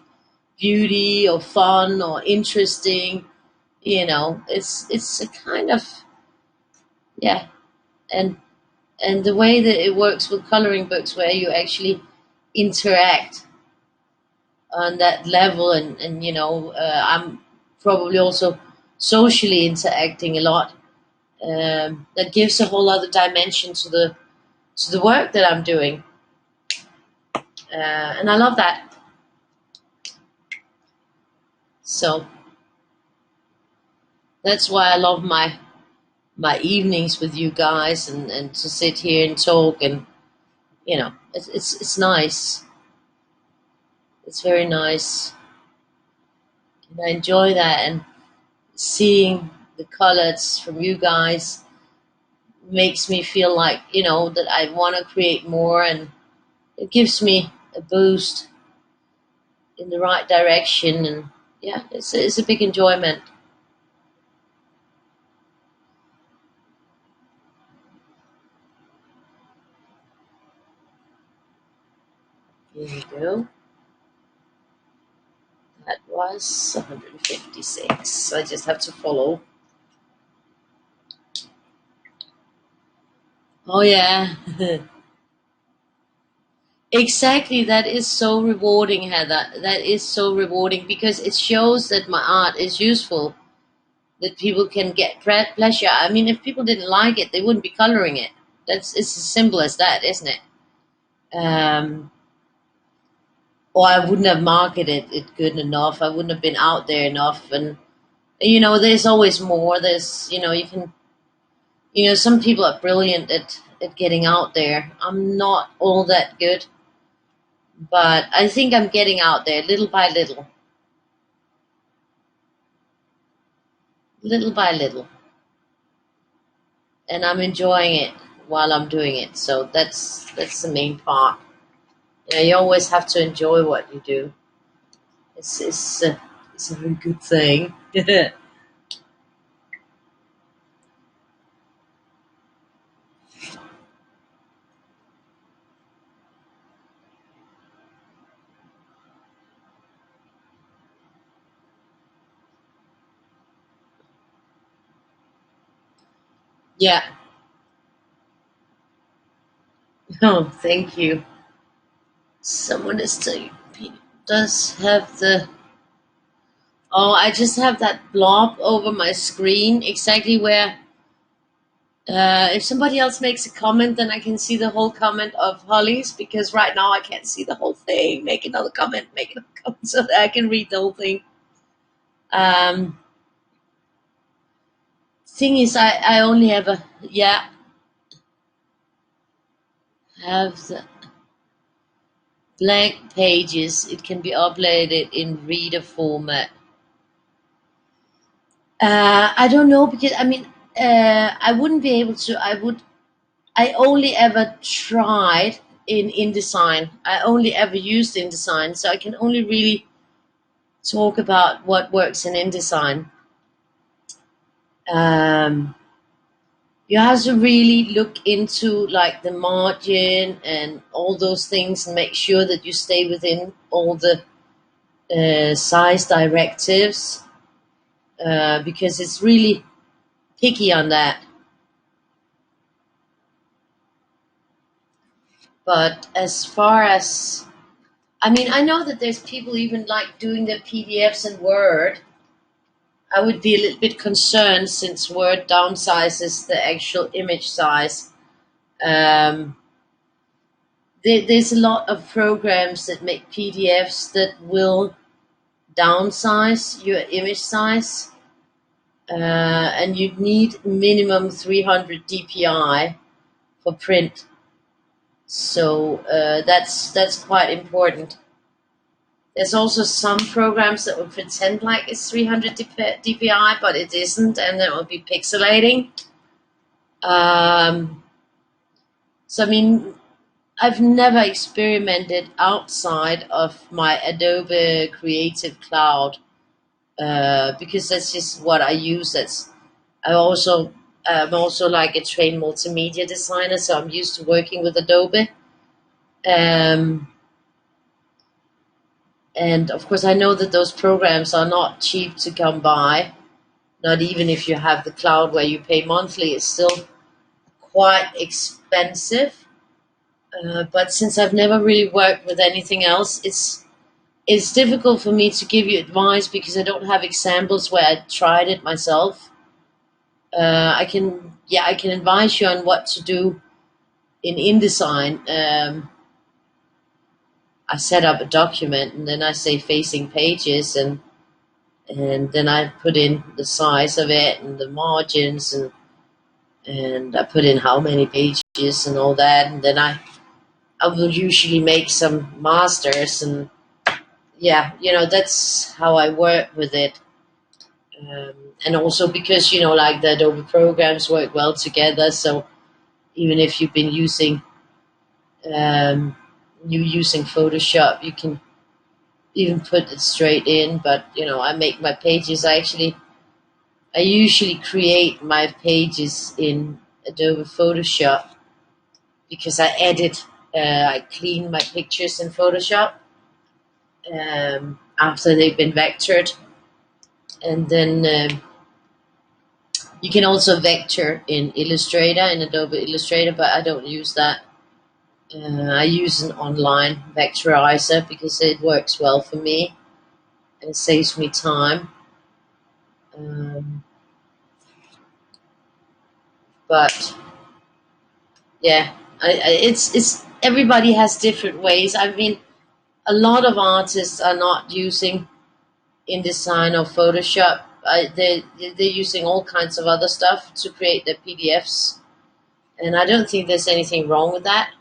beauty or fun or interesting. It's a kind of, yeah. And the way that it works with coloring books where you actually interact on that level, and I'm probably also socially interacting a lot. That gives a whole other dimension to the work that I'm doing, and I love that. So that's why I love my evenings with you guys, and to sit here and talk, and it's nice. It's very nice, and I enjoy that. And seeing the colors from you guys makes me feel like that I want to create more, and it gives me a boost in the right direction. And yeah, it's a big enjoyment. Here we go. That was 156. I just have to follow. Oh yeah. Exactly, that is so rewarding, Heather. That is so rewarding because it shows that my art is useful, that people can get pleasure. I mean, if people didn't like it, they wouldn't be coloring it. It's as simple as that, isn't it? Um, or I wouldn't have marketed it good enough. I wouldn't have been out there enough. And there's always more. There's you can some people are brilliant at getting out there. I'm not all that good, but I think I'm getting out there little by little by little, and I'm enjoying it while I'm doing it. So that's the main part. You always have to enjoy what you do. It's a very good thing. Yeah. Oh, thank you. Someone is saying does have the. Oh, I just have that blob over my screen exactly where. If somebody else makes a comment, then I can see the whole comment of Holly's, because right now I can't see the whole thing. Make another comment, make another comment so that I can read the whole thing. Um, Thing is, I only have have the blank pages. It can be uploaded in reader format. I don't know, because I mean, I wouldn't be able to. I only ever tried in InDesign. I only ever used InDesign, so I can only really talk about what works in InDesign. Um, you have to really look into like the margin and all those things, and make sure that you stay within all the size directives, because it's really picky on that. But as far as, I mean, I know that there's people even like doing their PDFs in Word. I would be a little bit concerned since Word downsizes the actual image size. Um, there's a lot of programs that make PDFs that will downsize your image size, and you need minimum 300 dpi for print. So that's quite important. There's also some programs that will pretend like it's 300 dpi, but it isn't, and it will be pixelating. Um, so, I mean, I've never experimented outside of my Adobe Creative Cloud because that's just what I use. I'm also like a trained multimedia designer, so I'm used to working with Adobe. Um, and of course, I know that those programs are not cheap to come by. Not even if you have the cloud where you pay monthly, it's still quite expensive. But since I've never really worked with anything else, it's difficult for me to give you advice because I don't have examples where I tried it myself. I can advise you on what to do in InDesign. I set up a document and then I say facing pages and then I put in the size of it and the margins and I put in how many pages and all that and then I will usually make some masters and yeah, that's how I work with it. Um, and also because like the Adobe programs work well together, so even if you've been um, using Photoshop, you can even put it straight in. But I make my pages. I usually create my pages in Adobe Photoshop because I edit. I clean my pictures in Photoshop after they've been vectored, and then you can also vector in Illustrator, in Adobe Illustrator, but I don't use that. I use an online vectorizer because it works well for me and it saves me time. Um, but yeah, it's everybody has different ways. I mean, a lot of artists are not using InDesign or Photoshop. They're using all kinds of other stuff to create their PDFs, and I don't think there's anything wrong with that.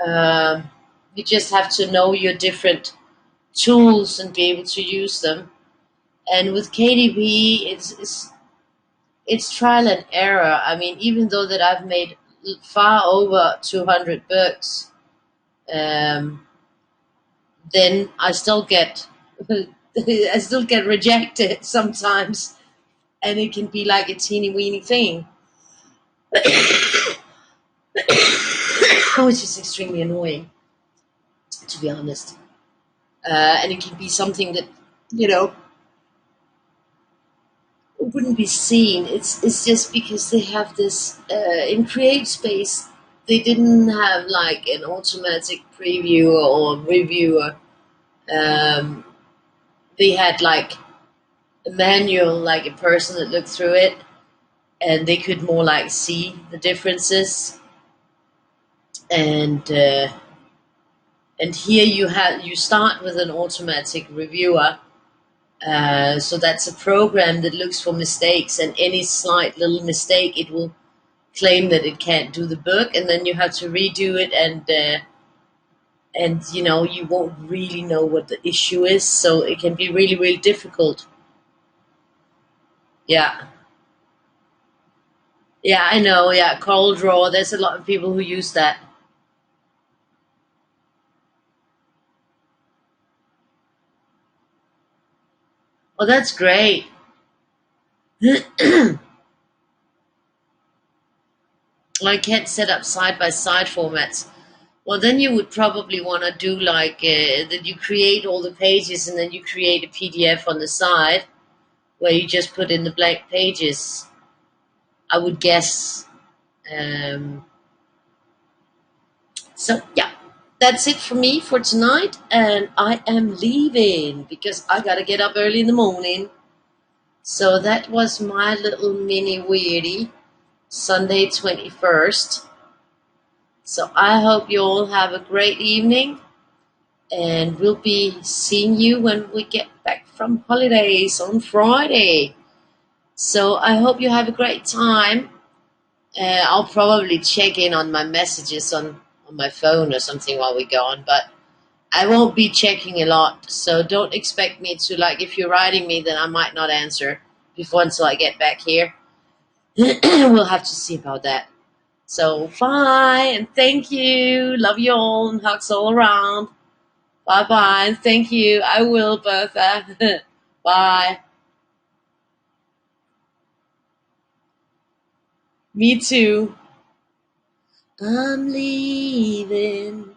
Um, you just have to know your different tools and be able to use them. And with KDP, it's trial and error. I mean, even though that I've made far over 200 books, um, then I still get I still get rejected sometimes, and it can be like a teeny weeny thing, which is extremely annoying, to be honest. And it can be something that you know wouldn't be seen. It's just because they have this in Create Space. They didn't have like an automatic previewer or reviewer. Um, they had like a manual, like a person that looked through it, and they could more like see the differences. And and here you start with an automatic reviewer. So that's a program that looks for mistakes, and any slight little mistake, it will claim that it can't do the book, and then you have to redo it, and you won't really know what the issue is, so it can be really really difficult. Yeah, yeah, I know. Yeah, Coral Draw. There's a lot of people who use that. Oh, that's great. I can't set up side by side formats. Well, then you would probably want to do like that. You create all the pages, and then you create a PDF on the side where you just put in the blank pages. I would guess. Um, so yeah, that's it for me for tonight, and I am leaving because I gotta get up early in the morning. So that was my little mini weirdie, Sunday 21st. So I hope you all have a great evening, and we'll be seeing you when we get back from holidays on Friday. So I hope you have a great time. I'll probably check in on my messages on my phone or something while we're gone, but I won't be checking a lot. So don't expect me to, like, if you're writing me, then I might not answer before until I get back here. We'll have to see about that. So bye and thank you. Love you all and hugs all around. Bye bye and thank you. I will, Bertha. Bye. Me too. I'm leaving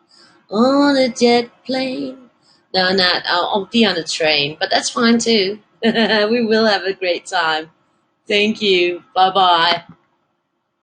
on a jet plane. No, not. I'll be on a train, but that's fine too. We will have a great time. Thank you. Bye bye.